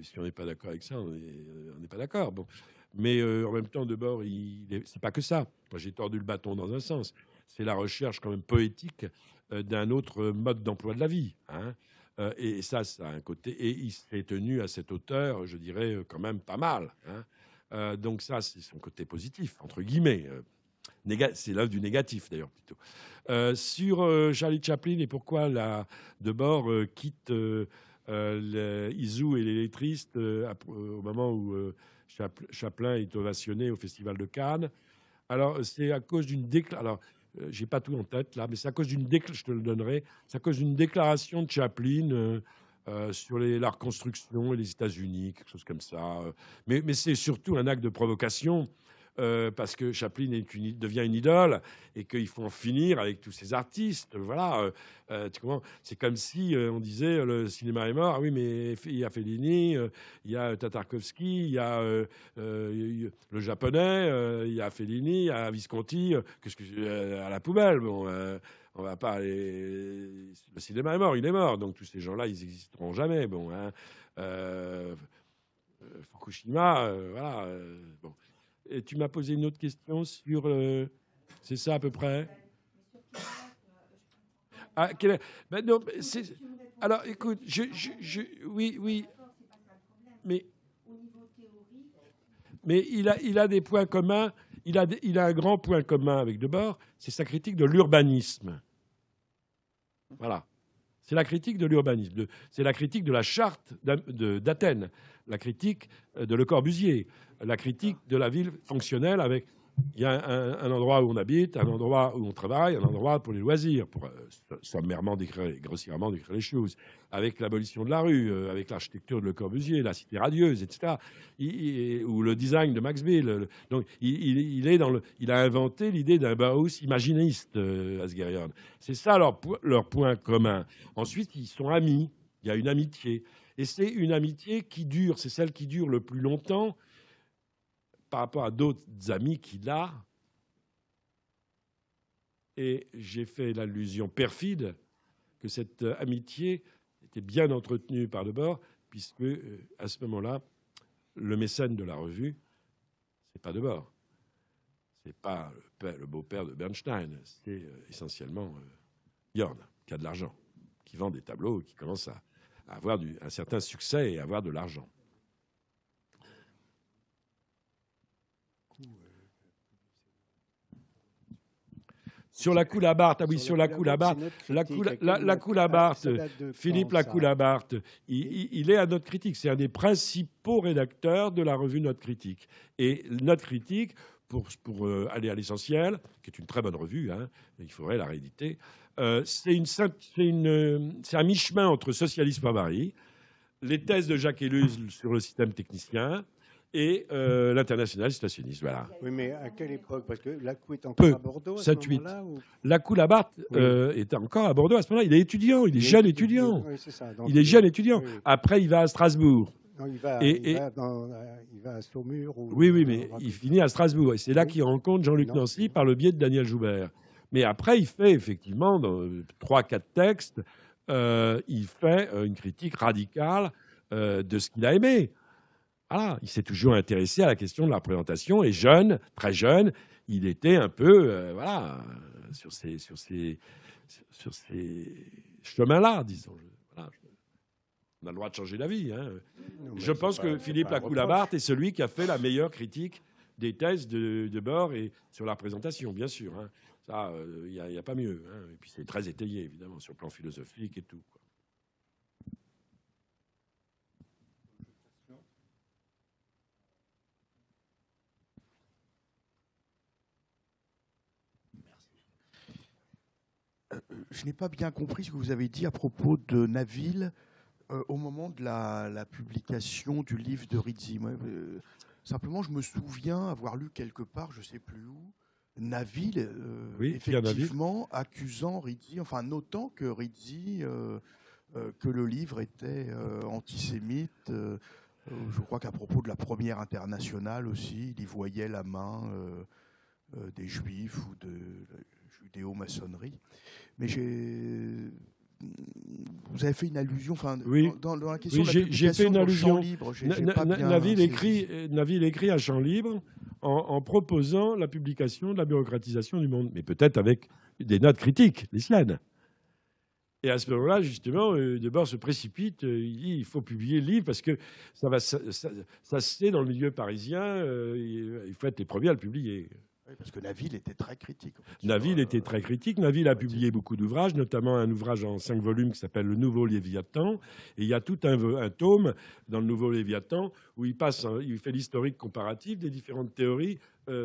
si on n'est pas d'accord avec ça, on n'est pas d'accord. Bon. Mais en même temps, Debord, c'est pas que ça. Moi, j'ai tordu le bâton dans un sens. C'est la recherche quand même poétique d'un autre mode d'emploi de la vie. Hein. Et ça a un côté. Et il s'est tenu à cette hauteur, je dirais, quand même pas mal. Hein. Donc ça, c'est son côté positif, entre guillemets. C'est l'œuvre du négatif, d'ailleurs, plutôt. Sur Charlie Chaplin et pourquoi Debord quitte Isou et les lettristes au moment où Chaplin est ovationné au Festival de Cannes. Alors, c'est à cause d'une déclaration. Alors, j'ai pas tout en tête, là, mais c'est à cause d'une déclaration, je te le donnerai, c'est à cause d'une déclaration de Chaplin sur la reconstruction et les États-Unis, quelque chose comme ça. Mais c'est surtout un acte de provocation parce que Chaplin devient une idole et qu'il faut en finir avec tous ces artistes. Voilà. C'est comme si on disait le cinéma est mort. Ah oui, mais il y a Fellini, il y a Tatarkovsky, il y a le japonais, il y a Fellini, il y a Visconti, à la poubelle. Bon, on va pas aller. Le cinéma est mort, il est mort. Donc tous ces gens-là, ils n'existeront jamais. Bon, hein. Fukushima, voilà. Bon. Et tu m'as posé une autre question sur. C'est ça à peu près. Ah, ben non, alors écoute, oui, mais il a des points communs. Il a un grand point commun avec Debord, c'est sa critique de l'urbanisme. Voilà. C'est la critique de l'urbanisme. C'est la critique de la charte d'Athènes, la critique de Le Corbusier, la critique de la ville fonctionnelle avec. Il y a un endroit où on habite, un endroit où on travaille, un endroit pour les loisirs, pour sommairement grossièrement décrire les choses, avec l'abolition de la rue, avec l'architecture de Le Corbusier, la cité radieuse, etc., ou le design de Max Bill. Donc, il a inventé l'idée d'un Bauhaus imaginiste, Asgherian. C'est ça leur point commun. Ensuite, ils sont amis. Il y a une amitié. Et c'est une amitié qui dure, c'est celle qui dure le plus longtemps, par rapport à d'autres amis qu'il a. Et j'ai fait l'allusion perfide que cette amitié était bien entretenue par Debord, puisque à ce moment-là, le mécène de la revue, c'est pas Debord. C'est pas le beau-père de Bernstein. C'est essentiellement Yorn, qui a de l'argent, qui vend des tableaux, qui commence à avoir un certain succès et à avoir de l'argent. Sur la Coulabarthe, ah oui, sur la Coulabarthe, la Coulabarthe, Philippe Lacoue-Labarthe, il est à Note Critique. C'est un des principaux rédacteurs de la revue Note Critique. Et Note Critique, pour aller à l'essentiel, qui est une très bonne revue, hein, il faudrait la rééditer, c'est un mi-chemin entre Socialisme à Paris, les thèses de Jacques Ellul sur le système technicien, et l'international stationniste, voilà. Oui, mais à quelle époque? Parce que Lacoue est encore à Bordeaux à ce moment-là, ou... Lacoue-Labarthe est encore à Bordeaux à ce moment-là. Il est étudiant, il est jeune étudiant. Oui, c'est ça. Donc, il est jeune étudiant. Oui. Après, il va à Strasbourg. Non, il va à Saumur. Oui, mais il finit à Strasbourg. Et c'est là qu'il rencontre Jean-Luc Nancy par le biais de Daniel Joubert. Mais après, il fait effectivement, dans 3-4 textes, il fait une critique radicale de ce qu'il a aimé. Voilà, il s'est toujours intéressé à la question de la représentation et jeune, très jeune, il était un peu sur ces chemins-là, disons. Voilà. On a le droit de changer d'avis. Hein. Je pense que Philippe Lacoue-Labarthe est celui qui a fait la meilleure critique des thèses de Debord et sur la représentation, bien sûr. Hein. Ça, il n'y a pas mieux. Hein. Et puis c'est très étayé, évidemment, sur le plan philosophique et tout. Je n'ai pas bien compris ce que vous avez dit à propos de Naville au moment de la publication du livre de Rizzi. Moi, simplement, je me souviens avoir lu quelque part, je ne sais plus où, Naville, effectivement, accusant Rizzi, enfin notant que Rizzi, que le livre était antisémite. Je crois qu'à propos de la première internationale aussi, il y voyait la main des Juifs ou de judéo-maçonnerie. Mais vous avez fait une allusion, enfin, oui. dans la question de la j'ai fait une allusion. Libre, Naville écrit à Champ Libre en proposant la publication de la bureaucratisation du monde, mais peut-être avec des notes critiques, les siennes. Et à ce moment-là, justement, Debord se précipite, il dit il faut publier le livre parce que ça se sait dans le milieu parisien, il faut être les premiers à le publier. Oui, parce que Naville était très critique. Naville était très critique. Naville a publié beaucoup d'ouvrages, notamment un ouvrage en 5 volumes qui s'appelle Le Nouveau Léviathan. Et il y a tout un tome dans Le Nouveau Léviathan où il fait l'historique comparatif des différentes théories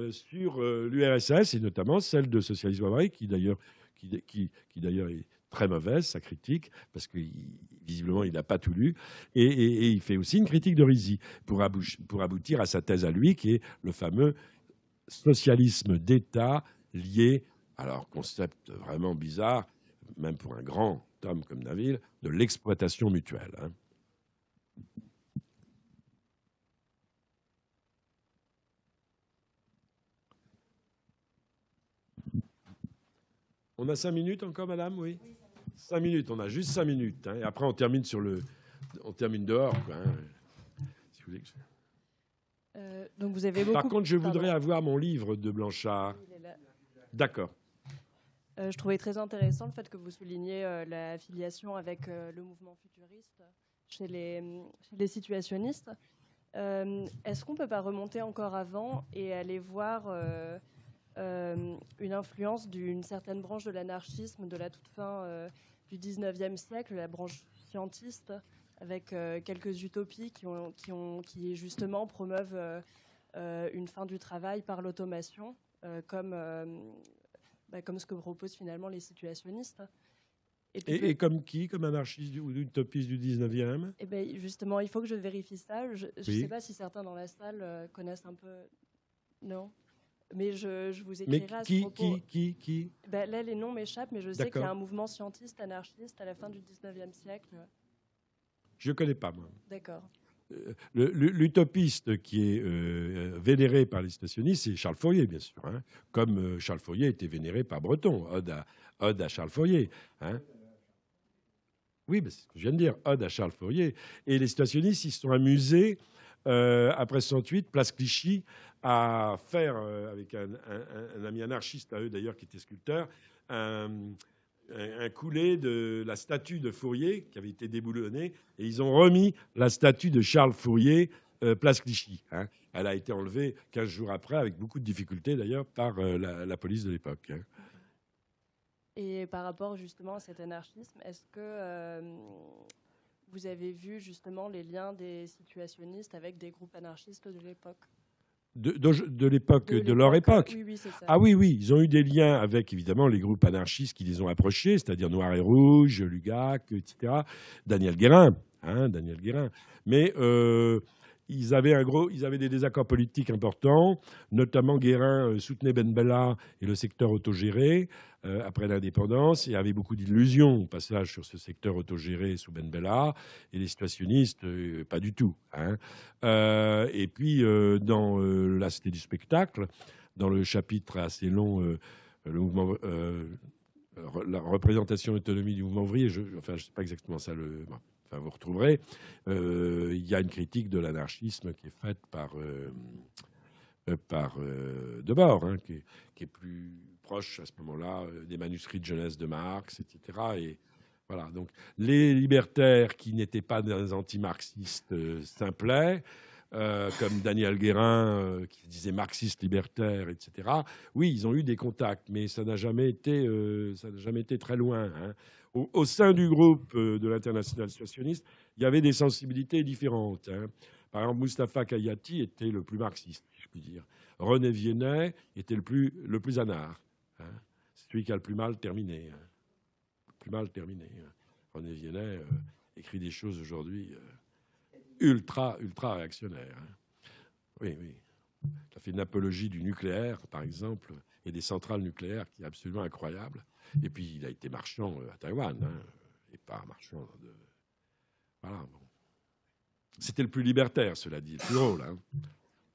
sur l'URSS et notamment celle de Socialisme à Paris, qui d'ailleurs est très mauvaise, sa critique, parce que visiblement il n'a pas tout lu. Et il fait aussi une critique de Rizzi pour aboutir à sa thèse à lui, qui est le fameux socialisme d'État lié, alors concept vraiment bizarre, même pour un grand homme comme Naville, de l'exploitation mutuelle. Hein. On a 5 minutes encore, madame, oui 5 minutes, on a juste 5 minutes. Hein, et après, on termine on termine dehors. Quoi, hein, si vous voulez. Donc vous avez beaucoup... Par contre, je voudrais avoir mon livre de Blanchard. D'accord. Je trouvais très intéressant le fait que vous souligniez la filiation avec le mouvement futuriste chez les situationnistes. Est-ce qu'on ne peut pas remonter encore avant et aller voir une influence d'une certaine branche de l'anarchisme de la toute fin du 19e siècle, la branche scientiste, avec quelques utopies qui justement promeuvent une fin du travail par l'automation, comme ce que proposent finalement les situationnistes. Et comme qui? Comme anarchiste ou utopiste du 19e? Eh ben, justement, il faut que je vérifie ça. Je ne Oui. sais pas si certains dans la salle connaissent un peu... Non. Mais je vous écrirai à ce propos. Qui Ben, là, les noms m'échappent, mais je sais qu'il y D'accord. a un mouvement scientiste, anarchiste à la fin du 19e siècle. Je ne connais pas, moi. D'accord. L'utopiste qui est vénéré par les situationnistes, c'est Charles Fourier, bien sûr. Hein, comme Charles Fourier était vénéré par Breton. Ode à Charles Fourier. Hein. Oui, c'est ce que je viens de dire. Ode à Charles Fourier. Et les situationnistes, ils se sont amusés, après 68, place Clichy, à faire, avec un ami anarchiste à eux d'ailleurs, qui était sculpteur, un coulé de la statue de Fourier qui avait été déboulonnée, et ils ont remis la statue de Charles Fourier place Clichy. Hein. Elle a été enlevée 15 jours après, avec beaucoup de difficultés d'ailleurs, par la police de l'époque. Hein. Et par rapport justement à cet anarchisme, est-ce que vous avez vu justement les liens des situationnistes avec des groupes anarchistes de l'époque? De l'époque, de leur époque. Oui, c'est ça. Ah oui, ils ont eu des liens avec, évidemment, les groupes anarchistes qui les ont approchés, c'est-à-dire Noir et Rouge, Lugac, etc. Daniel Guérin. Mais ils avaient des désaccords politiques importants, notamment Guérin soutenait Ben Bella et le secteur autogéré après l'indépendance, et avait beaucoup d'illusions au passage sur ce secteur autogéré sous Ben Bella, et les situationnistes, pas du tout. Hein. Et puis, dans la Cité du spectacle, dans le chapitre assez long, le mouvement, la représentation et autonomie du mouvement ouvrier, je ne sais pas exactement ça, enfin, vous retrouverez, il y a une critique de l'anarchisme qui est faite par Debord, hein, qui est plus proche à ce moment-là des manuscrits de jeunesse de Marx, etc. Et voilà, donc les libertaires qui n'étaient pas des anti-marxistes simplets, comme Daniel Guérin, qui disait marxiste libertaire, etc. Oui, ils ont eu des contacts, mais ça n'a jamais été très loin. Hein. Au sein du groupe de l'Internationale situationniste, il y avait des sensibilités différentes. Hein. Par exemple, Mustapha Kayati était le plus marxiste, si je puis dire. René Viennet était le plus anard. Hein. C'est celui qui a le plus mal terminé. Hein. René Viennet écrit des choses aujourd'hui ultra réactionnaires. Hein. Oui. Il a fait une apologie du nucléaire, par exemple, et des centrales nucléaires qui est absolument incroyable. Et puis, il a été marchand à Taïwan, hein, et pas marchand de... Voilà, bon. C'était le plus libertaire, cela dit, le plus drôle. Hein.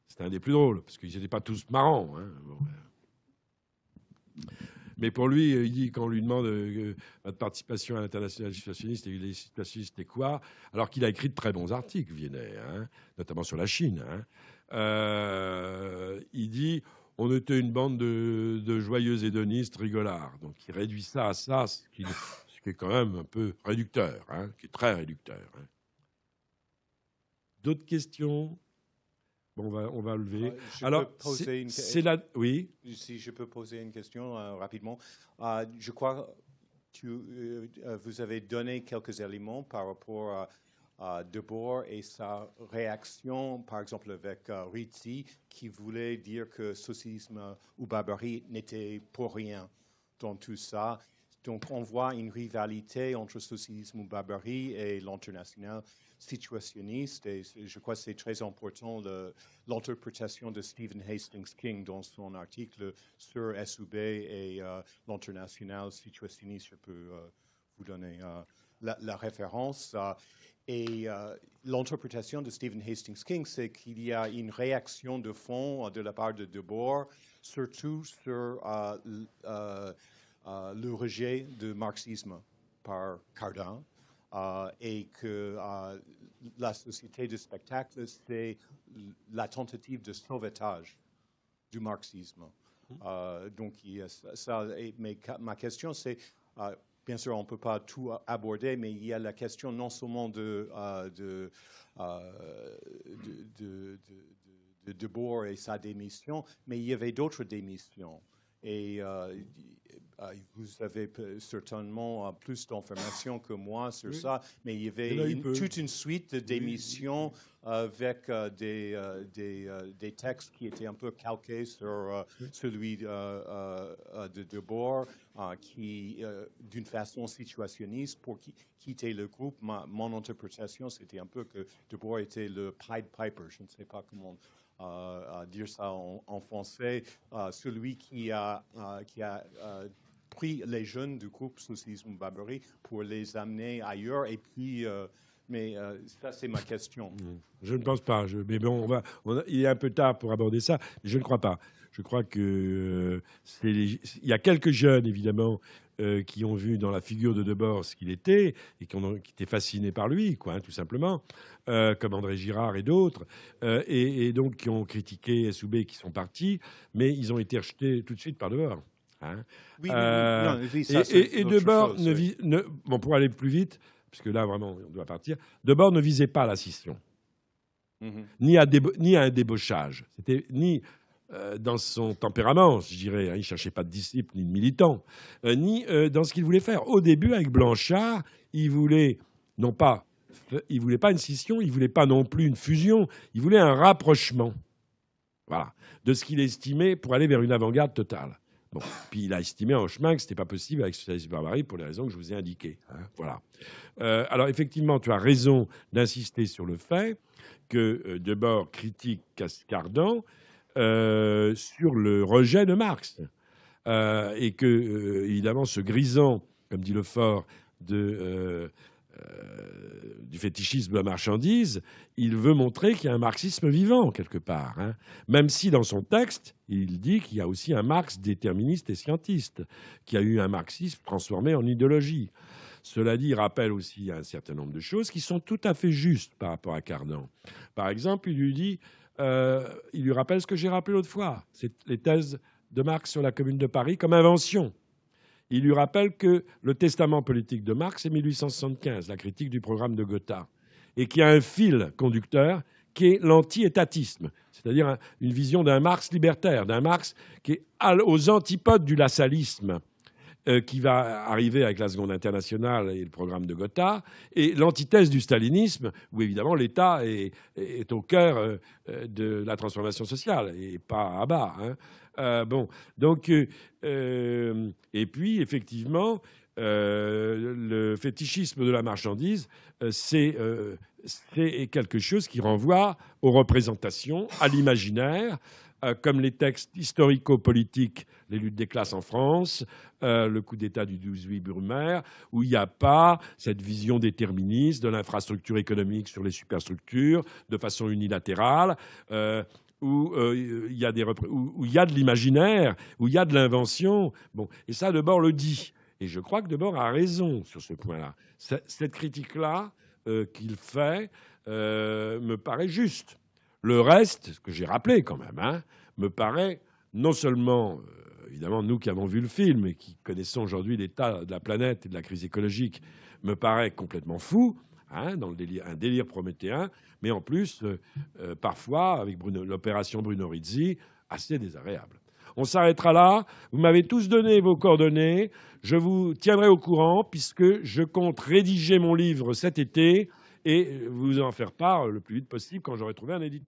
C'était un des plus drôles, parce qu'ils n'étaient pas tous marrants. Hein. Bon, mais pour lui, il dit, quand on lui demande votre participation à l'Internationale situationniste, et les situationnistes, c'était quoi? Alors qu'il a écrit de très bons articles, Viennet, hein, notamment sur la Chine. Hein. Il dit, on était une bande de joyeux hédonistes rigolards. Donc il réduit ça à ça, ce qui est quand même un peu réducteur, hein, qui est très réducteur. Hein. D'autres questions? Bon, on va lever. Alors, oui. Si je peux poser une question rapidement. Je crois que vous avez donné quelques éléments par rapport à Debord et sa réaction, par exemple avec Rizzi, qui voulait dire que socialisme ou barbarie n'était pour rien dans tout ça. donc, on voit une rivalité entre socialisme ou barbarie et l'international situationniste. Et je crois que c'est très important l'interprétation de Stephen Hastings King dans son article sur SUB et l'international situationniste. Je peux vous donner la référence. Et l'interprétation de Stephen Hastings King, c'est qu'il y a une réaction de fond de la part de Debord, surtout sur le rejet du marxisme par Cardin, et que la société de spectacle, c'est la tentative de sauvetage du marxisme. Donc, il y a ça. Mais ma question, c'est, bien sûr, on ne peut pas tout aborder, mais il y a la question non seulement de Debord et sa démission, mais il y avait d'autres démissions. Et vous avez certainement plus d'informations que moi sur ça, mais il y avait toute une suite de démissions avec des textes qui étaient un peu calqués sur celui de Debord, qui, d'une façon situationniste, pour quitter le groupe. Mon interprétation, c'était un peu que Debord était le Pied Piper, je ne sais pas comment dire ça en français, celui qui a pris les jeunes du groupe Socialisme Barbarie pour les amener ailleurs. Et puis, mais ça, c'est ma question. Je ne pense pas. Mais bon, il est un peu tard pour aborder ça, mais je ne crois pas. Je crois que il y a quelques jeunes, évidemment, qui ont vu dans la figure de Debord ce qu'il était et qui étaient fascinés par lui, quoi, hein, tout simplement, comme André Girard et d'autres, et donc qui ont critiqué SUB, qui sont partis, mais ils ont été rejetés tout de suite par Debord. Hein. Oui, non, ça, et Debord bon, pour aller plus vite, parce que là vraiment on doit partir. Debord ne visait pas la scission, ni à un débauchage. C'était ni dans son tempérament, je dirais, hein, il ne cherchait pas de disciples ni de militants, ni dans ce qu'il voulait faire. Au début, avec Blanchard, il voulait pas une scission, il voulait pas non plus une fusion, il voulait un rapprochement, voilà, de ce qu'il estimait pour aller vers une avant-garde totale. Bon, puis il a estimé en chemin que ce n'était pas possible avec Socialisme Barbarie pour les raisons que je vous ai indiquées. Hein, voilà. Alors effectivement, tu as raison d'insister sur le fait que Debord critique Cardan sur le rejet de Marx et que, évidemment, ce grisant, comme dit Lefort, du fétichisme de la marchandise, il veut montrer qu'il y a un marxisme vivant, quelque part. Hein. Même si, dans son texte, il dit qu'il y a aussi un Marx déterministe et scientiste, qu'il y a eu un marxisme transformé en idéologie. Cela dit, il rappelle aussi un certain nombre de choses qui sont tout à fait justes par rapport à Cardan. Par exemple, il lui rappelle ce que j'ai rappelé l'autre fois, c'est les thèses de Marx sur la Commune de Paris comme invention. Il lui rappelle que le testament politique de Marx est 1875, la critique du programme de Gotha, et qu'il y a un fil conducteur qui est l'anti-étatisme, c'est-à-dire une vision d'un Marx libertaire, d'un Marx qui est aux antipodes du lassallisme, qui va arriver avec la Seconde Internationale et le programme de Gotha, et l'antithèse du stalinisme, où évidemment l'État est au cœur de la transformation sociale, et pas à bas. Hein. Bon, donc, et puis effectivement, le fétichisme de la marchandise, c'est quelque chose qui renvoie aux représentations, à l'imaginaire, comme les textes historico-politiques, les luttes des classes en France, le coup d'État du 12 juillet Brumaire, où il n'y a pas cette vision déterministe de l'infrastructure économique sur les superstructures de façon unilatérale, où il y a de l'imaginaire, où il y a de l'invention. Bon, et ça, Debord le dit. Et je crois que Debord a raison sur ce point-là. Cette critique-là qu'il fait me paraît juste. Le reste, ce que j'ai rappelé quand même, hein, me paraît non seulement, évidemment, nous qui avons vu le film et qui connaissons aujourd'hui l'état de la planète et de la crise écologique, me paraît complètement fou, hein, dans un délire prométhéen, mais en plus, parfois, avec l'opération Bruno Rizzi, assez désagréable. On s'arrêtera là. Vous m'avez tous donné vos coordonnées. Je vous tiendrai au courant puisque je compte rédiger mon livre cet été et vous en faire part le plus vite possible quand j'aurai trouvé un éditeur.